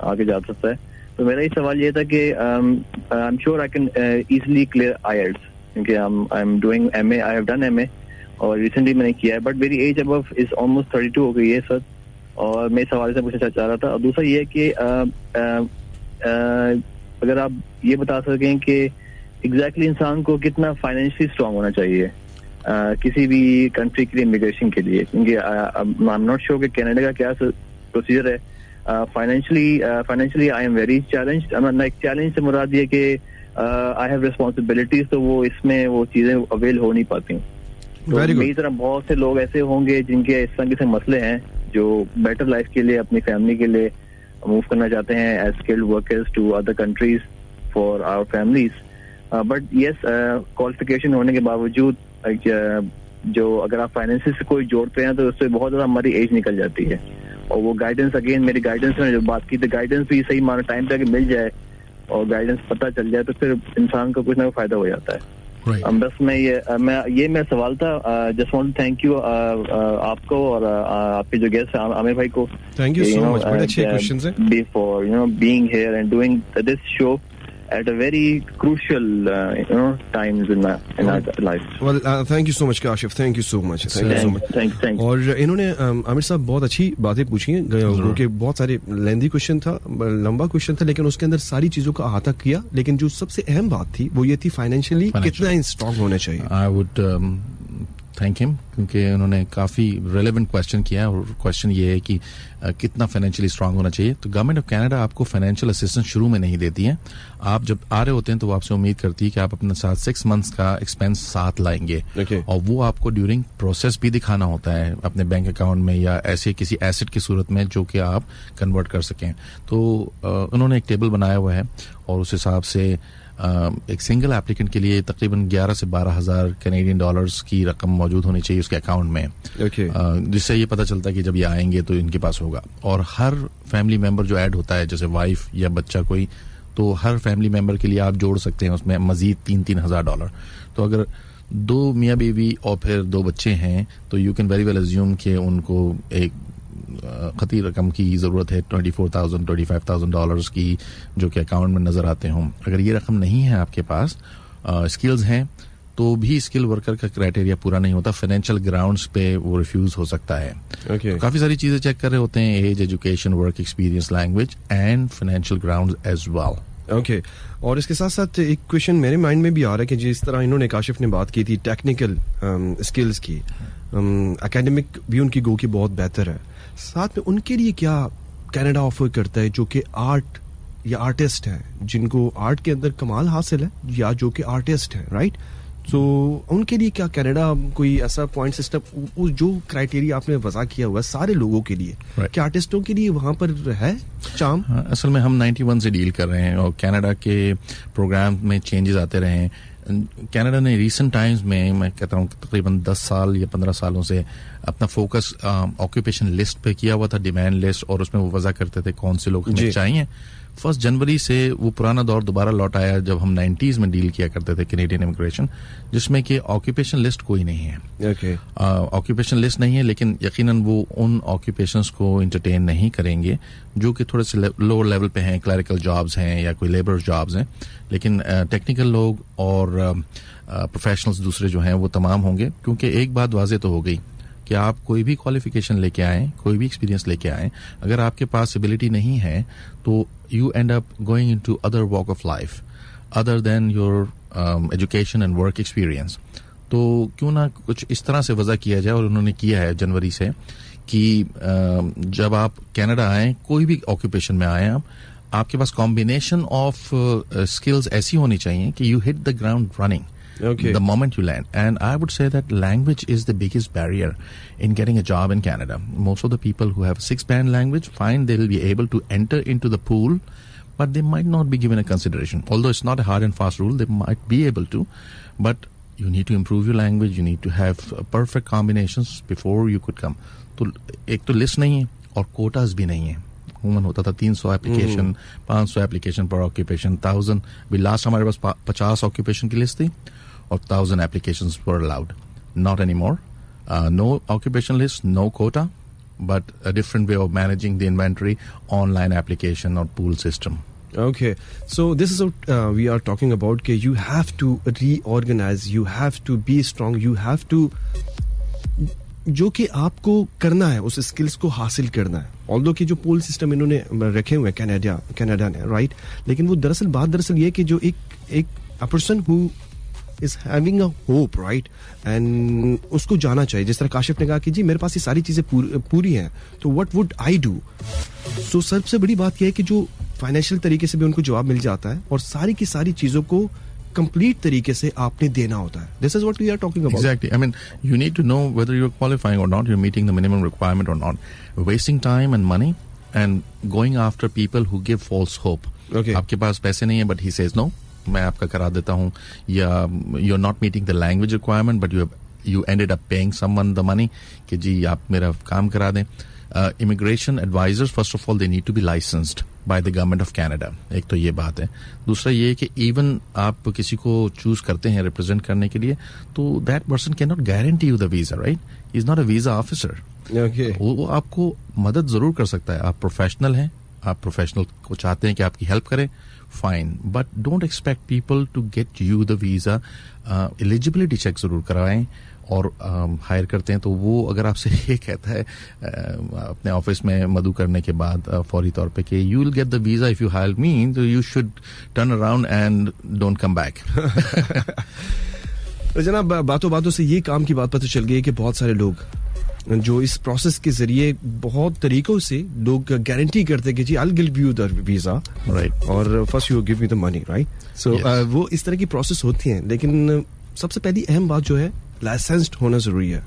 आगे जा सकता है. तो मेरा ये सवाल ये था कि I am sure I can easily clear IELTS क्योंकि I am doing MA. I have done MA और रिसेंटली मैंने किया है. बट मेरी एज अबव इज ऑलमोस्ट 32 हो गई है सर. और मैं इस हवाले से पूछना चाह रहा था. और दूसरा ये है कि अगर आप ये बता सकें कि एग्जैक्टली इंसान को कितना फाइनेंशियली स्ट्रांग होना चाहिए किसी भी कंट्री के लिए इमिग्रेशन के लिए, क्योंकि आई एम नॉट श्योर कि कनाडा का क्या प्रोसीजर है. Financially I am very challenged. Like challenge से मुराद ये कि आई हैव रिस्पॉन्सिबिलिटीज, तो वो इसमें वो चीजें अवेल हो नहीं पाती. तो मेरी तरह बहुत से लोग ऐसे होंगे जिनके इस तरह के मसले हैं जो बेटर लाइफ के लिए अपनी फैमिली के लिए मूव करना चाहते हैं as skilled workers to other countries for our families. But yes, qualification होने के बावजूद जो अगर आप फाइनेंसिस से कोई जोड़ते हैं तो उससे बहुत ज्यादा हमारी एज निकल जाती है. और वो गाइडेंस अगेन मेरी गाइडेंस में जो बात की, तो गाइडेंस भी सही मानो टाइम पे मिल जाए और गाइडेंस पता चल जाए तो फिर इंसान को कुछ ना कुछ फायदा हो जाता है. बस मैं सवाल था. Just want to thank you आपको और आपके जो गेस्ट आमिर भाई को. Thank you so much. बड़े अच्छे क्वेश्चंस हैं. Before being here and doing this show at a very crucial times in our life. Well, thank you so much Kashif. Thank you so much. Thanks. और इन्होंने आमिर साहब बहुत अच्छी बातें पूछी हैं क्योंकि बहुत सारे लेंदी क्वेश्चन था, लंबा क्वेश्चन था, लेकिन उसके अंदर सारी चीजों का अहाता किया. लेकिन जो सबसे अहम बात थी वो ये थी फाइनेंशियली कितना स्ट्रांग होना चाहिए. आई वुड थैंक हिम क्योंकि उन्होंने काफ़ी रेलेवेंट क्वेश्चन किया है. और क्वेश्चन ये है कि कितना फाइनेंशियली स्ट्रांग होना चाहिए. तो गवर्नमेंट ऑफ कनाडा आपको फाइनेंशियल असिस्टेंस शुरू में नहीं देती है. आप जब आ रहे होते हैं तो वो आपसे उम्मीद करती है कि आप अपने साथ 6 मंथ्स का एक्सपेंस साथ लाएंगे. और वो आपको ड्यूरिंग प्रोसेस भी दिखाना होता है अपने बैंक अकाउंट में या ऐसे किसी एसेट की सूरत में जो कि आप कन्वर्ट कर सकें. तो उन्होंने एक टेबल बनाया हुआ है और उस हिसाब से एक सिंगल एप्लीकेंट के लिए तकरीबन 11 से 12,000 कैनेडियन डॉलर्स की रकम मौजूद होनी चाहिए उसके अकाउंट में. जिससे ये पता चलता है कि जब ये आएंगे तो इनके पास होगा. और हर फैमिली मेंबर जो ऐड होता है जैसे वाइफ या बच्चा कोई, तो हर फैमिली मेंबर के लिए आप जोड़ सकते हैं उसमें मजीद 3-3 हज़ार डॉलर. तो अगर 2 मियाँ बीवी और फिर 2 बच्चे हैं तो you can very well assume कि उनको एक खती रकम की जरूरत है 24,000-25,000 डॉलर्स की जो कि अकाउंट में नजर आते हों. अगर ये रकम नहीं है आपके पास, स्किल्स हैं तो भी स्किल वर्कर का क्राइटेरिया पूरा नहीं होता. फाइनेंशियल ग्राउंड्स पे वो रिफ्यूज हो सकता है. तो काफी सारी चीजें चेक कर रहे होते हैं, as, education, work experience, language and financial grounds as well. Okay. और इसके साथ साथ एक क्वेश्चन मेरे माइंड में भी आ रहा है कि जिस तरह इन्होंने काशिफ ने बात की थी टेक्निकल स्किल्स की, एकेडमिक भी उनकी गो की बहुत बेहतर है, साथ में उनके लिए क्या कनाडा ऑफर करता है जो कि आर्ट या आर्टिस्ट है, जिनको आर्ट के अंदर कमाल हासिल है या जो कि आर्टिस्ट है, राइट? तो उनके लिए क्या कनाडा कोई ऐसा पॉइंट सिस्टम जो क्राइटेरिया आपने वज़ा किया हुआ है सारे लोगों के लिए, क्या आर्टिस्टों के लिए वहां पर है चाम? असल में हम 91 से डील कर रहे हैं और कनाडा के प्रोग्राम में चेंजेस आते रहे हैं. कनाडा ने रिसेंट टाइम्स में, मैं कहता हूँ तकरीबन 10 साल या 15 सालों से अपना फोकस ऑक्यूपेशन लिस्ट पे किया हुआ था, डिमांड लिस्ट, और उसमें वो वजह करते थे कौन से लोग हमें चाहिए. 1 जनवरी से वो पुराना दौर दोबारा लौट आया जब हम 90s में डील किया करते थे कैनेडियन इमिग्रेशन, जिसमें कि ऑक्यूपेशन लिस्ट कोई नहीं है. ऑक्यूपेशन लिस्ट नहीं है, लेकिन यकीनन वो उन ऑक्यूपेशंस को एंटरटेन नहीं करेंगे जो कि थोड़े से लोअर लेवल पे हैं, क्लरिकल जॉब्स हैं या कोई लेबर जॉब्स हैं. लेकिन टेक्निकल लोग और प्रोफेशनल्स दूसरे जो हैं वो तमाम होंगे, क्योंकि एक बात वाजे तो हो गई कि आप कोई भी क्वालिफिकेशन लेके आएं, कोई भी एक्सपीरियंस लेके आएं, अगर आपके पास एबिलिटी नहीं है तो you and up going into other walk of life other than your education and work experience. तो क्यों ना कुछ इस तरह से वजह किया जाए, और उन्होंने किया है जनवरी से कि जब आप कनाडा आएं, कोई भी ऑक्यूपेशन में आएं, आपके पास कॉम्बिनेशन ऑफ स्किल्स ऐसी होनी चाहिए कि you hit the ground running the moment you land. And I would say that language is the biggest barrier in getting a job in Canada. Most of the people who have 6-band language find they will be able to enter into the pool, but they might not be given a consideration. Although it's not a hard and fast rule, they might be able to, but you need to improve your language. You need to have perfect combinations before you could come. तो एक तो list नहीं है और quotas भी नहीं है. अमूमन होता था 300 एप्लीकेशन, 500 एप्लीकेशन पर ऑक्यूपेशन, 1000. भी लास्ट हमारे पास 50 ऑक्यूपेशन की लिस्ट थी और 1000 applications were allowed. Not anymore. No occupation list, no quota, but a different way of managing the inventory, online application or pool system. Okay, so this is what we are talking about. कि you have to reorganize, you have to be strong, you have to जो कि आपको करना है उस skills को हासिल करना है. ऑल्दो कि जो पोल सिस्टम इन्होंने रखे हुए हैं कनाडा ने, राइट, लेकिन वो दरअसल ये कि जो एक person who is having a hope, right, and उसको जाना चाहिए. जिस तरह काशिफ ने कहा कि जी मेरे पास ये सारी चीजें पूरी हैं, तो what would I do? So सबसे बड़ी बात यह है कि जो फाइनेंशियल तरीके से भी उनको जवाब मिल जाता है और सारी की सारी चीजों को कंप्लीट तरीके से आपने देना होता है. This is what we are talking about. Exactly. I mean, you need to know whether you're qualifying or not, you're meeting the minimum requirement or not. Wasting time and money and going after people who give false hope. Okay. आपके पास पैसे नहीं है, but he says no. मैं आपका करा देता हूँ, या you're not meeting the language requirement but you ended up paying someone the money कि जी आप मेरा काम करा दें. Immigration advisors, first of all, they need to be licensed by the government of Canada. एक तो ये बात है. दूसरा ये है कि even आप किसी को चूज करते हैं रिप्रेजेंट करने के लिए, तो that person cannot guarantee you the visa, right? He's not a visa officer. Okay. वो आपको मदद जरूर कर सकता है. आप प्रोफेशनल हैं, आप प्रोफेशनल को चाहते हैं कि आपकी हेल्प करें, fine, but don't expect people to get you the visa. Eligibility check जरूर कराएं. और हायर करते हैं तो वो अगर आपसे ये कहता है अपने ऑफिस में मधु करने के बाद फौरी तौर पे कि you will get the visa if you hire me, तो you should turn around and don't come back. जनाब, बातों बातों से ये काम की बात पता चल गई है कि बहुत सारे लोग जो इस प्रोसेस के जरिए बहुत तरीकों से लोग गारंटी करते हैं कि जी I will give you the visa, right, और first you give me the money, right. So वो इस तरह की प्रोसेस होती हैं, लेकिन सबसे पहली अहम बात जो है लाइसेंस्ड होना जरूरी है.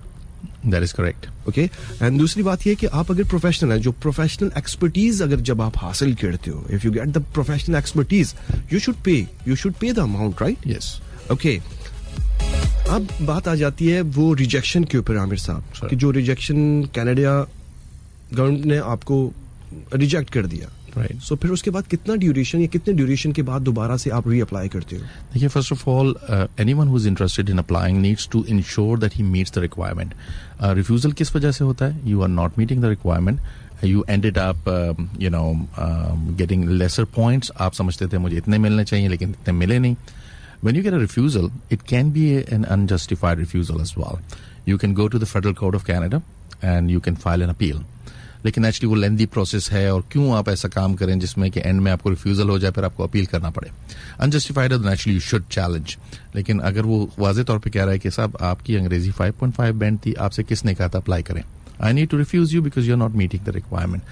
That is correct. Okay, and दूसरी बात ये है कि आप अगर प्रोफेशनल हैं, जो प्रोफेशनल एक्सपर्टीज अगर जब आप हासिल करते हो, if you get the professional expertise, you should pay the amount, right. Yes. Okay, अब बात आ जाती है वो रिजेक्शन के ऊपर, आमिर साहब, कि जो रिजेक्शन कनाडा गवर्नमेंट ने आपको रिजेक्ट कर दिया, राइट. सो फिर उसके बाद कितना ड्यूरेशन या कितने ड्यूरेशन के बाद दोबारा से आप रीअप्लाई करते हो? देखिए, first of all anyone who is interested in applying needs to ensure that he meets the requirement. Refusal किस वजह से होता है? You are not meeting the requirement, you ended up getting lesser points. आप समझते थे मुझे इतने मिलने चाहिए लेकिन इतने मिले नहीं. When you get a refusal, it can be an unjustified refusal as well. You can go to the Federal Court of Canada and you can file an appeal. लेकिन एक्चुअली वो लेंदी प्रोसेस है, और क्यों आप ऐसा काम करें जिसमें कि एंड में आपको रिफ्यूजल हो जाए फिर आपको अपील करना पड़े. अनजस्टिफाइड है, एक्चुअली यू शुड चैलेंज. लेकिन अगर वो वाजे तौर पे कह रहा है कि साहब आपकी अंग्रेजी 5.5 बैंड थी, आपसे किसने कहा था अप्लाई करें, I need to refuse you because you are not meeting the requirement.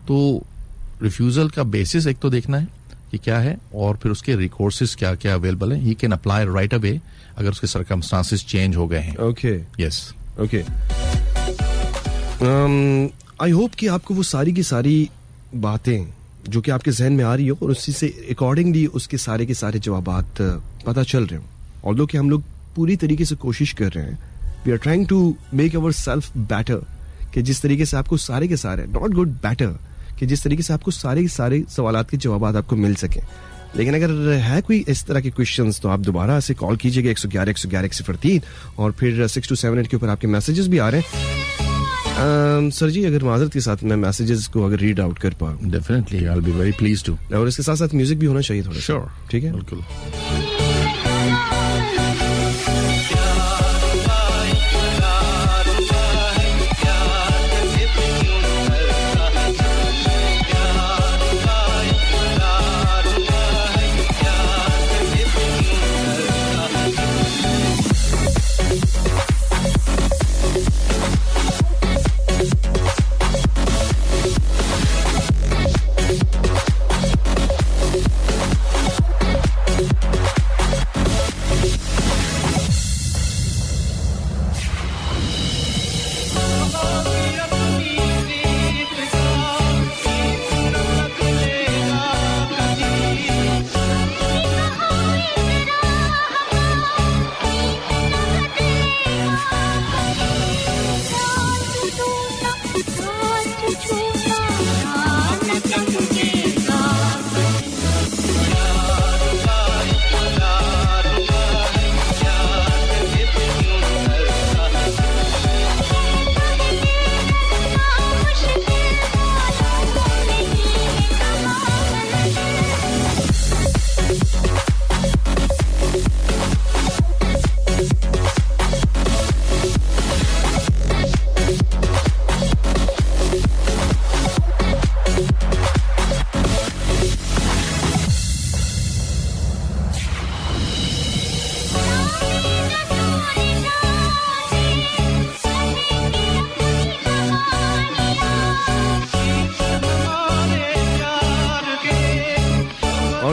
तो रिफ्यूजल का बेसिस एक तो देखना है कि क्या है, और फिर उसके रिकोर्सेज क्या क्या अवेलेबल है. He can apply right away अगर उसके सर्कमस्टांसेस चेंज हो गए हैं. Okay, yes. ओके, आई होप कि आपको वो सारी की सारी बातें जो कि आपके जहन में आ रही हो और उसी से अकॉर्डिंगली उसके सारे के सारे जवाबात पता चल रहे हो. ऑल्दो कि हम लोग पूरी तरीके से कोशिश कर रहे हैं, we are trying to make our self better, कि जिस तरीके से आपको सारे के सारे, नॉट गुड, बेटर, कि जिस तरीके से आपको सारे के सारे सवालात के जवाब आपको मिल सके. लेकिन अगर है कोई इस तरह के क्वेश्चंस तो आप दोबारा से कॉल कीजिएगा 111-111-103, और फिर 6278 के ऊपर आपके मैसेजेस भी आ रहे हैं. सर जी, अगर माजरत के साथ मैं मैसेजेस को अगर रीड आउट कर पाऊँ, definitely I will be very pleased to. और इसके साथ साथ म्यूजिक भी होना चाहिए थोड़ा. श्योर, ठीक है, बिल्कुल.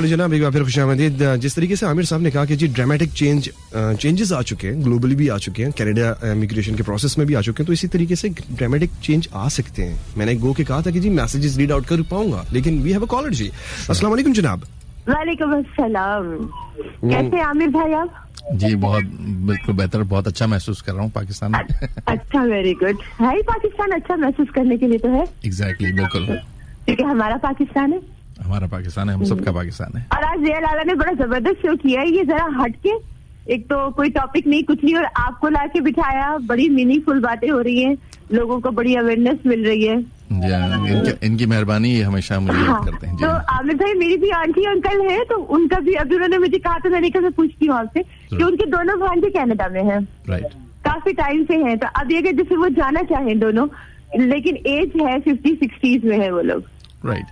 वाले जनाब, एक बार फिर खुशामदीद। जिस तरीके से आमिर साहब ने कहा कि जी ड्रामेटिक चेंजेस आ चुके हैं, ग्लोबली भी आ चुके हैं, कनाडा इमिग्रेशन के प्रोसेस में भी आ चुके हैं, तो इसी तरीके से ड्रामेटिक चेंज आ सकते हैं। मैंने गो के कहा था कि जी मैसेजेस रीड आउट कर पाऊंगा, लेकिन वी हैव अ कॉलर जी। अस्सलाम वालेकुम जनाब। वालेकुम अस्सलाम। कैसे आमिर भाई आप? जी बहुत बिल्कुल बेहतर, बहुत अच्छा महसूस कर रहा हूँ पाकिस्तान में। अच्छा, वेरी गुड। है पाकिस्तान अच्छा महसूस करने के लिए तो है। एग्जैक्टली, बिल्कुल, क्योंकि हमारा पाकिस्तान है, हमारा पाकिस्तान है, हम सबका पाकिस्तान है। और आज जिया लाला ने बड़ा जबरदस्त शो किया है, ये जरा हटके, एक तो कोई टॉपिक नहीं कुछ नहीं, और आपको ला के बिठाया, बड़ी मीनिंगफुल बातें हो रही हैं, लोगों को बड़ी अवेयरनेस मिल रही है। इनकी मेहरबानी हमेशा मुझे याद करते हैं। तो आमिर भाई, मेरी भी आंटी अंकल है, तो उनका भी अभी उन्होंने मुझे कहा तो मैंने कहा पूछती हूँ आपसे कि उनके दोनों भांजे कनाडा में हैं, काफी टाइम से हैं, तो अब ये जैसे वो जाना चाहें दोनों, लेकिन एज है 50-60s में है वो लोग, राइट,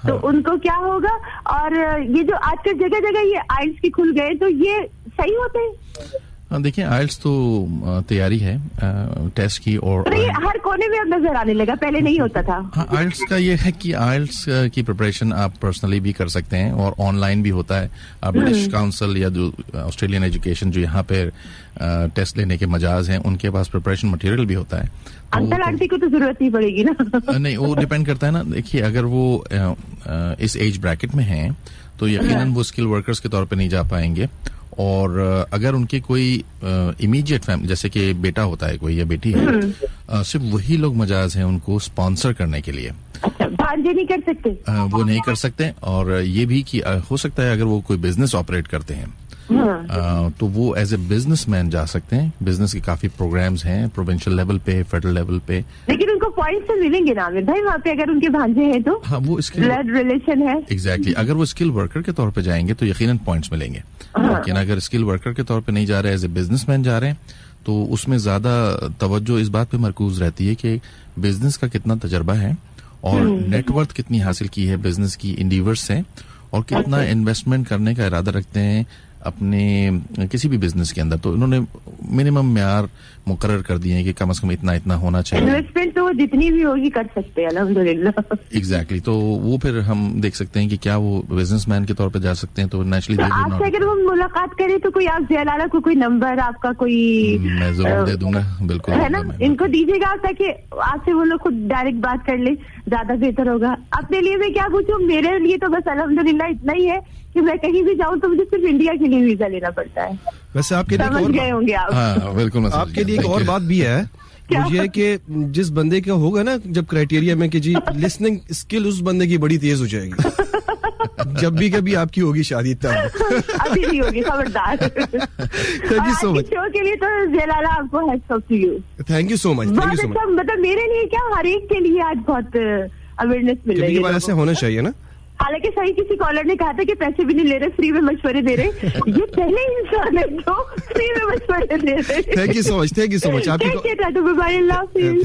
तो उनको क्या होगा? और ये जो आजकल जगह जगह ये आइल्स की खुल गए, तो ये सही होते हैं? देखिए, आइल्स तो तैयारी है टेस्ट की, और ये हर कोने में अब नजर आने लगा, पहले नहीं होता था। हाँ, आइल्स का ये है कि आइल्स की प्रिपरेशन आप पर्सनली भी कर सकते हैं और ऑनलाइन भी होता है। ब्रिटिश काउंसिल या जो ऑस्ट्रेलियन एजुकेशन जो यहाँ पे टेस्ट लेने के मजाज हैं, उनके पास प्रिपरेशन मटेरियल भी होता है। अंकल आंटी को तो जरूरत नहीं पड़ेगी ना? नहीं, वो डिपेंड करता है ना। देखिए, अगर वो इस एज ब्रैकेट में हैं तो यकीनन वो स्किल वर्कर्स के तौर पे नहीं जा पाएंगे, और अगर उनके कोई इमीडिएट फैमिली, जैसे कि बेटा होता है कोई या बेटी है, सिर्फ वही लोग मजाज हैं उनको स्पॉन्सर करने के लिए। अच्छा, भांजे नहीं कर सकते? वो नहीं कर सकते, और ये भी कि हो सकता है अगर वो कोई बिजनेस ऑपरेट करते हैं तो वो एज ए बिजनेसमैन जा सकते हैं। बिजनेस के काफी प्रोग्राम्स हैं प्रोविंशियल लेवल पे, फेडरल लेवल पे, लेकिन उनको पॉइंट्स तो मिलेंगे ना आमिर भाई वहाँ पे, अगर उनके भांजे हैं तो? हाँ, वो ब्लड रिलेशन है। एग्जैक्टली, अगर वो स्किल वर्कर के तौर पे जाएंगे तो यकीनन पॉइंट्स मिलेंगे, लेकिन अगर स्किल वर्कर के तौर पे नहीं जा रहे, एज ए बिजनेसमैन जा रहे हैं, तो उसमें ज्यादा तवज्जो इस बात पे मरकूज रहती है कि बिजनेस का कितना तजर्बा है और नेटवर्थ कितनी हासिल की है बिजनेस की इंडीवर्स से, और कितना इन्वेस्टमेंट करने का इरादा रखते हैं अपने किसी भी बिजनेस के अंदर। तो उन्होंने मिनिमम म्यार मुकर्रर कर दिए हैं कि कम से कम इतना इतना होना चाहिए। इन्वेस्टमेंट तो जितनी भी होगी कर सकते हैं, अल्हम्दुलिल्लाह। एग्जैक्टली, तो वो फिर हम देख सकते हैं कि क्या वो बिजनेसमैन के तौर पे जा सकते हैं, तो नेचुरली आपसे अगर वो मुलाकात करें तो कोई आप जियालाला को कोई नंबर आपका कोई मैं जरूर दे दूंगा, बिल्कुल है ना, इनको दीजिएगा ताकि आपसे वो लोग खुद डायरेक्ट बात कर ले, ज्यादा बेहतर होगा। अपने लिए मैं क्या पूछूं, मेरे लिए तो बस अल्हम्दुलिल्लाह इतना ही है कि मैं कहीं भी जाऊं तो मुझे सिर्फ इंडिया के लिए वीजा लेना पड़ता है। वैसे आपके लिए समझ गए होंगे आप। हाँ, बिल्कुल, आपके लिए एक और बात भी है मुझे कि जिस बंदे का होगा ना जब क्राइटेरिया में कि जी लिसनिंग स्किल उस बंदे की बड़ी तेज हो जाएगी जब भी कभी आपकी होगी शादी तब। अभी नहीं होगी, खबरदार। Thank you so much. Show के लिए तो जियालाला आपको hats off to you. Thank you so much, thank you so much. मतलब मेरे लिए क्या, हर एक के लिए आज बहुत अवेयरनेस मिल रही है। ऐसे होना चाहिए ना। हालांकि सही किसी कॉलर ने कहा था कि पैसे भी नहीं ले रहे, फ्री में मशवरे दे रहे। ये पहले इंसान है जो फ्री में मशवरे दे रहे। Thank you so much, thank you so much.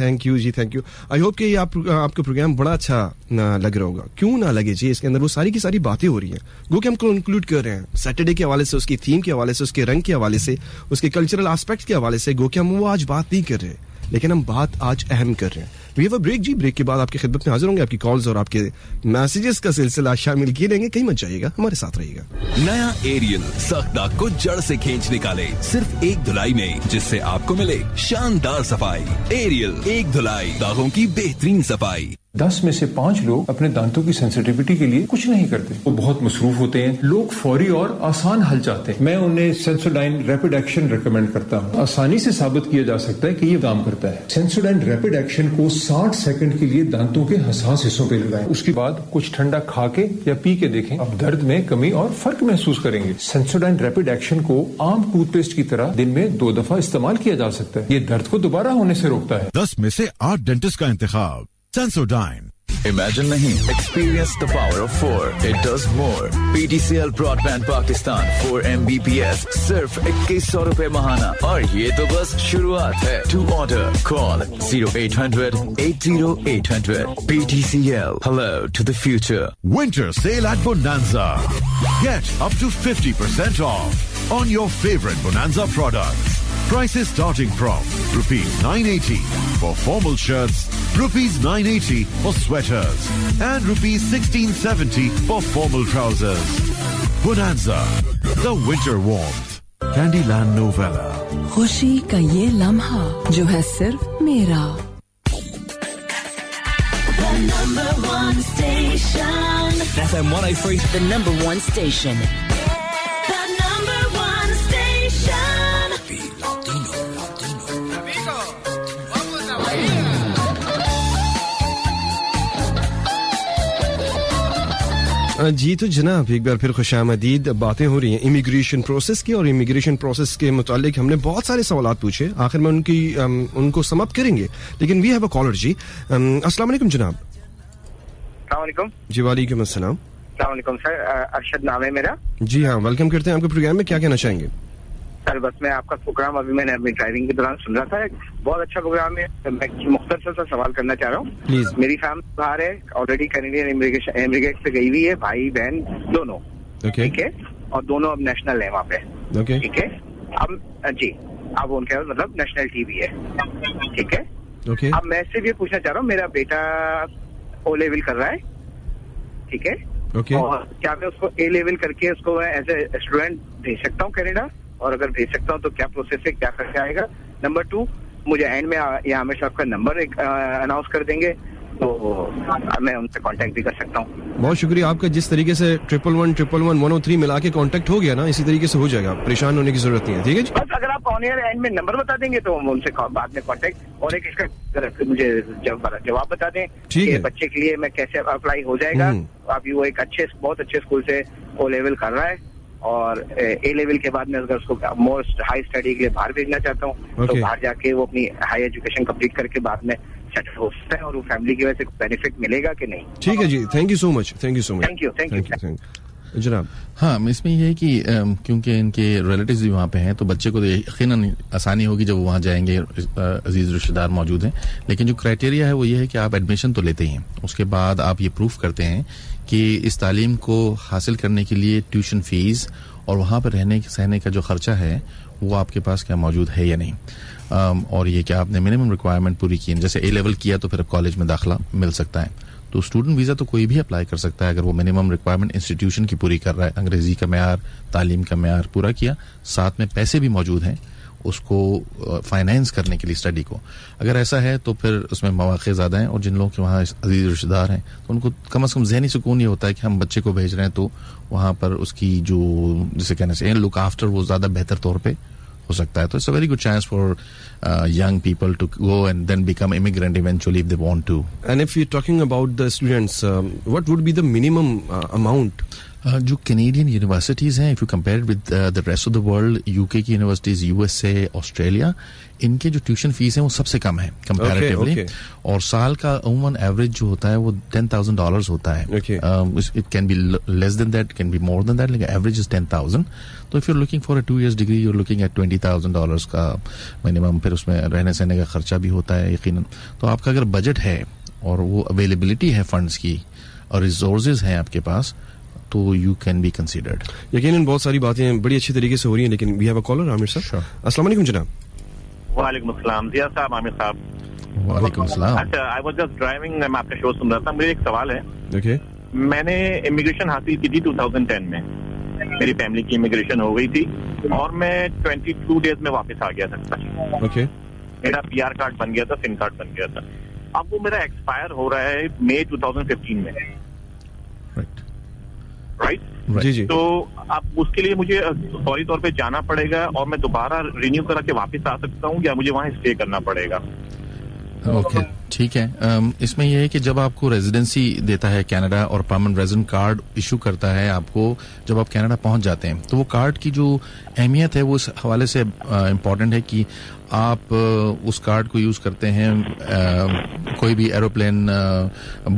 Thank you जी, थैंक यू। आई होप कि आपका प्रोग्राम बड़ा अच्छा लग रहा होगा। क्यों ना लगे जी, इसके अंदर वो सारी की सारी बातें हो रही हैं, वो कि हम कंक्लूड कर रहे हैं सैटरडे के हवाले से, उसकी थीम के हवाले से, उसके रंग के हवाले से, उसके कल्चरल एस्पेक्ट के हवाले से, गो कि हम वो आज बात नहीं कर रहे, लेकिन हम बात आज अहम कर रहे हैं। वी हैव अ ब्रेक जी, ब्रेक के बाद आपकी खिदमत में हाजिर होंगे। आपकी कॉल्स और आपके मैसेजेस का सिलसिला शामिल किए रहेंगे, कहीं मत जाइएगा, हमारे साथ रहिएगा। नया एरियल सख्त दाग को जड़ से खींच निकाले सिर्फ एक धुलाई में, जिससे आपको मिले शानदार सफाई। एरियल एक धुलाई, दागों की बेहतरीन सफाई। 10 में से 5 लोग अपने दांतों की सेंसिटिविटी के लिए कुछ नहीं करते, वो बहुत मसरूफ होते हैं। लोग फौरी और आसान हल चाहते हैं। मैं उन्हें सेंसोडाइन रैपिड एक्शन रिकमेंड करता हूँ। आसानी से साबित किया जा सकता है कि ये काम करता है। सेंसोडाइन रैपिड एक्शन को 60 सेकंड के लिए दांतों के हसास हिस्सों पे लगाएं। उसके बाद कुछ ठंडा खा के या पी के देखें, अब दर्द में कमी और फर्क महसूस करेंगे। सेंसोडाइन रैपिड एक्शन को आम टूथपेस्ट की तरह दिन में 2 दफा इस्तेमाल किया जा सकता है। ये दर्द को दोबारा होने से रोकता है। 10 में से 8 डेंटिस्ट का इंतखाब Sensodyne. Imagine नहीं, experience the power of 4. It does more. PTCL Broadband Pakistan 4 Mbps सिर्फ 2100 रुपए महाना, और ये तो बस शुरुआत है। To order, call 0800 80800. PTCL. Hello to the future. Winter sale at Bonanza. Get up to 50% off on your favorite Bonanza products. Prices starting from ₹980 for formal shirts, ₹980 for sweaters, and ₹1670 for formal trousers. Bonanza, the winter warmth. Candyland Novella. खुशी का ये लम्हा जो है सिर्फ मेरा. The number one station. FM 103. The number one station. The number one station. जी तो जनाब एक बार फिर खुशामदीद. बातें हो रही हैं इमिग्रेशन प्रोसेस की, और इमिग्रेशन प्रोसेस के मुतालिक हमने बहुत सारे सवाल पूछे. आखिर में उनको समाप्त करेंगे, लेकिन वी हैव अ कॉलर. जी अस्सलाम वालेकुम जनाब. अस्सलाम वालेकुम. जी वालेकुम अस्सलाम. अस्सलाम वालेकुम सर, अरशद नाम है मेरा. जी हाँ, वेलकम करते हैं आपके प्रोग्राम में. क्या कहना चाहेंगे सर? बस मैं आपका प्रोग्राम मैंने अपनी ड्राइविंग के दौरान सुन रहा था. बहुत अच्छा प्रोग्राम है. मैं मुख्तसर सा सवाल करना चाह रहा हूँ. प्लीज. मेरी फैमिली बाहर है, ऑलरेडी कैनेडियन इमिग्रेट से गई हुई है, भाई बहन दोनों. ठीक है, और दोनों अब नेशनल है वहाँ पे. ठीक है, अब जी अब उनके मतलब नेशनलिटी भी है. ठीक है. अब मैं इससे भी पूछना चाह रहा हूँ, मेरा बेटा ओ लेवल कर रहा है. ठीक है. और क्या मैं उसको ए लेवल करके उसको मैं एज ए स्टूडेंट भेज सकता हूँ कनाडा? और अगर भेज सकता हूँ तो क्या प्रोसेस है, क्या खर्चा आएगा? नंबर 2, मुझे एंड में यहाँ हमेशा आपका नंबर अनाउंस कर देंगे तो मैं उनसे कांटेक्ट भी कर सकता हूँ. बहुत शुक्रिया आपका. जिस तरीके से 111 मिला के कांटेक्ट हो गया ना, इसी तरीके से हो जाएगा. परेशान होने की जरूरत नहीं है. ठीक है जी. बस अगर आप ऑन एयर एंड में नंबर बता देंगे तो उनसे बाद में कांटेक्ट, और एक इसका मुझे जवाब बता दें कि बच्चे के लिए मैं कैसे अप्लाई हो जाएगा. अभी वो एक बहुत अच्छे स्कूल से ओ लेवल कर रहा है, और ए लेवल के बाद में अगर उसको मोस्ट हाई स्टडी के लिए बाहर भेजना चाहता हूँ तो बाहर जाके वो अपनी हाई एजुकेशन कंप्लीट करके बाद में सेटल हो सकता है, और वो फैमिली की वजह से बेनिफिट मिलेगा कि नहीं? ठीक है जी. Thank you so much. Thank you जनाब. हाँ, इसमें यह है कि क्योंकि इनके रिलेटिव्स भी वहाँ पे हैं तो बच्चे को यकीनन आसानी होगी जब वो वहाँ जाएंगे, अजीज रिश्तेदार मौजूद हैं. लेकिन जो क्राइटेरिया है वो ये है कि आप एडमिशन तो लेते ही हैं, उसके बाद आप ये प्रूफ करते हैं कि इस तालीम को हासिल करने के लिए ट्यूशन फीस और वहाँ पर रहने सहने का जो खर्चा है वो आपके पास क्या मौजूद है या नहीं. और ये कि आपने मिनिमम रिक्वायरमेंट पूरी की. जैसे ए लेवल किया तो फिर कॉलेज में दाखिला मिल सकता है. तो स्टूडेंट वीज़ा तो कोई भी अप्लाई कर सकता है अगर वो मिनिमम रिक्वायरमेंट इंस्टीट्यूशन की पूरी कर रहा है, अंग्रेजी का म्यार, तालीम का म्यार पूरा किया, साथ में पैसे भी मौजूद हैं उसको फाइनेंस करने के लिए स्टडी को. अगर ऐसा है तो फिर उसमें मौके ज़्यादा हैं, और जिन लोगों के वहाँ अजीज रिश्तेदार हैं तो उनको कम से कम ज़हनी सुकून ये होता है कि हम बच्चे को भेज रहे हैं तो वहाँ पर उसकी जो जिसे कहना चाहिए लुक आफ्टर वो ज़्यादा बेहतर तौर पर हो सकता है. तो it's a very good chance for young people to go and then become immigrant eventually if they want to. And if you're talking about the students, what would be the minimum amount? जो Canadian universities हैं, if you compare it with the rest of the world, UK की universities, USA, Australia, इनके जो tuition fees है वो सबसे कम है comparatively. और साल का उमूमन एवरेज जो होता है वो $10,000 होता है. It can be less than that, can be more than that, लेकिन एवरेज इज 10,000. तो if you are looking for a 2 years degree you are looking at $20,000 का मिनिमम. फिर उसमें रहने सहने का खर्चा भी होता है यकीनन. तो आपका अगर बजट है और वो अवेलेबिलिटी है फंड्स की और रिसोर्सेज हैं आपके पास तो यू कैन बी कंसीडर्ड. यकीनन बहुत सारी बातें बड़ी अच्छी तरीके से हो रही हैं, लेकिन we have a caller. Aamir साहब. अस्सलाम वालेकुम जनाब. वालेकुम अस्सलाम. जिया साहब, आमिर साहब. वालेकुम अस्सलाम. अच्छा, आई वाज जस्ट ड्राइविंग, मैं आपका शो सुन रहा था. मुझे एक सवाल है. मैंने इमिग्रेशन हासिल की थी 2010 में. मेरी फैमिली की इमिग्रेशन हो गई थी और मैं 22 डेज में वापस आ गया था. मेरा PR कार्ड बन गया था, सिम कार्ड बन गया था. अब वो मेरा एक्सपायर हो रहा है मई 2015 में. राइट. जी जी. तो अब उसके लिए मुझे फौरी तौर पे जाना पड़ेगा और मैं दोबारा रिन्यू करा के वापस आ सकता हूँ या मुझे वहाँ स्टे करना पड़ेगा? ओके, ठीक है. इसमें यह है कि जब आपको रेजिडेंसी देता है कनाडा और परमानेंट रेजिडेंट कार्ड इशू करता है आपको जब आप कनाडा पहुंच जाते हैं, तो वो कार्ड की जो अहमियत है वो इस हवाले से इम्पोर्टेंट है कि आप उस कार्ड को यूज करते हैं कोई भी एरोप्लेन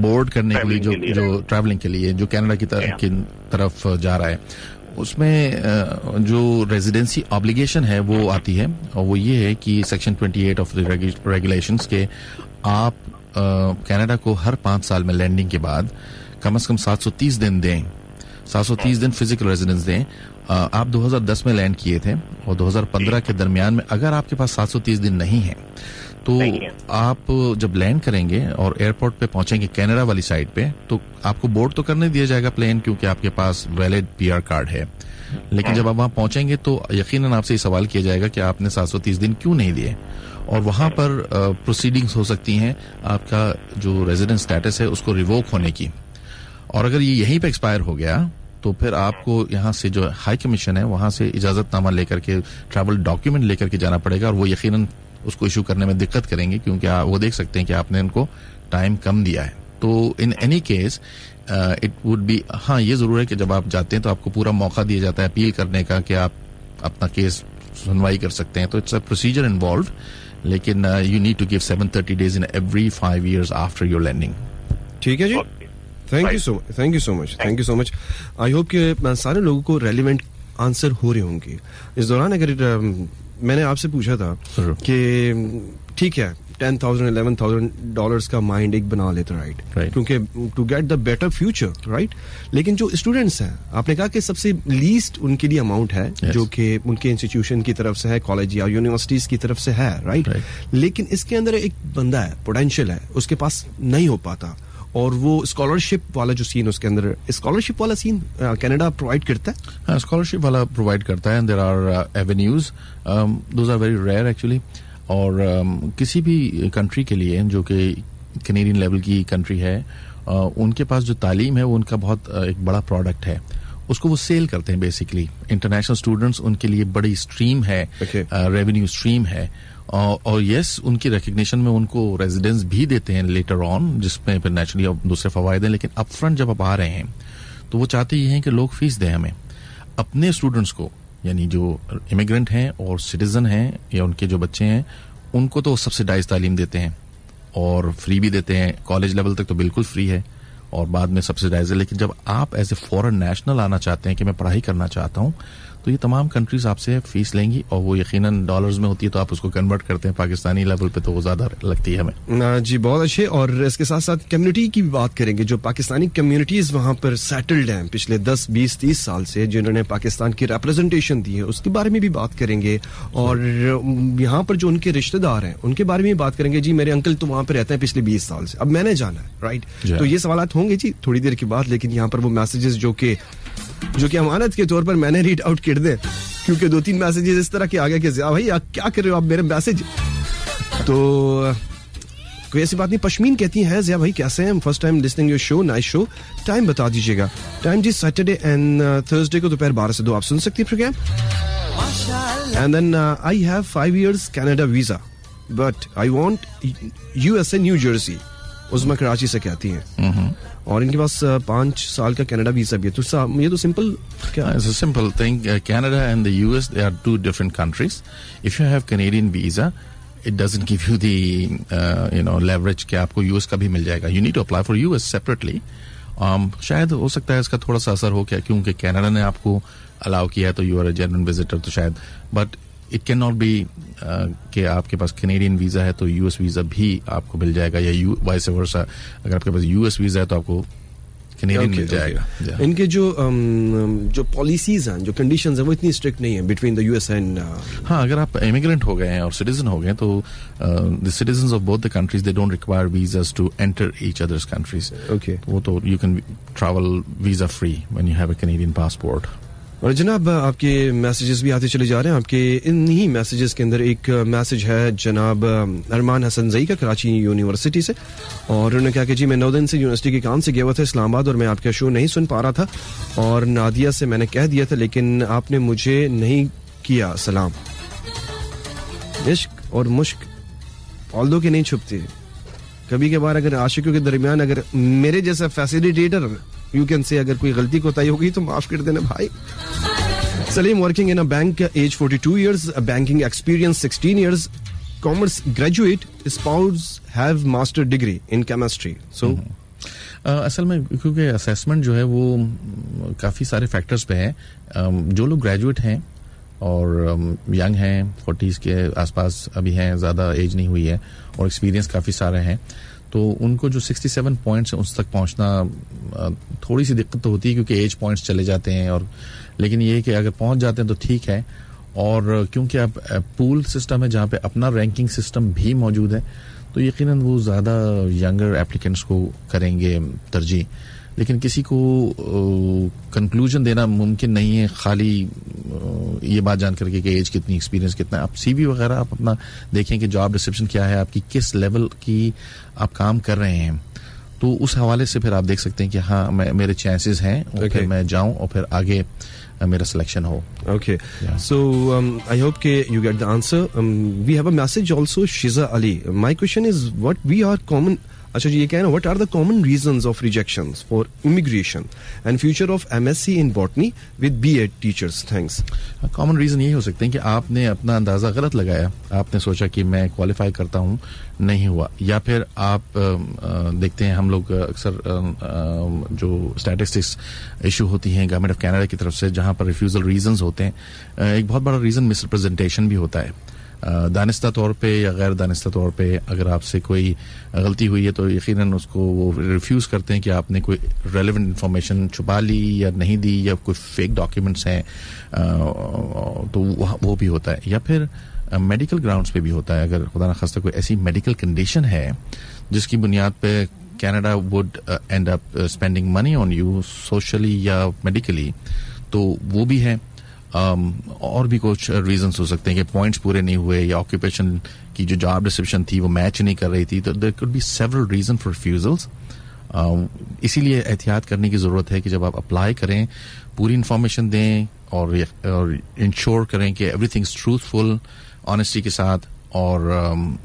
बोर्ड करने के लिए जो ट्रैवलिंग के लिए जो कनाडा की तरफ जा रहा है, उसमें जो रेजिडेंसी ऑब्लिगेशन है वो आती है और वो ये है कि सेक्शन 28 ऑफ द रेगुलेशंस के आप कनाडा को हर 5 साल में लैंडिंग के बाद कम से कम 730 दिन दें, 730 दिन फिजिकल रेजिडेंस दें. आप 2010 में लैंड किए थे और 2015 के दरमियान में अगर आपके पास 730 दिन नहीं है तो आप जब लैंड करेंगे और एयरपोर्ट पे पहुंचेंगे कनाडा वाली साइड पे, तो आपको बोर्ड तो करने दिया जाएगा प्लेन, क्योंकि आपके पास वैलिड पीआर कार्ड है। लेकिन जब आप वहां पहुंचेंगे तो यकीनन आपसे ये सवाल किया जाएगा कि आपने 730 दिन क्यों नहीं दिए, और वहां पर प्रोसीडिंग्स हो सकती हैं आपका जो रेजिडेंस स्टेटस है उसको रिवोक होने की। और अगर ये यहीं पे एक्सपायर हो गया तो फिर आपको यहाँ से जो हाई कमीशन है वहां से इजाजतनामा लेकर के, ट्रैवल डॉक्यूमेंट लेकर के जाना पड़ेगा, और वो यकीनन उसको इशू करने में दिक्कत करेंगे, क्योंकि वो देख सकते हैं कि आपने उनको टाइम कम दिया है। तो in any case it would be, हाँ ये जरूर है कि जब आप जाते हैं तो आपको पूरा मौका दिया जाता है अपील करने का कि आप अपना केस सुनवाई कर सकते हैं। तो इट्स अ प्रोसीजर इन्वॉल्व, लेकिन you need to give 730 days in every 5 years after your landing. ठीक है जी, thank you so much. I hope कि सारे लोगों को रेलिवेंट आंसर हो रहे होंगे। इस दौरान अगर मैंने आपसे पूछा था कि ठीक है $10,000 $11,000 का माइंड एक बना लेते, राइट, क्योंकि to get the better future, right. लेकिन जो स्टूडेंट्स हैं, आपने कहा कि सबसे लीस्ट उनके लिए अमाउंट है जो कि उनके इंस्टीट्यूशन की तरफ से है, कॉलेज या यूनिवर्सिटीज की तरफ से है, राइट। लेकिन इसके अंदर एक बंदा है, पोटेंशियल है, उसके पास नहीं हो पाता, और वो स्कॉलरशिप वाला जो सीन, उसके अंदर स्कॉलरशिप वाला सीन कनाडा प्रोवाइड करता है। हाँ, स्कॉलरशिप वाला प्रोवाइड करता है, and there are avenues, those are very rare actually. और किसी भी कंट्री के लिए जो कि कैनेडियन लेवल की कंट्री है, उनके पास जो तालीम है वो उनका बहुत एक बड़ा प्रोडक्ट है, उसको वो सेल करते हैं बेसिकली। इंटरनेशनल स्टूडेंट्स उनके लिए बड़ी स्ट्रीम है, रेवेन्यू स्ट्रीम है, और यस उनकी रिकग्निशन में उनको रेजिडेंस भी देते हैं लेटर ऑन, जिसमें फिर नेचुरली दूसरे फवायदे हैं। लेकिन अप फ्रंट जब आप आ रहे हैं तो वो चाहते ये हैं कि लोग फीस दें हमें। अपने स्टूडेंट्स को, यानी जो इमिग्रेंट हैं और सिटीजन हैं या उनके जो बच्चे हैं, उनको तो सब्सिडाइज तालीम देते हैं और फ्री भी देते हैं। कॉलेज लेवल तक तो बिल्कुल फ्री है और बाद में सब्सिडाइज है। लेकिन जब आप एज ए फॉरेन नेशनल आना चाहते हैं कि मैं पढ़ाई करना चाहता हूं, तो ये तमाम कंट्रीज आपसे फीस लेंगी, और वो यकीनन डॉलर्स में होती है, तो आप उसको कन्वर्ट करते हैं पाकिस्तानी लेवल पे तो वो ज्यादा लगती है हमें। जी बहुत अच्छे। और इसके साथ साथ कम्युनिटी की भी बात करेंगे, जो पाकिस्तानी कम्युनिटीज वहां पर सेटल्ड हैं पिछले 10, 20, 30 साल से, जिन्होंने पाकिस्तान की रिप्रेजेंटेशन दी है, उसके बारे में भी बात करेंगे। और यहाँ पर जो उनके रिश्तेदार हैं उनके बारे में भी बात करेंगे। जी मेरे अंकल तो वहां पर रहते हैं पिछले 20 साल से, अब मैंने जाना है, राइट। तो ये सवालात होंगे जी थोड़ी देर के बाद। लेकिन यहाँ पर वो मैसेजेस जो कि अमानत के तौर पर मैंने रीड आउट कर दे, क्योंकि 2-3 मैसेजेस इस तरह के आ गए कि भाई आप क्या कर रहे हो आप मेरे मैसेज। तो कोई ऐसी बात नहीं। पश्मीन कहती है ज़िया भाई कैसे हैं, first time listening your show, nice show. Time बता दीजिएगा। टाइम जी सैटरडे एंड थर्सडे को दोपहर 12 से 2 आप सुन सकती हैं programme. And then I have 5 years Canada visa but I want USA New Jersey. Uzma Karachi से कहती हैं, और इनके पास 5 साल का कनाडा वीजा भी है। तो ये तो सिंपल क्या है? It's a simple thing. Canada and the US, they are two different countries. If you have Canadian visa, it doesn't give you the leverage कि आपको US का भी मिल जाएगा. You need to apply for US separately. शायद हो सकता है इसका थोड़ा सा असर हो क्या, क्योंकि कनाडा ने आपको अलाउ किया है तो you are a genuine visitor, तो शायद, but it can not be कि आपके पास कैनेडियन वीजा है तो यूएस वीजा भी आपको मिल जाएगा, या वाइस वर्सा, अगर आपके पास यूएस वीजा है तो आपको कैनेडियन मिल जाएगा। इनके जो पॉलिसीज हैं, जो कंडीशंस हैं, वो इतनी स्ट्रिक्ट नहीं है बिटवीन द यूएस एंड। हाँ, अगर आप इमिग्रेंट हो गए हैं और सिटीजन हो गए तो the citizens of both the countries they don't require visas to enter each others countries. Okay, वो तो you can travel visa free when you have a Canadian passport. और जनाब आपके मैसेजेस भी आते चले जा रहे हैं। आपके इन्हीं मैसेजेस के अंदर एक मैसेज है जनाब अरमान हसन जई का, कराची यूनिवर्सिटी से, और उन्होंने कहा कि जी मैं 9 दिन से यूनिवर्सिटी के काम से गया हुआ था इस्लामाबाद, और मैं आपका शो नहीं सुन पा रहा था, और नादिया से मैंने कह दिया था लेकिन आपने मुझे नहीं किया सलाम। इश्क और मुश्क औलदों के नहीं छुपते, कभी कभार अगर आशिकों के दरमियान अगर मेरे जैसा फैसिलिटेटर यू कैन से अगर कोई गलती कोताही होगी तो माफ कर देना भाई। Saleem working in a bank, age 42 years, banking experience 16 years, commerce graduate, spouse have master degree in chemistry. So असल में क्योंकि असेसमेंट जो है वो काफ़ी सारे फैक्टर्स पे है। जो लोग ग्रेजुएट हैं और यंग हैं, 40s के आसपास अभी हैं, ज़्यादा एज नहीं हुई है, और एक्सपीरियंस काफ़ी सारे हैं, तो उनको जो 67 पॉइंट्स हैं उस तक पहुंचना थोड़ी सी दिक्कत तो होती है, क्योंकि एज पॉइंट्स चले जाते हैं। और लेकिन ये है कि अगर पहुंच जाते हैं तो ठीक है। और क्योंकि अब पूल सिस्टम है जहाँ पे अपना रैंकिंग सिस्टम भी मौजूद है, तो यकीनन वो ज़्यादा यंगर एप्लीकेंट्स को करेंगे तरजीह। लेकिन किसी को कंक्लूजन देना मुमकिन नहीं है खाली ये बात जान करके कि एज कितनी, एक्सपीरियंस कितना है। आप सीवी वगैरह आप अपना देखें कि जॉब डिस्क्रिप्शन क्या है आपकी, किस लेवल की आप काम कर रहे हैं, तो उस हवाले से फिर आप देख सकते हैं कि हाँ मेरे चांसेस हैं और फिर मैं जाऊं और फिर आगे मेरा सिलेक्शन हो. Okay. Yeah. So I hope you get the answer. We have a message also, Shiza Ali. My question is, what we are common. अच्छा जी, ये क्या है ना, what are the common reasons of rejections for immigration and future of MSc in botany with BEd teachers? Thanks. Common reason यही हो सकते हैं कि आपने अपना अंदाजा गलत लगाया, आपने सोचा कि मैं क्वालिफाई करता हूँ, नहीं हुआ, या फिर आप देखते हैं हम लोग अक्सर जो स्टैटिस्टिक्स इशू होती हैं गवर्नमेंट ऑफ कनाडा की तरफ से, जहाँ पर रिफ्यूजल रीजंस होते हैं, एक बहुत बड़ा रीजन मिसरिप्रेजेंटेशन भी होता है. दानिस्ता तौर पे या गैर दानिस्ता तौर पे अगर आपसे कोई गलती हुई है तो यकीनन उसको वो रिफ्यूज़ करते हैं कि आपने कोई रेलेवेंट इंफॉर्मेशन छुपा ली या नहीं दी या कोई फेक डॉक्यूमेंट्स हैं, तो वो भी होता है. या फिर मेडिकल ग्राउंड्स पे भी होता है, अगर खुदा न खास्ता कोई ऐसी मेडिकल कंडीशन है जिसकी बुनियाद पे Canada would and up spending money on you socially या मेडिकली, तो वो भी है. और भी कुछ रीजंस हो सकते हैं कि पॉइंट्स पूरे नहीं हुए या ऑक्यूपेशन की जो जॉब डिस्क्रिप्शन थी वो मैच नहीं कर रही थी, तो there could be several reason for refusals. इसीलिए एहतियात करने की ज़रूरत है कि जब आप अप्लाई करें पूरी इंफॉर्मेशन दें और इंश्योर करें कि एवरीथिंग इज ट्रूथफुल, ऑनेस्टी के साथ, और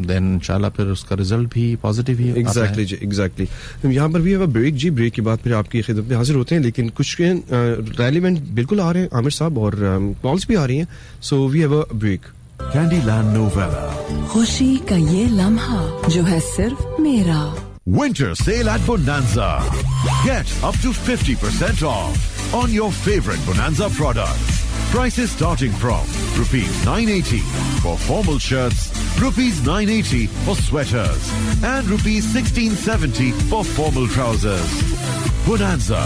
देन इंशाल्लाह फिर उसका रिजल्ट भी पॉजिटिव ही. एग्जैक्टली जी, एग्जैक्टली. यहाँ पर भी है ब्रेक जी, ब्रेक के बाद फिर आपकी खिदमत में हाजिर होते हैं, लेकिन कुछ रेलिवेंट बिल्कुल आ रहे हैं आमिर साहब और कॉल्स भी आ रही हैं, so we have a break. Candyland Novella. खुशी का ये लम्हा जो है सिर्फ मेरा. Winter sale at Bonanza. Get up to 50% off on your favorite Bonanza products. Prices starting from ₹980 for formal shirts, ₹980 for sweaters, and ₹1670 for formal trousers. Bonanza,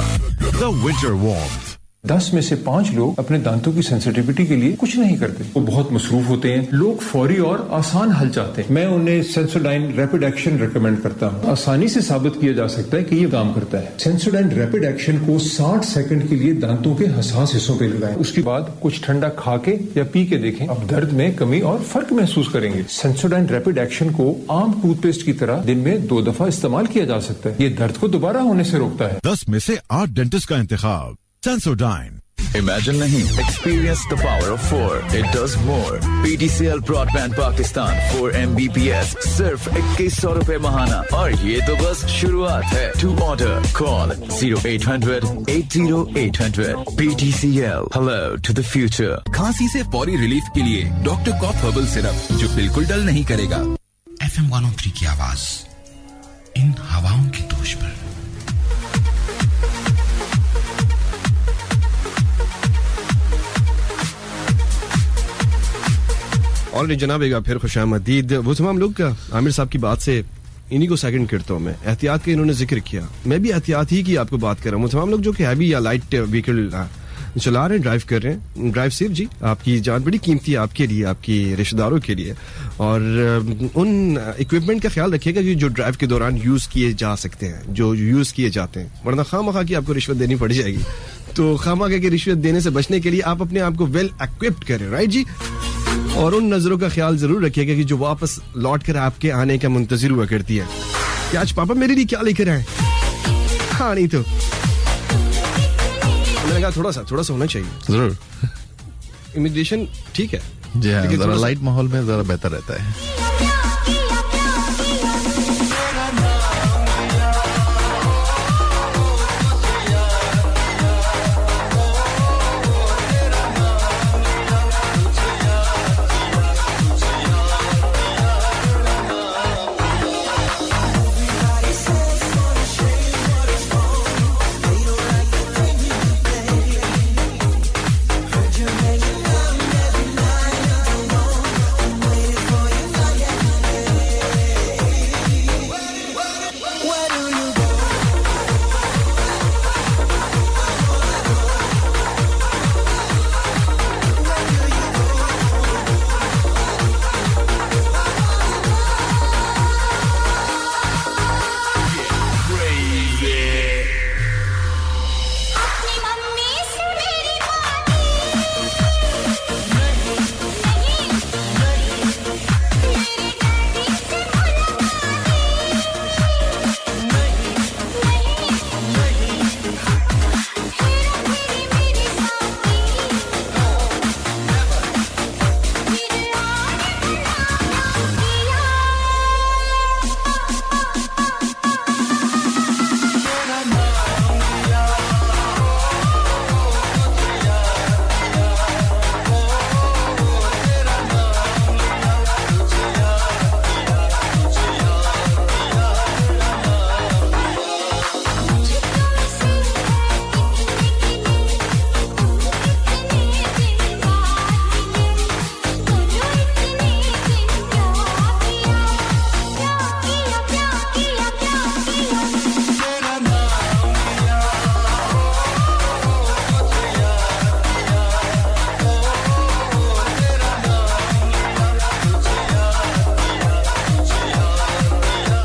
the winter warmth. 10 में से 5 लोग अपने दांतों की सेंसिटिविटी के लिए कुछ नहीं करते. वो बहुत मसरूफ होते हैं. लोग फौरी और आसान हल चाहते हैं. मैं उन्हें सेंसोडाइन रैपिड एक्शन रेकमेंड करता हूँ. आसानी से साबित किया जा सकता है कि ये काम करता है. सेंसोडाइन रैपिड एक्शन को 60 सेकंड के लिए दांतों के हसास हिस्सों पे लगाएं. उसके बाद कुछ ठंडा खा के या पी के देखें. अब दर्द में कमी और फर्क महसूस करेंगे. सेंसोडाइन रैपिड एक्शन को आम टूथपेस्ट की तरह दिन में 2 दफा इस्तेमाल किया जा सकता है. ये दर्द को दोबारा होने से रोकता है. 10 में से 8 डेंटिस्ट का इंतखाब. Sensodyne. Imagine नहीं, experience the power of 4. It does more. PTCL Broadband Pakistan 4 Mbps सिर्फ 2100 रुपए महाना, और ये तो बस शुरुआत है. To order, call 0800 80800. PTCL. Hello to the future. खांसी से फौरी रिलीफ के लिए डॉक्टर कॉफ हर्बल सिरप, जो बिल्कुल डल नहीं करेगा. FM 103 की आवाज इन हवाओं की दोष पर. और जनाब एक फिर खुशामदीद. वो तमाम लोग आमिर साहब की बात से इन्हीं को सेकंड करता हूँ मैं. एहतियात का इन्होंने जिक्र किया, मैं भी एहतियात ही की आपको बात कर रहा हूँ. तमाम लोग जो कि हैवी या लाइट व्हीकल चला रहे हैं, ड्राइव कर रहे हैं, ड्राइव सेफ जी. आपकी जान बड़ी कीमती है आपके लिए, आपकी रिश्तेदारों के लिए, और उन इक्विपमेंट का ख्याल रखिएगा जो ड्राइव के दौरान यूज किए जा सकते हैं, जो यूज किए जाते हैं, वरना खामखा की आपको रिश्वत देनी पड़ जाएगी. तो खामखा की रिश्वत देने से बचने के लिए आप अपने आप को वेल इक्विप्ड करें, राइट जी. और उन नजरों का ख्याल जरूर रखिएगा कि जो वापस लौट कर आपके आने का मुंतजिर हुआ करती है कि आज पापा मेरे लिए क्या लेकर आए. हाँ, नहीं तो मैंने कहा थोड़ा सा होना चाहिए जरूर. इमिग्रेशन ठीक है जी हाँ, जरा लाइट माहौल में जरा बेहतर रहता है.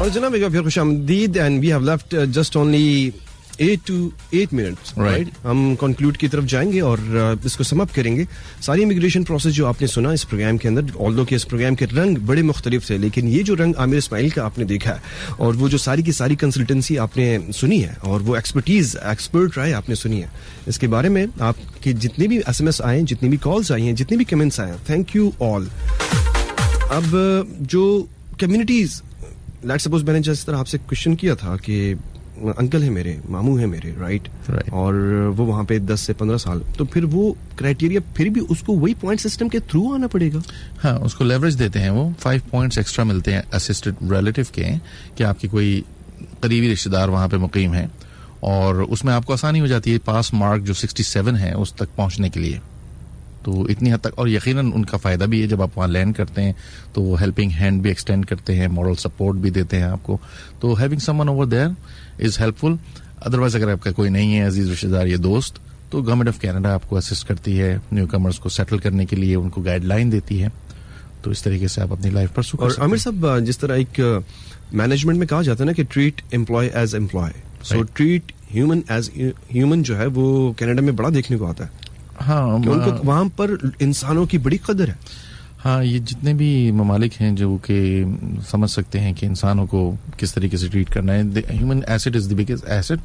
और जनाब एक बार फिर खुशामदीद and we have left just only 8 minutes, right? हम कंक्लूड की तरफ जाएंगे और इसको सम अप करेंगे. सारी इमिग्रेशन प्रोसेस जो आपने सुना इस प्रोग्राम के अंदर, ऑल्दो कि इस प्रोग्राम के रंग बड़े मुख्तलिफ थे, लेकिन ये जो रंग आमिर इस्माइल का आपने देखा है और वो जो सारी की सारी कंसल्टेंसी आपने सुनी है और वो एक्सपर्ट राय आपने सुनी है, इसके बारे में आपके जितने भी SMS आए, जितनी भी कॉल्स आई हैं, जितने भी कमेंट्स आए हैं, थैंक यू ऑल. अब जो कम्युनिटीज, लेट्स सपोज मैंने जिस तरह आपसे क्वेश्चन किया था कि अंकल है मेरे, मामू है मेरे, राइट, और वो वहाँ पे 10 से 15 साल, तो फिर वो क्राइटेरिया फिर भी उसको वही पॉइंट सिस्टम के थ्रू आना पड़ेगा. हाँ, उसको लेवरेज देते हैं, वो 5 पॉइंट्स एक्स्ट्रा मिलते हैं असिस्टेड रिलेटिव के, कि आपकी कोई करीबी रिश्तेदार वहाँ पे मुकीम है, और उसमें आपको आसानी हो जाती है पास मार्क जो 67 है उस तक पहुँचने के लिए. तो इतनी हद तक, और यकीनन उनका फ़ायदा भी है, जब आप वहाँ लैंड करते हैं तो वो हेल्पिंग हैंड भी एक्सटेंड करते हैं, मॉरल सपोर्ट भी देते हैं आपको. तो having someone over there is helpful. Otherwise अगर आपका कोई नहीं है अजीज रिश्तेदार या दोस्त, तो गवर्नमेंट ऑफ कनाडा आपको असिस्ट करती है न्यू कमर्स को सेटल करने के लिए, उनको गाइडलाइन देती है. तो इस तरीके से आप अपनी लाइफ पर सुख. और आमिर साहब, जिस तरह एक मैनेजमेंट में कहा जाता है ना कि treat employ as employ, so treat human as human जो है वो कनाडा में बड़ा देखने को आता है. हाँ, उनको वहां पर इंसानों की बड़ी कदर है. हाँ, ये जितने भी ममालिक हैं जो कि समझ सकते हैं कि इंसानों को किस तरीके से ट्रीट करना है, human asset is the biggest asset.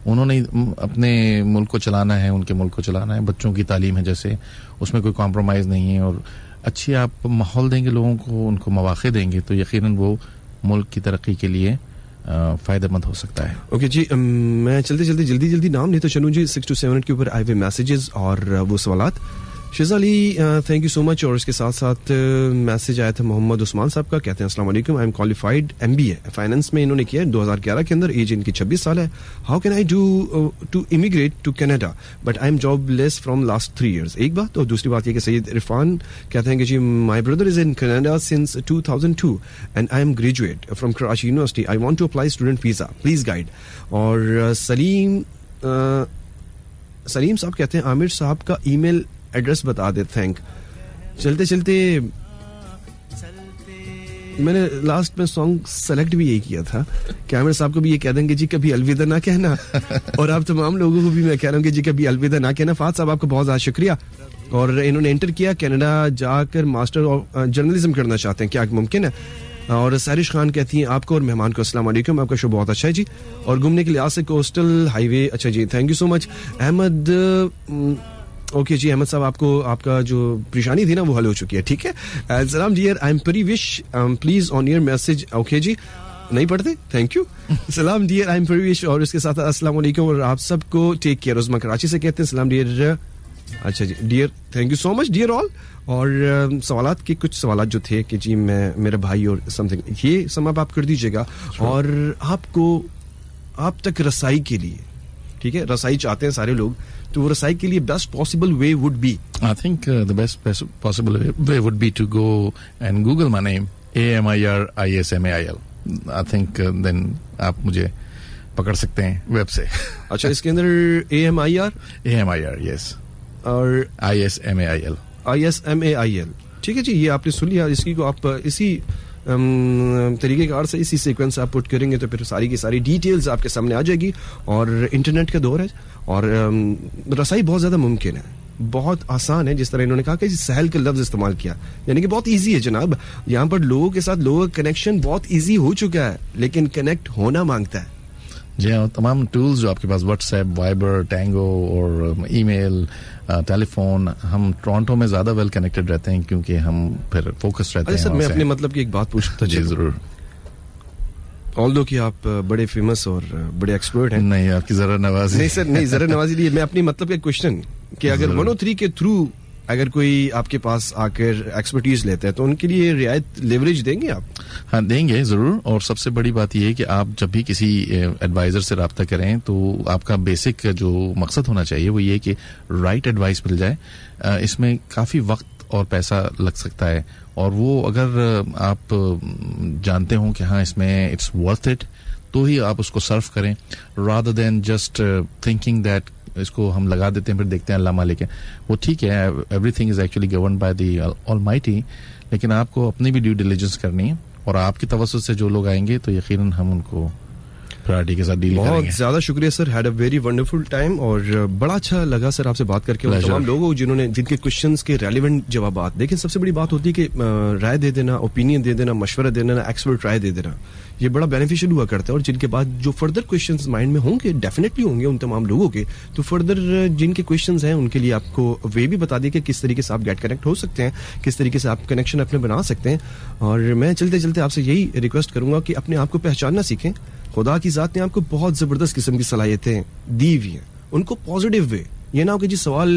उन्होंने अपने मुल्क को चलाना है, उनके मुल्क को चलाना है. बच्चों की तालीम है जैसे, उसमें कोई कॉम्प्रोमाइज़ नहीं है, और अच्छी आप माहौल देंगे लोगों को, उनको मौक़े देंगे, तो यकीनन वो मुल्क की तरक्की के लिए फायदेमंद हो सकता है. ओके जी, मैं चलते जल्दी नाम लेते चलूँ जी. 6 to 7 के ऊपर आए हुए मैसेजेस और वो सवालात. Shiza Ali, thank you so much. और इसके साथ साथ मैसेज आया था मोहम्मद उस्मान साहब का, कहते हैं अस्सलाम वालेकुम, I am qualified MBA finance में इन्होंने किया है 2011 के अंदर, एज इनकी 26 साल है. How can I do to immigrate to Canada but I am jobless from last 3 years. एक बात. और दूसरी बात ये कि सैयद इरफान कहते हैं कि जी my brother is in Canada since 2002 and I am graduate from Karachi university. I want to apply student visa, please guide. और सलीम साहब कहते हैं आमिर साहब का ईमेल एड्रेस बता दे, थैंक. चलते मैंने लास्ट में सॉन्ग सेलेक्ट भी यही किया था कि आमिर साहब को भी ये कह देंगे जी कभी अलविदा ना कहना, और आप तमाम लोगों को भी मैं कह रहा हूँ कि जी कभी अलविदा ना कहना. फात साहब आपको बहुत ज़्यादा शुक्रिया. और इन्होंने एंटर किया, कनाडा जाकर मास्टर ऑफ जर्नलिज्म करना चाहते हैं, क्या मुमकिन है? और सारिश खान कहती हैं आपको और मेहमान को अस्सलाम वालेकुम, आपका शो बहुत अच्छा है जी. और घूमने के लिहाज से कोस्टल हाईवे, अच्छा जी, thank you so much. Ahmad, okay जी अहमद साहब, आपको आपका जो परेशानी थी ना वो हल हो चुकी है, ठीक है. सलाम dear, I am very wish please on your message. Okay जी, नहीं पढ़ते, थैंक यू. सलाम dear, I am very wish. और इसके साथ अस्सलाम वालेकुम और आप सबको टेक केयर. उस्मा कराची से कहते हैं सलाम डियर. अच्छा जी dear, thank you so much dear all. और सवालात के कुछ सवालात जो थे कि जी मैं मेरा भाई और समथिंग, ये सब आप कर दीजिएगा. और आपको आप तक रसाई के लिए, ठीक है, रसाई चाहते हैं सारे लोग, तो वो रसाई के लिए best possible way would be, I think the best possible way would be to go and Google my name AMIR ISMAIL. I think then आप मुझे पकड़ सकते हैं वेब से. अच्छा, इसके अंदर AMIR यस, और ISMAIL, ठीक है जी. ये आपने सुन लिया. इसकी को आप इसी तरीकेकार से, इसी सीक्वेंस आप पुट करेंगे तो फिर सारी की सारी डिटेल्स आपके सामने आ जाएगी. और इंटरनेट का दौर है और रसाई बहुत ज़्यादा मुमकिन है, बहुत आसान है. जिस तरह इन्होंने कहा कि सहल का लफ्ज़ इस्तेमाल किया, यानी कि बहुत इजी है जनाब. यहाँ पर लोगों के साथ लोगों का कनेक्शन बहुत इजी हो चुका है, लेकिन कनेक्ट होना मांगता है. जी हाँ, तमाम टूल्स जो आपके पास, व्हाट्सएप, वाइबर, टैंगो और ईमेल, टेलीफोन, हम टोरंटो में ज़्यादा वेल कनेक्टेड रहते हैं क्योंकि हम फिर फोकस रहते हैं. सर मैं अपने मतलब की एक बात पूछता जी जरूर. ऑल्दो कि आप बड़े फेमस और बड़े एक्सपर्ट हैं. नहीं, आपकी जरा नवाजी. नहीं सर, नहीं जरा नवाजी नहीं, मैं अपनी मतलब का क्वेश्चन कि अगर 103 के थ्रू अगर कोई आपके पास आकर एक्सपर्टीज लेता है तो उनके लिए रियायत लेवरेज देंगे आप? हाँ देंगे जरूर. और सबसे बड़ी बात यह है कि आप जब भी किसी एडवाइजर से रब्ता करें तो आपका बेसिक जो मकसद होना चाहिए वो ये कि राइट एडवाइस मिल जाए. इसमें काफ़ी वक्त और पैसा लग सकता है, और वो अगर आप जानते हो कि हाँ इसमें इट्स वर्थ इट, तो ही आप उसको सर्व करें, rather than just thinking that इसको हम लगा देते हैं फिर देखते हैं अल्लाह मालिक है. वो ठीक है, everything is actually govern by the almighty, लेकिन आपको अपनी भी ड्यू डिलिजेंस करनी है और आपकी तवज्जुह से जो लोग आएंगे तो यकीनन हम उनको प्रायोरिटी के साथ डील करेंगे। बहुत ज्यादा शुक्रिया sir, had a very wonderful time और बड़ा अच्छा लगा सर आपसे बात करके। और तमाम लोगों जिन्होंने जिनके क्वेश्चंस के रेलिवेंट जवाब, देखिए सबसे बड़ी बात होती है कि राय दे देना, ओपिनियन दे देना, मशवरा दे देना, एक्सपर्ट राय दे देना, ये बड़ा बेनिफिशियल हुआ करता है। और जिनके बाद जो फर्दर क्वेश्चंस माइंड में होंगे, डेफिनेटली होंगे उन तमाम लोगों के, तो फर्दर जिनके क्वेश्चंस हैं उनके लिए आपको वे भी बता दिए कि किस तरीके से आप गेट कनेक्ट हो सकते हैं, किस तरीके से आप कनेक्शन अपने बना सकते हैं। और मैं चलते चलते आपसे यही रिक्वेस्ट करूंगा कि अपने आप को पहचानना सीखें। खुदा की जात ने आपको बहुत जबरदस्त किस्म की सलाहियतें दी हुई हैं, उनको पॉजिटिव वे, ये ना हो कि जी सवाल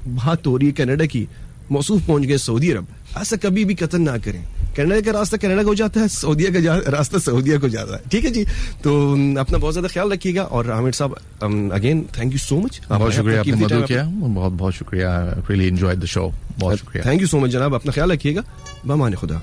बात हो रही है कनाडा की, मौसूफ पहुंच गए सऊदी अरब, ऐसा कभी भी कतन ना करें। कनाडा का रास्ता कनाडा को जाता है, सऊदीया का रास्ता सऊदीया को जाता है, ठीक है जी। तो अपना बहुत ज्यादा ख्याल रखिएगा। और आमिर साहब again thank you so much, बहुत शुक्रिया, आपने मदद किया, बहुत बहुत शुक्रिया, रियली एंजॉयड द शो, बहुत शुक्रिया, थैंक यू सो मच जनाब, अपना ख्याल रखिएगा, बमाने खुदा।